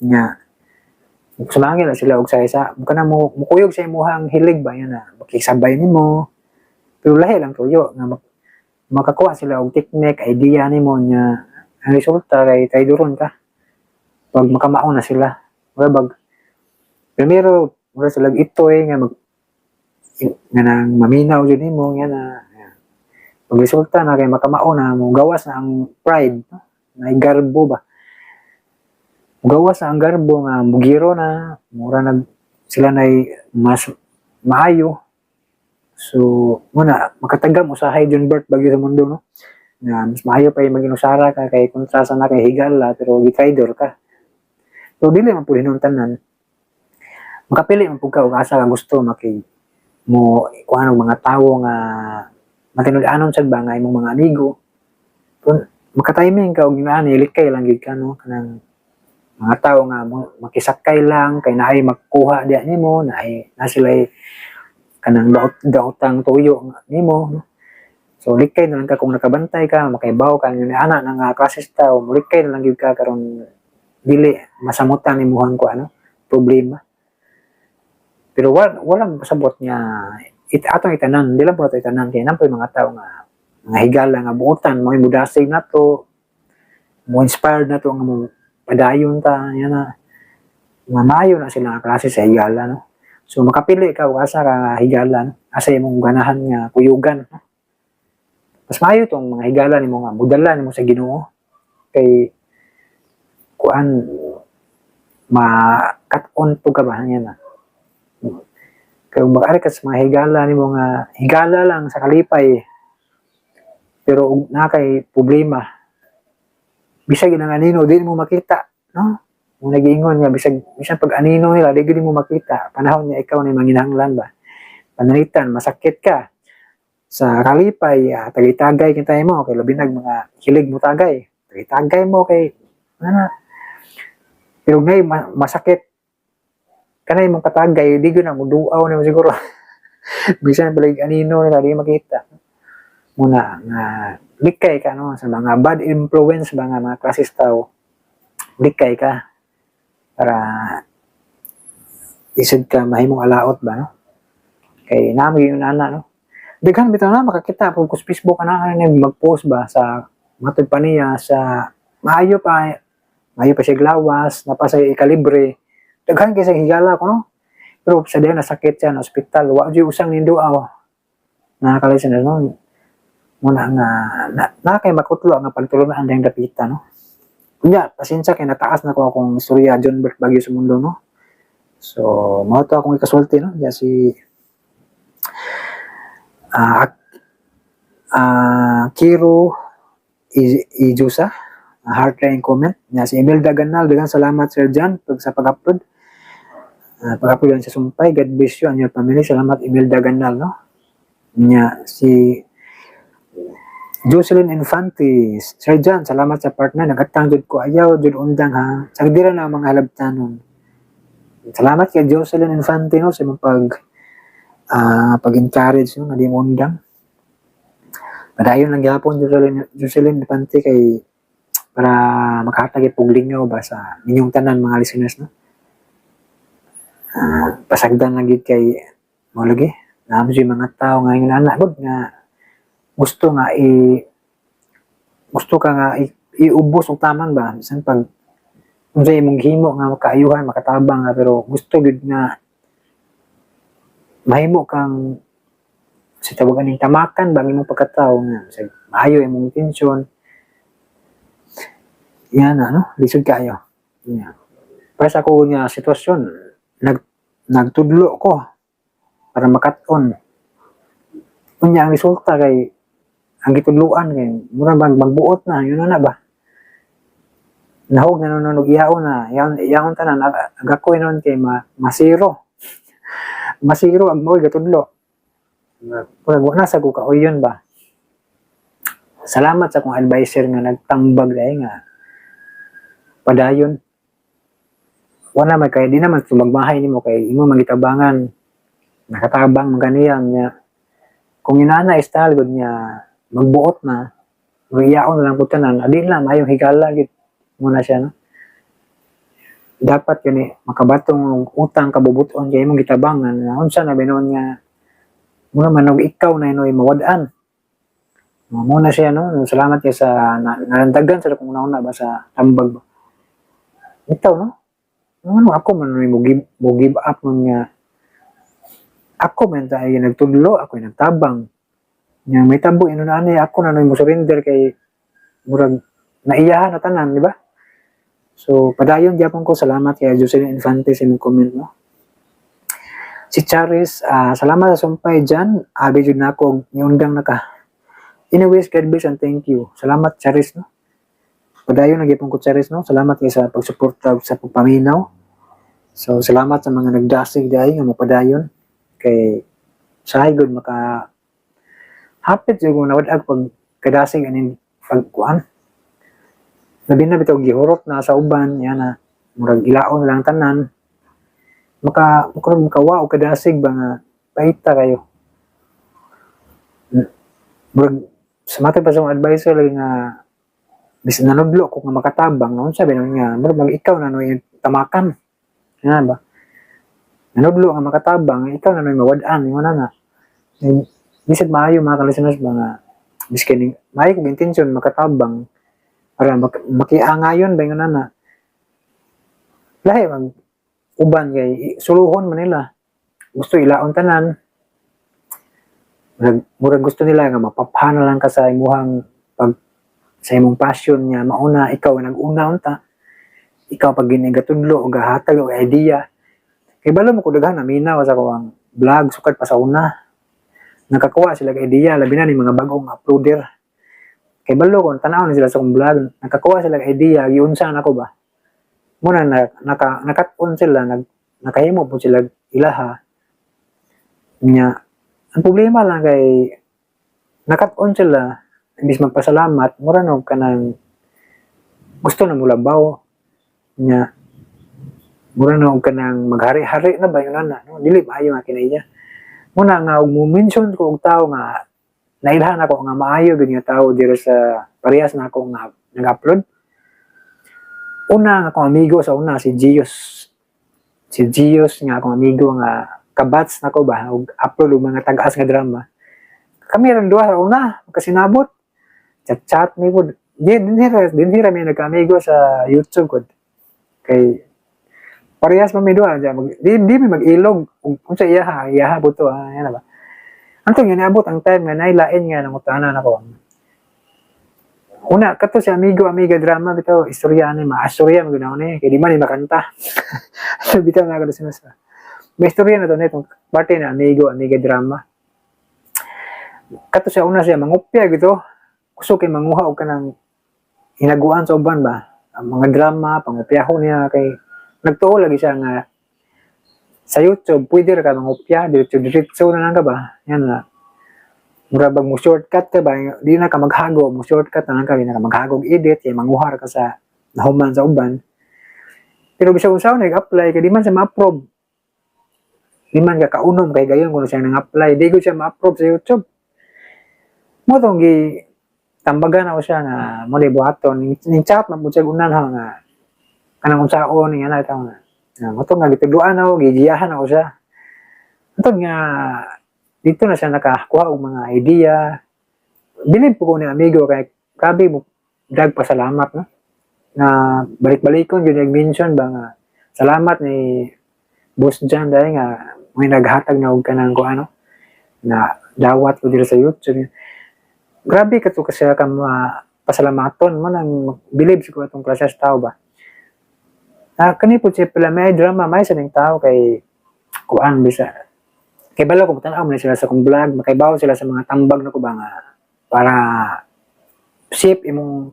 nga sumangil na sila og sa isa kana mo mukuyog sa imuhang hilig ba yan na makisabay nimo pero lahi lang tuyo nga makakuha sila og technique idea nimo nya ang resulta kay traidoron ka pag makamao na sila bag primero mura sila itoy nga nga nang maminaw jud nimo nga na pag resulta na kay makamao na mo gawas na ang pride, no? Na garbo ba gawas ang garbo nga mugiro na mura sila na mas maayo so muna makatagam usahay John Bert Bagyo sa mundo, no, nga mas maayo pa yung maginusara ka kay kontrasa na kay higala pero gitraidor ka so dili man po hinuntanan makapili man po ka ug asa ka gusto mo kuha ng mga tawo nga matinud-anon sad ba nga imong mga amigo kung makatiming ka og inaani likay lang gid ka, no, kanang mga tao nga makisakay lang kay naay magkuha diya nimo naay na sila kanang daotang tuyo nimo, no? So likay na lang ka kung nakabantay ka makaibaw ka ni ana nang klases tawo likay na lang gyud ka karon dili masamutan nimuhang ko problema pero walang pasabot niya atong itanan dili lang po ato itanan kay nampoy mga tao nga mga higala nga buotan mo imudasig nato mo inspired nato nga mo padayon ta yan na mamayo na sila nga klase sa higala, no. So makapili ka ug asa ka higala, no? Asa imong ganahan nga kuyugan, no? Mas maayo tong mga higala nimo nga mudala nimo sa Ginoo kay kuan ma-cut-on po ka ba yan na. Kaya mag-ari ka sa mga higala nimo nga higala lang sa kalipay pero na kay problema bisag nang anino di mo makita, no, mo nagiingon nga bisag pag anino nila di mo makita panahon niya ikaw na manginahanglan ba panalitan masakit ka sa kalipay tagay-tagay kita mo kay labi nag mga hilig mo tagay Tagay mo kay ano. Pero ngayon masakit. Kanay mong patagay, di ko na muduaw na siguro. Bisan balik anino na di makita. Muna nga likay ka no sa mga bad influence mga klases tao. Likay ka para isod ka mahimong alaot ba no? Kay nami yung nana no. Daghan bitaw na makakita pag kus Facebook ana mag-post ba sa matod pa niya sa maayo pa siya glawas, napasay ikalibre. Daghan kay sa higala ko no. Pero sa diyan nasakit siya na ospital, wa jud usang nindo aw. Nakakalisan na no. Muna nga na kay makutlo nga pagtulungan ang dayang dapita no. Kunya, pasensya kay nataas na ko akong istorya John Bert Bagyo sa mundo no. So, mao to akong ikasulti no. Ya si Kiro Ijusa, heartline comment. Ya si Imelda Ganal, daghang salamat Sir John sa pag-upload. Pag-upload yan sa Sumpay, God bless you and your family. Salamat Imelda Ganal no. Nya si Jocelyn Infante, Sir John, salamat sa partner. Nagatang jud ko ayaw jud undang ha. Sagdira na ang mga halabtanon. Salamat kay Jocelyn Infante no sa pag-encourage no nga di mo undang. Padayon lang gyapon Jocelyn Infante kay para makahatag og lingaw ba sa ninyong tanan mga listeners no. Pasagdan lang gid kay mo lagi. Namo si mga tao nga anak gud nga gusto ka nga iubos og taman ba bisan pag unsay imong himo nga makaayuhan makatabang nga pero gusto gid nga mahimo kang sa tawagan ning tamakan ba imong pagkatao nga sa maayo imong intensyon yan no lisod kayo yeah. Para sa ako nga sitwasyon nagtudlo ko para makat-on unya ang resulta kay ang gitudluan kay mura magbuot na yun na ba nahog na nunog iyaon na iyaon tanan agakoy non kay masiro ang moy gatudlo pag na sa ko kaoy yun ba salamat sa akong advisor nga nagtambag dai nga padayon wala may kay di naman sumagmahay nimo kay imo magitabangan nakatabang maganiyan niya kung inana style gud niya magbuot na iyaon na lang po tanan adi lang mayong higala gid muna siya no dapat yun makabatong utang kabubuton kay imong gitabangan unsa na binon nga muna man og ikaw na inoy mawad-an muna siya no salamat kay sa nalandagan sa kung nauna ba sa tambag ba itaw no ano ako man mo give up nun nga ako man tayo nagtudlo ako nagtabang nya may tabo ino na ani ako na mo surrender kay murag naiyahan na tanan di ba so padayon gyapon ko salamat kay Jocelyn Infante sa imong comment no si Charis salamat sa sumpay dyan abi jud nako niundang naka anyways God bless and thank you salamat Charis no padayon gyapon ko Charis no salamat kay sa pagsuporta sa pagpaminaw so salamat sa mga nagdasig dai nga mapadayon kay sahay gud maka hapit yung nawadag pag kadasig aning pagkuan. Labi na bitaw gihurot na sa uban yan na murag ilaon lang tanan. Makawa o kadasig ba nga paita kayo. Murag sa matay pa sa advisor lagi nga bis nanudlo ko nga makatabang noon sabi nun nga murag ikaw na no tamakan. Yan ba? Nanudlo nga makatabang ikaw na no mawad-an mo na na. Bisit maayo mga listeners ba nga biskining maayo kong intensyon makatabang para makiangayon ba yung nana lahi mag uban kay suluhon man nila gusto ilaon tanan murag gusto nila nga mapapana lang ka sa imuhang pag sa imong passion niya mauna ikaw nag-una unta ikaw pag ginigatudlo o gahatag o idea kay balo mo ko daghan naminaw sa kawang vlog sukat pa sa una nakakuha sila ng idea, labi na ni mga bagong uploader. Kay balo ko, tanaw na sila sa kong vlog, nakakuha sila ng idea, giunsan ako ba? Muna, nakat-on sila, nakahimo po sila ilaha. Nya, ang problema lang kay, nakat-on sila, imbis magpasalamat, mura no ka ng gusto na mulabaw nya mura na og kanang maghari-hari na ba yun na no? Dili maayo nga kinaiya muna nga og mo-mention ko og tao nga nailhan ako nga maayo gid nga tao diri sa parehas na ako nga nag-upload. Una nga akong amigo sa una si Gios nga akong amigo nga kabats nako ba og upload og mga tag-as nga drama. Kami ran duha sa una kasinabot chat ni po dinhira may nagka-amigo sa YouTube ko kay parehas pa may duha di may mag-ilog kung sa iyaha buto yan ba anto nga naabot ang time nga nailain nga nangutanan ako una kato si amiga drama bitaw istorya ni maastorya mo ginaw ni kay di man ni makanta so bitaw na ako sinasa may istorya na to netong parte na amiga drama kato siya una siya mangupya gito gusto kay manguha og kanang hinaguan sa uban ba ang mga drama pangupyahon niya kay nagtuo lagi siya nga sa YouTube pwede ra ka mangupya diretso na lang ka ba yan na murabag mo shortcut ka ba di na ka maghago mo shortcut na lang ka di na ka maghagog edit kay manguha ka sa nahuman sa uban pero bisag unsaon nag-apply kay di man siya ma-approve di man ka kaunom kay gayon kung siya nang-apply di ko siya ma-approve sa YouTube mo tong gi tambagan ako siya nga mo di buhaton ning chat man mo siya unan nga kanang unsaon nga na tawo na mo tong nga gituduan ako gigiyahan ako siya antod nga dito na siya nakakuha og mga idea bilib po ko ni amigo kay grabe mo dag pasalamat no na balik-balikon yun nag-mention ba nga salamat ni Boss Jan dahil nga may naghatag na og kanang ko ano na dawat ko dito sa YouTube grabe kato kasi ka pasalamaton mo nang bilib siguro itong klase sa tao ba kani po siya pala may drama may sa ning tao kay kuan bisa kay bala ko tanaw mo sila sa kong vlog makaibaw sila sa mga tambag na ko ba nga para safe imong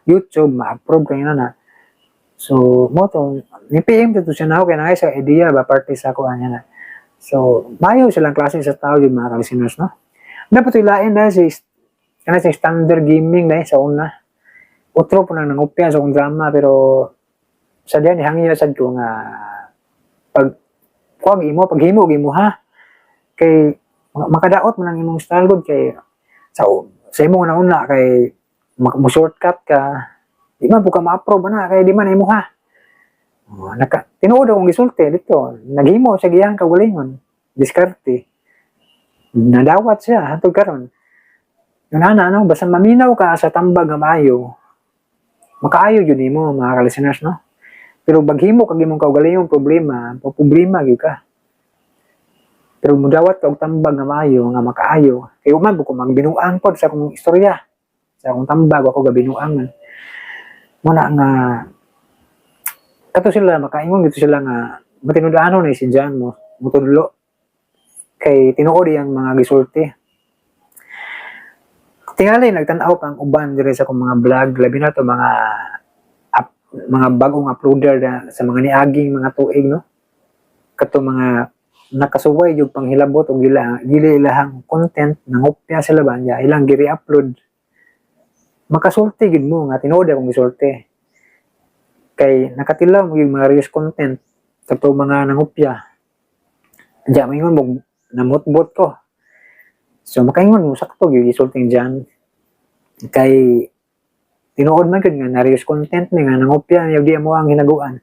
YouTube ma-approve kayo na so mo to ni PM to siya na kay na sa idea ba parte sa kuan niya na so mayo silang klase sa tao yung mga listeners no dapat ilain na si kana si standard gaming na sa una utro po na nangupya sa kong drama pero sa diyan hangin sad ko nga pag paghimo ha kay makadaot man ang imong style good kay sa imong una kay mo shortcut ka di man po ka ma-approve na kay di man imo ha tinuod akong gisulti dito naghimo sa giyang kagalingon diskarte nadawat siya hatod karon ano basta maminaw ka sa tambag nga maayo makaayo yun mo mga listeners no pero baghimo kag imong kaugalingong problema gyud ka pero mudawat og tambag nga maayo nga makaayo kay man ko magbinuang pod sa akong istorya sa akong tambag ako gabinuangan mo na nga kato sila makaingon gito sila nga matinud-anon ni si Jan mo mutudlo kay tinuod yang mga gisulti tingali nagtan-aw kang uban dire sa akong mga vlog labi na to mga bagong uploader na sa mga niaging mga tuig no kato mga nakasuway yung panghilabot o dili ilahang content nangupya sila ba niya ilang giri-upload makasulti gid mo nga tinuod akong gisulti kay nakatilaw mo yung mga reels content kato mga nangupya diya maingon mo namutbot ko so makaingon mo sakto yung gisulti diyan kay tinuod man gud nga na reels content ni nga nangupya yung di mo ang hinaguan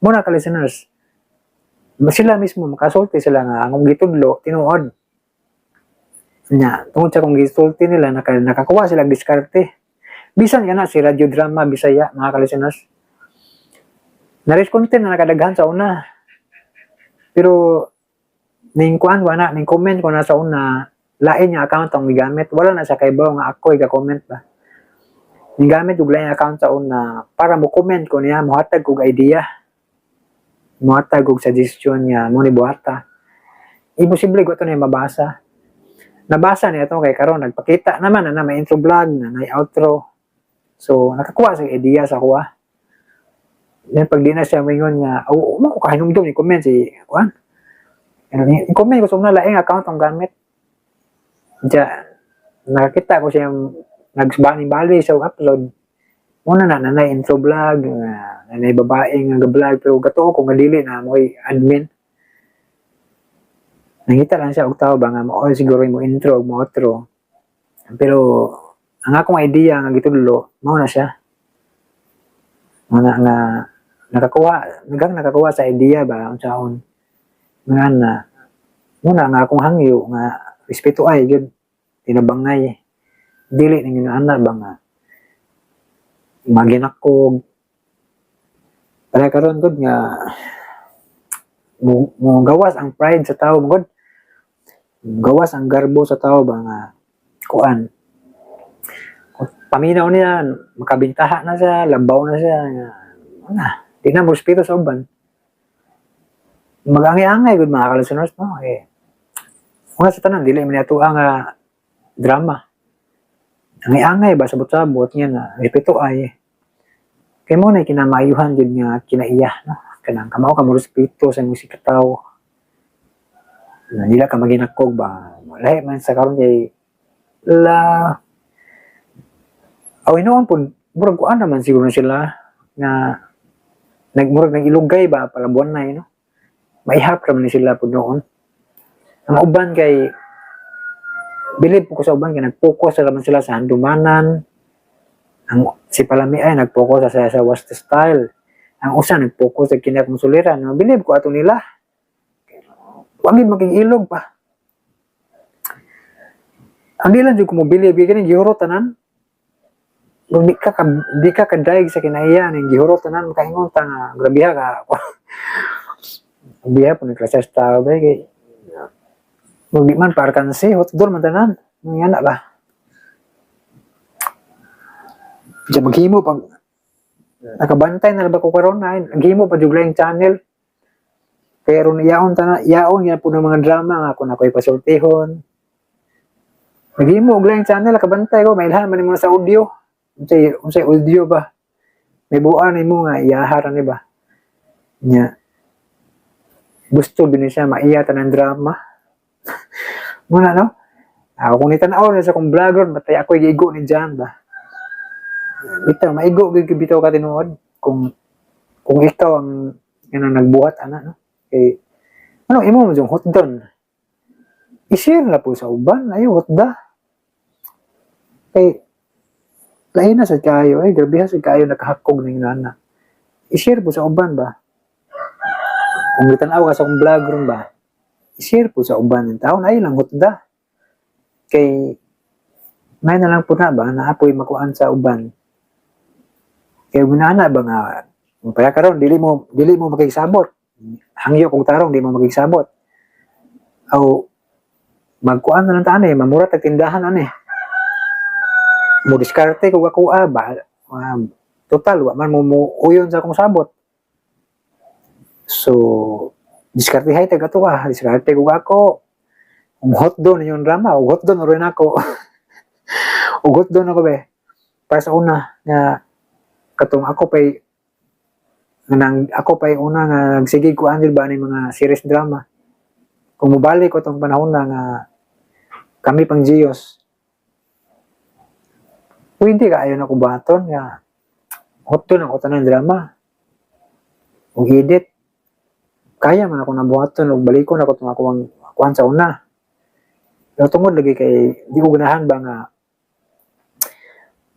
mo na ka listeners sila mismo makasulti sila nga ang gitudlo tinuod nya tungod sa kung gisulti nila nakakuha sila diskarte bisan kana si radio drama Bisaya mga ka-listeners na reels content na nakadaghan sa una pero ning kuan wala ning comment ko na sa una lain nga account ang migamit wala na sa kaybaw nga ako i-comment ba gamit og lain account sa una para mo comment ko niya mohatag og idea mohatag og suggestion niya mo ni buhata imposible ko to niya mabasa nabasa niya to kay karon nagpakita naman na may intro vlog na may outro so nakakuha sa idea sa kuha then pag di na siya mingon nga mo ko kahinumdum ni comment si kuan ni comment ko sa una lain account ang gamit nakakita ko siya nagbani-bali sa upload Muna na nanay intro vlog, nanay babae nga vlog pero gato ko nga dili na mo admin. Nangita lang siya og tao ba nga mo siguro mo intro mo outro. Pero ang akong idea nga gitudlo mao na siya. Muna nga nakakuha sa idea ba unsaon nga na muna nga akong hangyo nga respeto ay gyud tinabangay dili ning ana ba nga maginakog para karon gud nga mo gawas ang pride sa tao gud gawas ang garbo sa tao ba nga kuan paminaw niya makabintaha na siya labaw na siya nga ana di na mo respeto sa uban magangay-angay gud mga kalusuners no una sa tanan dili man ato ang drama angay-angay ba sabot-sabot niya nga respeto ay kay mo na kinamayuhan gud nga kinaiya no kanang kamao ka mo respeto sa imong sikataw na nila ka maginakog ba lahi man sa karon kay la awinoon po murag kuan naman siguro sila nga nagmurag nagilugay ba palabuan na no maihap ra man sila pud noon ang uban kay bilib ko sa uban kay nag-focus naman sila sa handumanan. Ang si Palami ay nag-focus sa waste style. Ang usa nag-focus sa kinak musuliran. Bilib ko ato nila. Wagi maging ilog pa. Ang dilan jud ko mo bilib kay gihuro tanan. Kung di ka kadayeg sa kinaiya ning gihuro tanan makaingon ta nga grabiha ka. Biya po ni klase style ba kay Di man parkan si hotdog man tanan. Nga na ba? Diyan maghimo pag nakabantay na ba ko karon na naghimo pa jud lang channel. Pero yaon yan po ng mga drama nga kung ako'y pasultihon. Naghimo og lang channel nakabantay ko mailhan man mo sa audio. Unsay audio ba? May buan nimo nga iyaharan ni ba? Nya. Gusto din siya maiyatan ng drama. Muna no? Kung nitanaw na sa kong vlogger, batay ako iigo ni Jan ba? Bitaw, maigo bitaw ka tinuod. Kung ikaw ang nagbuhat, no? Eh, ano, imo mo yung hotdon. I-share na po sa uban, ayo hotda. Eh, lahi na sa kayo, grabe sa kayo nakahakog ng inana. I-share po sa uban ba? Kung nitanaw ka sa kong vlogger ba? I-share po sa uban ng tao na ayun lang hotda. Kay may na lang po na ba na apoy makuan sa uban. Kay ginana ba nga kaya karon dili mo makigsabot. Hangyo kung tarong di mo makigsabot. Aw magkuan na lang ta ani mamurat ang tindahan ani. Mo diskarte kung ako ba total wa man mo uyon sa akong sabot. So diskarte hay taga to diskarte ko ako ang hotdog na yung drama hotdog na rin ako hotdog na ko be para sa una nga katong ako pa'y una nga nagsigig ko andil ba ni mga series drama kung mubalik ko itong panahon na nga kami pang Gios hindi ka ayaw na ko baton nga hotdog na ko tanang drama o edit kaya man ako nabuhaton ug balikon ako tong akong kuan sa una. Pero tungod lagi kay di ko ganahan ba nga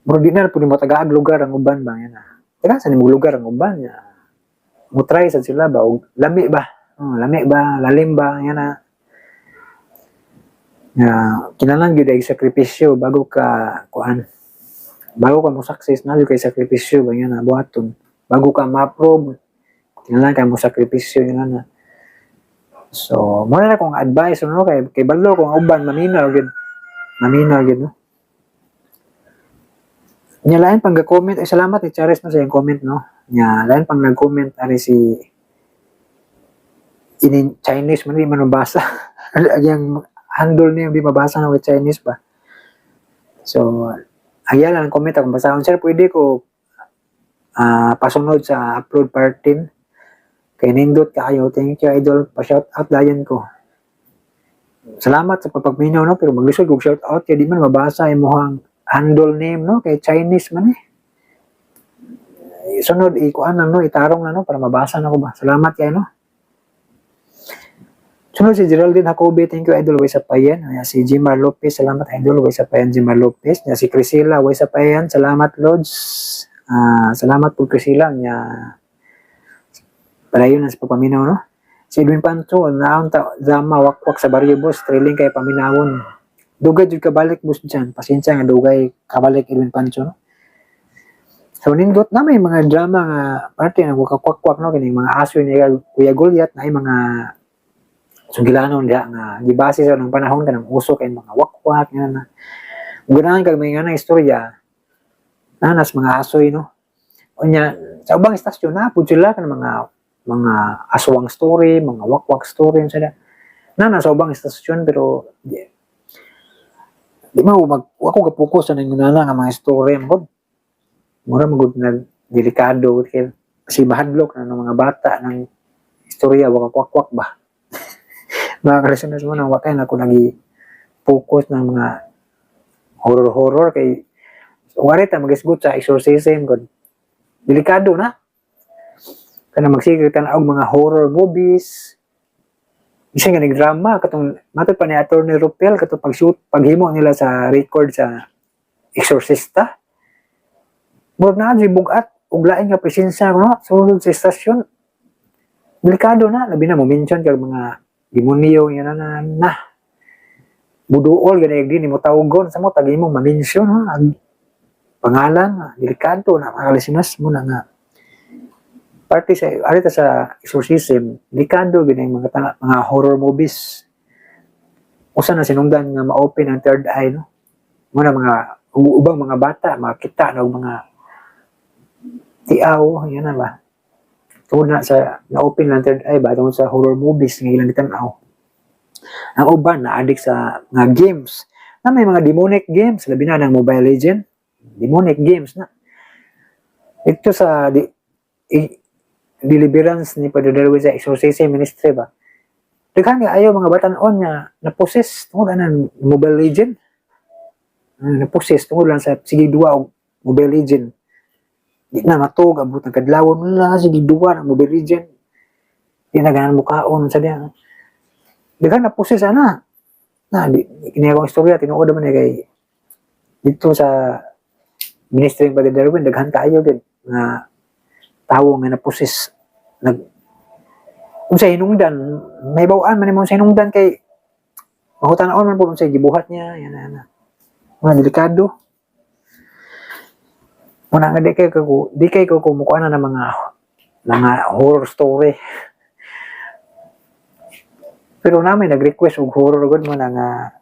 murag di na pud mo tagaag lugar ang uban ba yan. Taga sa nimo lugar ang uban ya. Mo try sa sila ba og lami ba? Lami ba, lalim ba yan na. Nga kinahanglan gyud ay sakripisyo bago ka kuan. Bago ka mo success na gyud kay sakripisyo ba yan na buhaton. Bago ka ma-approve kinahanglan kay mo sakripisyo yun na. So, muna na kong advice no kay balo kung uban maminaw gid no. Nya lain pang ga-comment ay salamat ni Charis no sa iyang comment no. Nya lain pang nag-comment ani si in Chinese man di man mabasa. Yang handle niya di mabasa na with Chinese ba. So, ayan lang comment akong basahon sir pwede ko pasunod sa upload part 10. Kay nindot kayo, thank you idol, pa-shout out dayon ko. Salamat sa pagpagminaw no, pero maglisod kog shout out kay di man mabasa imong handle name no, kay Chinese man sunod ikuan na no, itarong na no para mabasa na ko ba. Salamat kay no. Sunod si Geraldine Jacobi, thank you idol way sa payan. Si Jimar Lopez, salamat idol way sa payan Jimar Lopez. Si Crisila way sa payan, salamat Lods. Salamat po Crisila nya. Palayon na sa paminaw no. Si Edwin Pancho, naon ta drama wakwak sa baryo boss, trailing kay paminawon. Dugay jud kabalik boss diyan. Pasensya nga dugay kabalik Edwin Pancho no. So nindot na may mga drama nga parte na kwak-kwak no kini mga aso ni Kuya Goliath na ay mga sugilanon dia nga gibase sa ng panahon kanang uso kay mga wakwak nga na. Ganahan kag may nga na istorya. Nanas mga asoy no. Unya sa ubang istasyon na pud sila kan mga aswang story, mga wakwak story sila. Nanas sa ubang istasyon pero di mo ako ga-focus sa nanguna nga mga story mo. Mura magud na delikado kay si mahadlok na ng mga bata ng istorya wakwak ba. Mga kalisunas mo nang wakay na ako nag-focus ng mga horror kay wari ta magisgot sa exorcism god. Delikado na. Kana magsigig ta og mga horror movies. Isa nga nagdrama katong matod pa ni Attorney Rupel katong paghimo nila sa record sa Exorcista. Murag na di bugat ug lain nga presensya no sulod sa estasyon. Delikado na labi na mo mention kag mga demonyo yan na buduol gani din mo tawgon sa mo tagi mo ma-mention ha ang pangalan delikado na makalisinas mo na nga parte sa arita sa exorcism delikado gani mga horror movies usa na sinungdan nga ma-open ang third eye no mo na mga ubang mga bata makita na mga tiaw yan na ba. Tungod na sa na-open lang third eye ba tungod sa horror movies nga ilang gitanaw. Ang uban na addict sa mga games na may mga demonic games labi na ng Mobile Legend demonic games na ito sa deliverance ni Padre Darwin sa exorcism ministry ba daghan nga ayaw mga batan-on nga na-possess tungod na Mobile Legend na-possess tungod lang sa sige duwa og Mobile Legend. Di na matog, abot ng kadlawon nila, sige duwa ng Mobile Legend. Di na ganan mukaon sa diyan. Di ka na pusis na. Kinayakong istorya, tinuod naman kay dito sa Ministry ng Padre Darwin, daghan tayo din na tao nga napusis. Kung sa hinungdan, may bawaan man mo sa hinungdan kay mahutanaon man po kung sa gibuhat niya, yan na. Mga delikado. Muna nga di kay ko kumukuha na ng mga horror story. Pero namin nag-request og horror gud mo na nga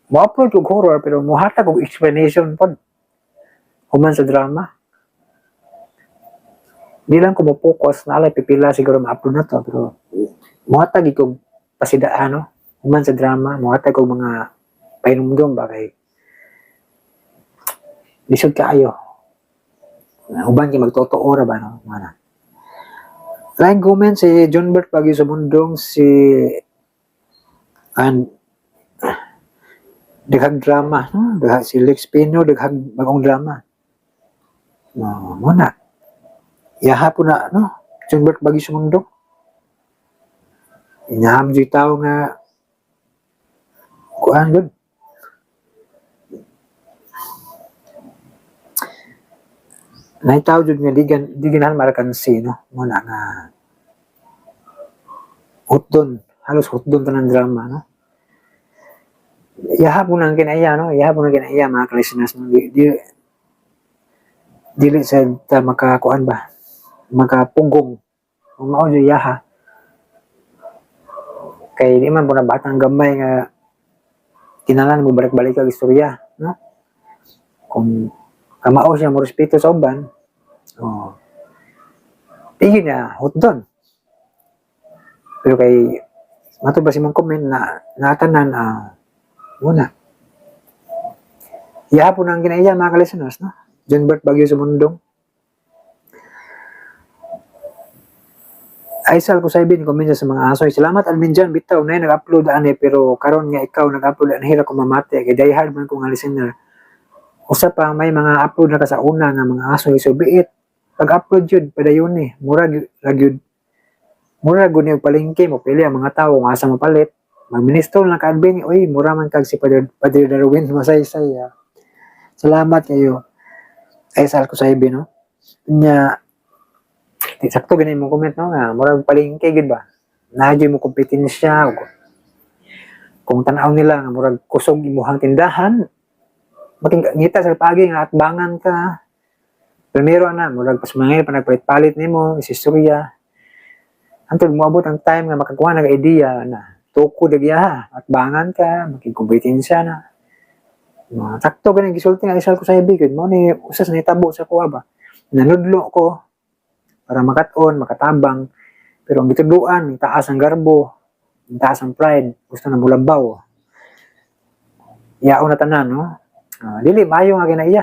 mo-upload og horror pero muhatag og explanation pod. Human sa drama. Di lang ko mo-focus na alay pipila siguro ma-upload na to pero muhatag og pasidaan no. Human sa drama, muhatag og mga painumdum ba kay lisod kaayo. Uban kay magtotoo ra ba no mana. Like comment si John Bert Pagi sa Mundong si daghang drama no daghang si Lex Pino daghang bagong drama. No, muna. Yaha po na no John Bert Pagi sa Mundong. Inaham di tao nga kuan gud. Naitaw jud nga di ganahan marakansi no muna nga halos hutdon tanang drama no yahapon ang kinaiya no yahapon ang kinaiya mga kalisinas no dili sa ta makakuan ba makapugong kung mao jud yaha kay di man po na batang gamay nga kinalan mo balik-balik ang istorya no kung kamao siya mo respeto sa uban. Oh. Tigil na hutdon. Pero kay mato ba si mong comment na natanan muna. Ihapon ang ginaiya mga kalisuners no. John Bert Bagyo sa Mundong. Aisal ko saibin comment sa mga asoy. Salamat admin dyan bitaw na nag-upload ani pero karon nga ikaw nag-upload an hira ko mamate kay diehard man ko nga listener. Usa pa may mga upload na ka sa una nga mga aso so biit pag-upload yun, padayon eh. Mura gud ni palengke mo pili ang mga tao nga asa mo palit. Magministro lang kaadbing, oy, mura man kag si Padre Darwin masaysay. Salamat kayo. Ay sal ko sa ibi, no? Nya sakto ganun mo comment, no? Nga, mura palengke gid ba? Nadyo mo kompetensya. Kung tanaw nila nga murag kusog imuhang tindahan, makingita sa pagi nga atbangan ka. Primero na, murag pasmangay pa nagpalit-palit nimo, isistorya. Antod moabot ang time nga makakuha ng idea na tuko dagya atbangan ka, makikompetensya na. Sakto ganun gisulti nga isal ko sa ibigid mo ni usas ni tabo sa kuha ba. Nanudlo ko para makaton, makatabang. Pero ang gitudluan, taas ang garbo, taas ang pride, gusto na mulabaw. Iyaon na tanan, no? Dili maayo nga kinaiya.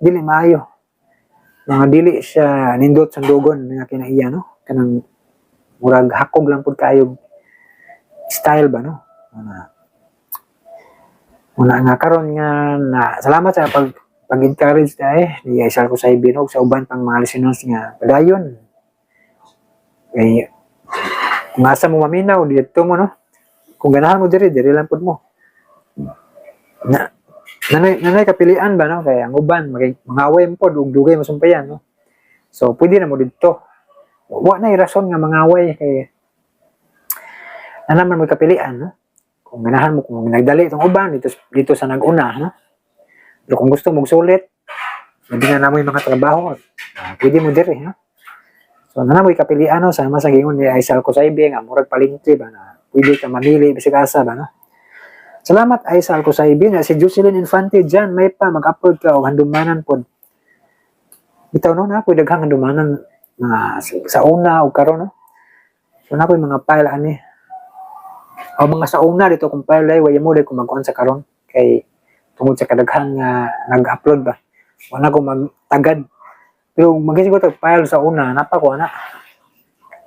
Dili maayo. Mga dili siya nindot sa dugon nga kinaiya, no? Kanang murag hakog lang pud kayo style ba, no? Una nga karon nga na salamat sa pag-encourage ni Isal ko sa ibinog sa uban pang mga listeners nga padayon. Kay kung asa mo maminaw dito mo, no? Kung ganahan mo diri lang pud mo. Nanay kapilian ba, no? Kaya ang uban mangaway mo pod ug dugay mo sumpayan, no? So pwede na mo dito. Wa na rason nga mangaway kay naman mo kapilian, no? Kung ganahan mo kung nagdali itong uban dito sa nag-una, no? Pero kung gusto mo sulit, hindi na namo yung mga trabaho, pwede mo diri, no? So naman mo kapilian, no? Sama sa gingon ni Aisal ko sa ibig nga murag palingti ba na pwede ka mamili bisig asa ba, no? Salamat Aisal ko sa ibig nga si Jocelyn Infante dyan may pa mag-upload ka o handumanan pod. Bitaw no na pwede daghang handumanan sa una o karon, no? So na po yung mga file ani. O mga sa una dito kung file ay way mo dai kung mag-on sa karon kay tungod sa kadaghan nga nag-upload ba. Wala ko magtagad. Pero magisi ko tag file sa una napa ko ana.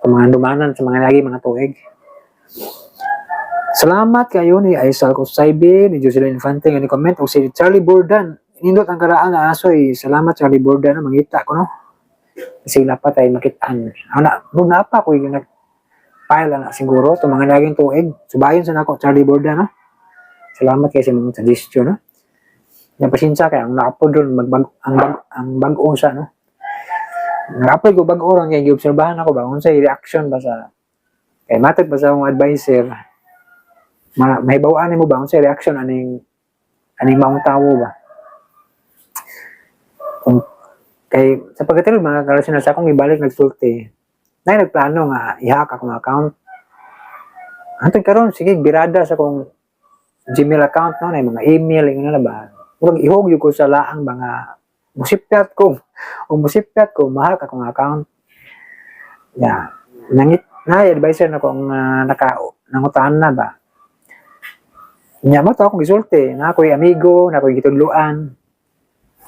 Kung mga handumanan sa mga lagi mga tuig. Salamat kayo ni Aisal Kusaybe, ni Jocelyn Infante nga ni comment o si Charlie Bordan. Nindot ang karaan na asoy. Salamat Charlie Bordan na mangita ko, no? Kasi dapat ay makitaan. Na pa ko yung nag-file na siguro itong mga laging tuig. Subayon sa nako Charlie Bordan, no? Salamat kayo sa mga suggestion, no? Napasensya kaya ang na-upload doon ang bag-o siya, no? Nag-upload ko bag-o ron kaya giobserbahan ako ba kung sa reaction ba sa kay matag ba sa akong advisor mahibawaan mo ba kung sa reaction aning maong tao ba kung kay sa pagkatulog mga karasyon sa akong ibalik nagsulti na nagplano nga i-hack akong account antong karon sige birada sa akong Gmail account no na mga email yung na ba kung ihog yung ko sa laang mga musipyat ko mahak akong account nangit na advisor na kung nangutahan na ba nya mo to akong gisulti na ako'y amigo na ako'y gitudluan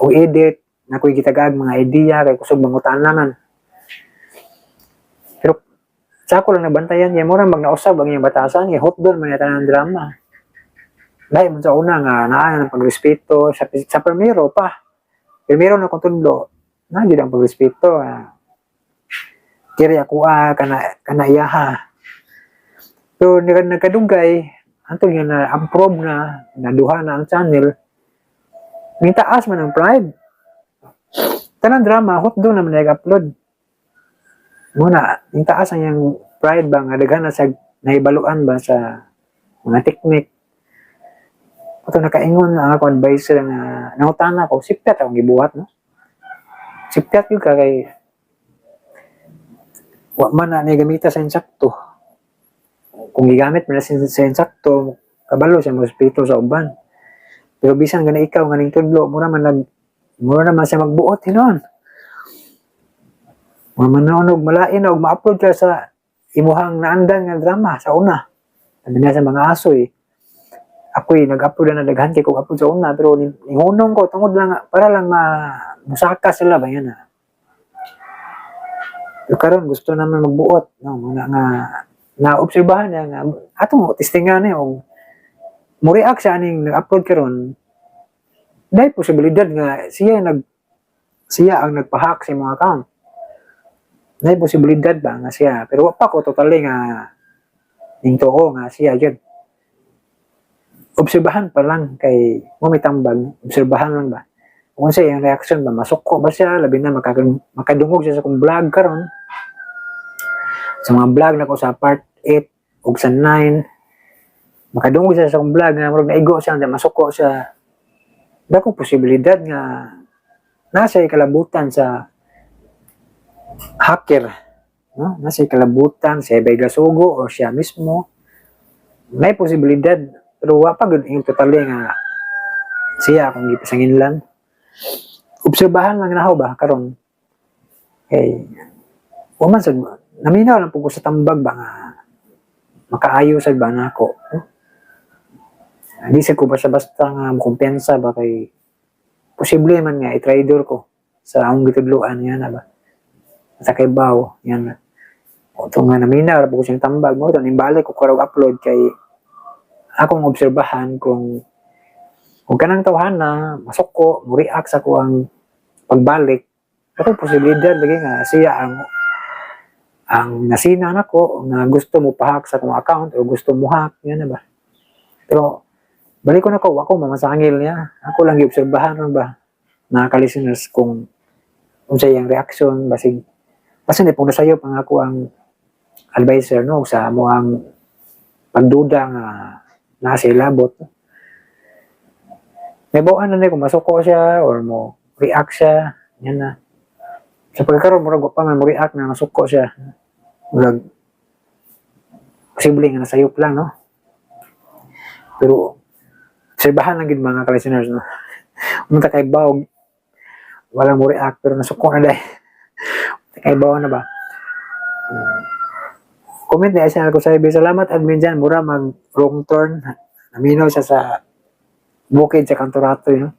o edit na ako'y gitagag mga idea kay kusog mangutaan naman pero sa ako lang nabantayan niya mo rin magnausab ang iyang batasan hot doon man yata ng drama dahil mo sa una nga naan ang pagrespeto sa primero na kung tudlo na dyan ang pagrespeto kiri ako kana iyaha pero nagkadugay antong nga na-approve na naduha na ang channel may taas man ang pride tanang drama hot doon naman nag-upload muna yung taas ang yung pride ba nga daghan na sa naibaluan ba sa mga technique ito nakaingon ang ako advisor nga nangutana ko sipyat akong gibuhat no sipyat yung kay wa man na nagamita sa insakto kung gigamit mo na sa insakto kabalo siya respeto sa uban pero bisan gana ikaw ganing tudlo mura naman siya magbuot hinon mura man noon og malain og ma-upload ka sa imuhang naandan nga drama sa una sabi niya sa mga asoy ako'y nag-upload na daghan kay kung upload sa una pero ningunong ko tungod lang para lang musaka sila ba yan pero karon gusto naman magbuot no muna nga na-obserbahan niya nga atong testingan niya o mo-react siya aning nag-upload karon dahil posibilidad nga siya ang nagpahack sa mga account na posibilidad ba nga siya, pero wa pa ko totally nga ninto ko nga siya jud. Obserbahan pa lang kay mo may tambag, obserbahan lang ba. Kung sa iyang reaction ba, masuko ba siya, labi na makadungog siya sa kong vlog karon. Sa mga vlog na ko sa part 8 ug sa 9, makadungog siya sa kong vlog nga murag naigo siya, masuko siya. Dako posibilidad nga nasa kalabutan sa hacker, no? Nasa kalabutan sa Begasugo o siya mismo. May posibilidad, pero wa pa gud yung totally nga siya kung gipasanginlan. Obserbahan lang na ba karon. Kay man sad naminaw lang pug ko sa tambag ba nga makaayo sad ba nako. Hindi sa ko basta nga kumpensa ba kay posible man nga i-trader ko sa akong gitudloan yan na ba. Sa kay baw yan na. O ito nga naminaw lang pug ko siyang tambag mo. Ito nimbalik ko karog upload kay akong obserbahan kung kanang tawhan na masok ko, mo-react sa ko ang pagbalik, ako posibilidad lagi nga siya ang nasina na ko na gusto mo pahak sa akong account o gusto mo hack, yan na ba. Pero balik ko na ko, ako mamasangil niya, ako lang i-obserbahan ron ba, nakaka-listeners kung sa iyang reaction, basig na pong nasayo pang ako ang advisor no, sa mo ang pagduda nga nasa ilabot. May bawaan na kung masuko siya or mo react siya, yan na. Sa pagkakaroon, murag pa man mo react na masuko siya. Murag, posible nga nasayop lang, no? Pero, obserbahan lang din mga ka-listeners, no? Umunta kay Bawg, walang mo react, pero nasuko na dahil. Kay Bawg na ba? Comment na siya ko sa ibig. Salamat admin dyan, mura mag wrong turn. Naminaw siya sa bukid sa Kantorato, no?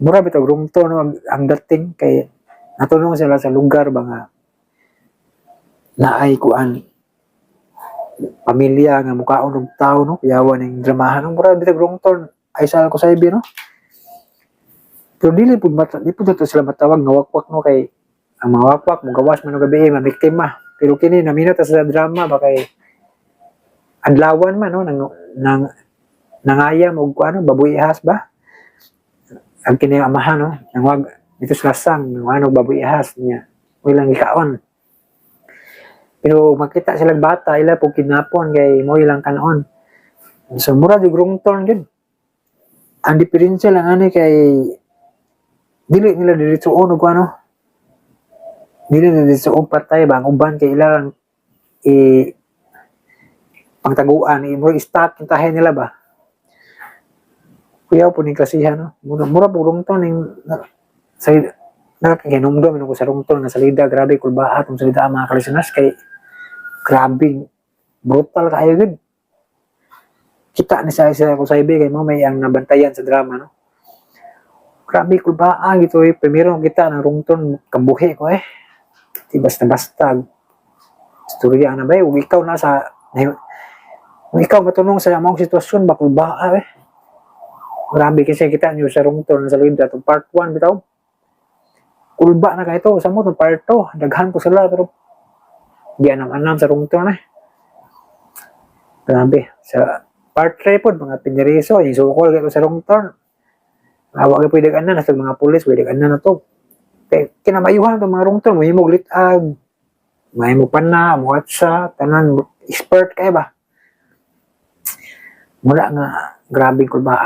Mura bitaw wrong turn, no? Ang dating kay natulong sila sa lugar ba nga naay kuan pamilya nga mukhaon og tao, no? Yawan ning dramahan, no? Mura bitaw wrong turn ay sa ko sa ibig, no? Pero dili pud to sila matawag nga wakwak, no? Kay ang mga wakwak mo gawas man og gabi mabiktima. Pero kini naminaw ta sa drama ba kay adlawan man, no? Nangayam og kuano baboy ihas ba? Ang kini amahan, no? Nangwag dito sa lasang ng baboy ihas niya. Walang ikaon. Pero makita silang bata ila po kidnapon kay mo ilang kanon. So mura di wrong turn gid. Ang diferensya lang ani kay dili nila diretsoon og ano. Dili nila diretsoon patay ba ang uban kay ila lang pangtaguan mo start kintahin nila ba. Kuya po ning klasihan, no? Mura po rungton ning sa nakakinomdom ko sa rungton na salida, grabe kulbaat ang salida ang mga kalisanas kay grabe brutal kayo gud. Kita ni sa ko sa ibe kay mo may ang nabantayan sa drama, no? Grabe kulbaa gito primero kita na rungton kabuhi ko Di basta-basta istorya na ba ug ikaw na sa ikaw matunong sa among sitwasyon ba kulbaa Grabe kasi kita nyo sa rungton sa salida itong part 1 bitaw. Kulba na kayo sa mo itong part 2. Daghan ko sila pero di anam-anam sa rungton Grabe. Sa part 3 po, mga piniriso, yung sukol kayo sa rungton. Huwag kayo pwede kanan, nasa mga pulis, pwede kanan na to. Kaya kinamayuhan itong mga rungton, may mo glitag, may mo pana, mo WhatsApp, tanan, expert kayo ba? Mula nga, grabe kulba,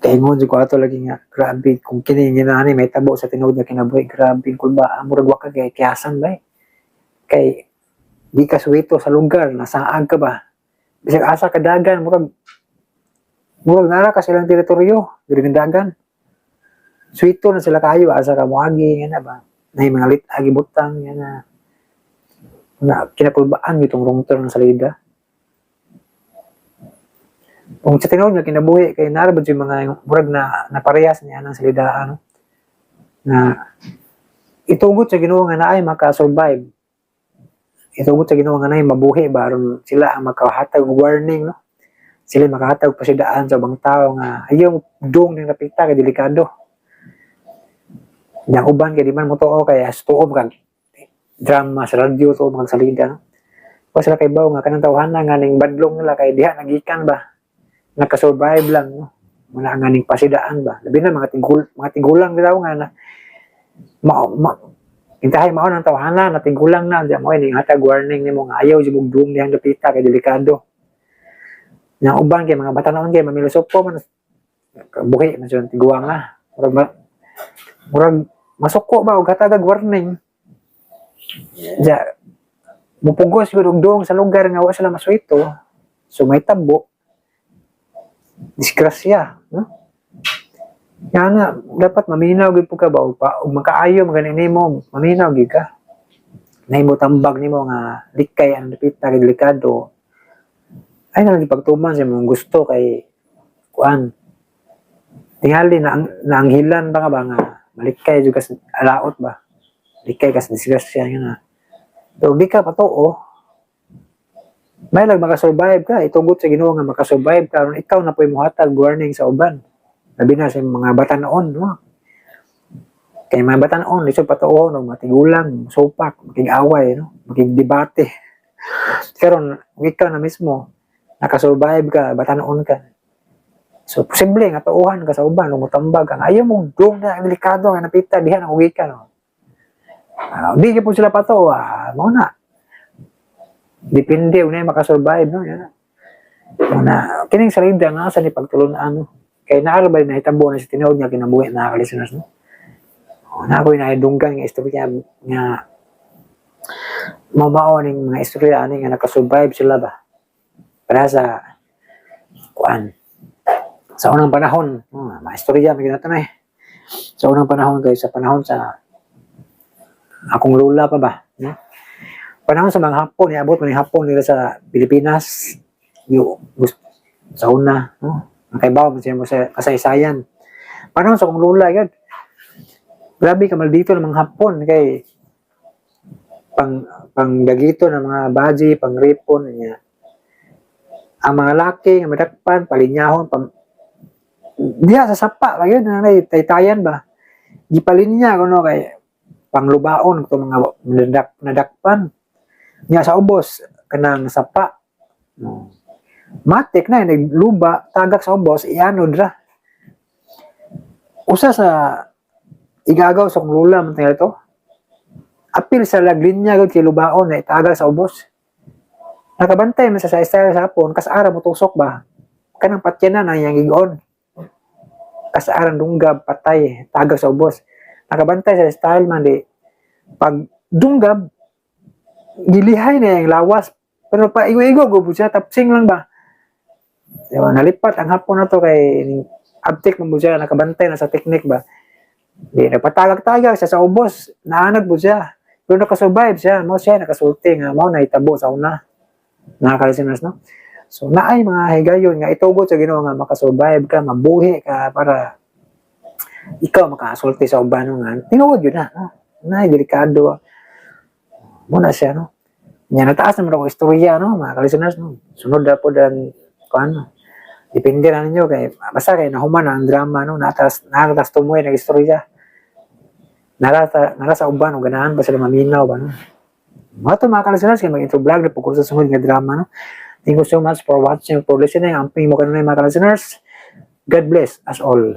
Kaya ngon ko ato lagi nga, grabe, kung kini na may tabo sa tinuod na kinabuhi, grabe, kulba, murag waka kay kiyasan ba Kay, di ka suwito sa lugar, nasaag ka ba? Bisag asa ka dagan, murag nara ka silang teritoryo, diri ng dagan. Suwito na sila kayo, asa ka muagi, yan na ba? Na mga litagi butang, yan na kinakulbaan itong rungton ng salida. Kung sa tinuod nga kinabuhi kay narabod yung mga murag na naparehas niya ng salidaan na itugot sa Ginoo nga naay maka-survive. Itugot sa Ginoo nga naay mabuhi ba aron sila ang makahatag warning, no? Sila makahatag pasidaan sa ubang tao nga ayaw dong ning napita kay delikado. Yang uban kay di man mo tuo kay tuo kag drama sa radyo tuo mga salida no. Wa sila kay baw nga kanang tawhana nga ning badlong nila kay diha nagikan ba. Nakasurvive lang no. Wala nga ning pasidaan ba. Labi na mga tigulang daw nga na intahay mao nang tawhana na tigulang na diya mo ning hatag warning nimo nga ayaw jud mugdung dihang dapita kay delikado. Yang uban kay mga bata noon kay mamilusop po man buhi man siya tiguang nga. Murag masuko ba og hatag warning. Ja mupugos gud og dong sa lugar nga wa sila masuito. So may tabo. Disgrasya, no? Yan nga, dapat maminaw gid po ka ba ug makaayo maganin nimo, maminaw gid ka. Nahimo tambag nimo nga likay ang dapita kay delikado. Ay na pagtuman sa mong gusto kay kuan. Tingali na anghilan ba nga malikay jud kas alaot ba. Likay kas disgrasya nga. Pero di ka patuo. May lang makasurvive ka, itugot sa Ginoo nga makasurvive ka, aron ikaw na po'y muhatag warning sa uban. Labi na sa mga bata noon, no? Kay mga bata noon, lisod patuo, no? Matigulang, supak, makig-away, no? Makig-debate. Karon ikaw na mismo, nakasurvive ka, bata noon ka. So, posible nga tuuhan ka sa uban, lumutambag ka. Ayaw mong dong na delikado nga napita, dihan ang uwi ka, no? Di ka po sila patuo, mo na. Depende unay makasurvive no yan. Na kining salida nga sa ni pagtulon-an no. Kay naarabay na hitabo na si tinuod nga kinabuhi na listeners no. Na ko inahidunggan nga istorya nga mamao ning mga istorya ani nga nakasurvive sila ba. Para sa kuan sa unang panahon, mga istorya may ginatanay. Sa unang panahon kay sa panahon sa akong lola pa ba, no? Panahon sa mga Hapon, iabot mo ng Hapon nila sa Pilipinas, sa una, no? Ang kaibaw mo sa kasaysayan. Panahon sa kong lula, yun. Grabe ka maldito ng mga Hapon, kay pangdagito ng mga baji, pangripon, niya. Ang mga laki, ang madakpan, palinyahon, diya sa sapa, yun, taytayan ba? Gipalinya, kuno kay panglubaon, ito mga nadakpan. Nya sa ubos kanang sapa. Matik na nagluba tagak sa ubos ianod ra. Usa sa igagaw sa kong lula man to. Apil sa laglinya gud kay lubaon na itagak sa ubos. Nakabantay man sa style sa hapon kas ara mo tusok ba. Kanang patyanan na yang gigon. Kas aran dunggab patay tagak sa ubos. Nakabantay sa style man di pag dunggab gilihay na yung lawas. Pero pa igo-igo, gubo siya, tapsing lang ba? Diba, nalipat ang hapon na to kay abtik mo siya, nakabantay na sa teknik ba? Di, nagpatagag-tagag siya sa ubos, naanag mo siya. Pero nakasurvive siya, mo siya, nakasulti nga, mo na itabo sa una. Nakakalisiners, no? So, naay mga higayon nga, itugot sa Ginoo nga, makasurvive ka, mabuhi ka, para ikaw makasulti sa uban nga. Tinuod yun na, no? Naay, delikado, muna siya, no? Yan, nataas naman ako istorya, no? Mga kalisuners, no? Sunod na po dan, ano, depende na ninyo, kay, basta kayo, nahuman ang drama, no? Nakatas tumuhay na istorya. Nara sa uban, o ganahan ba sila maminaw ba, no? Mga ito, mga kalisuners, kayo mag-intro vlog na po kung sa sunod nga drama, no? Thank you so much for watching, for listening. Amping mo kanunay, mga kalisuners. God bless us all.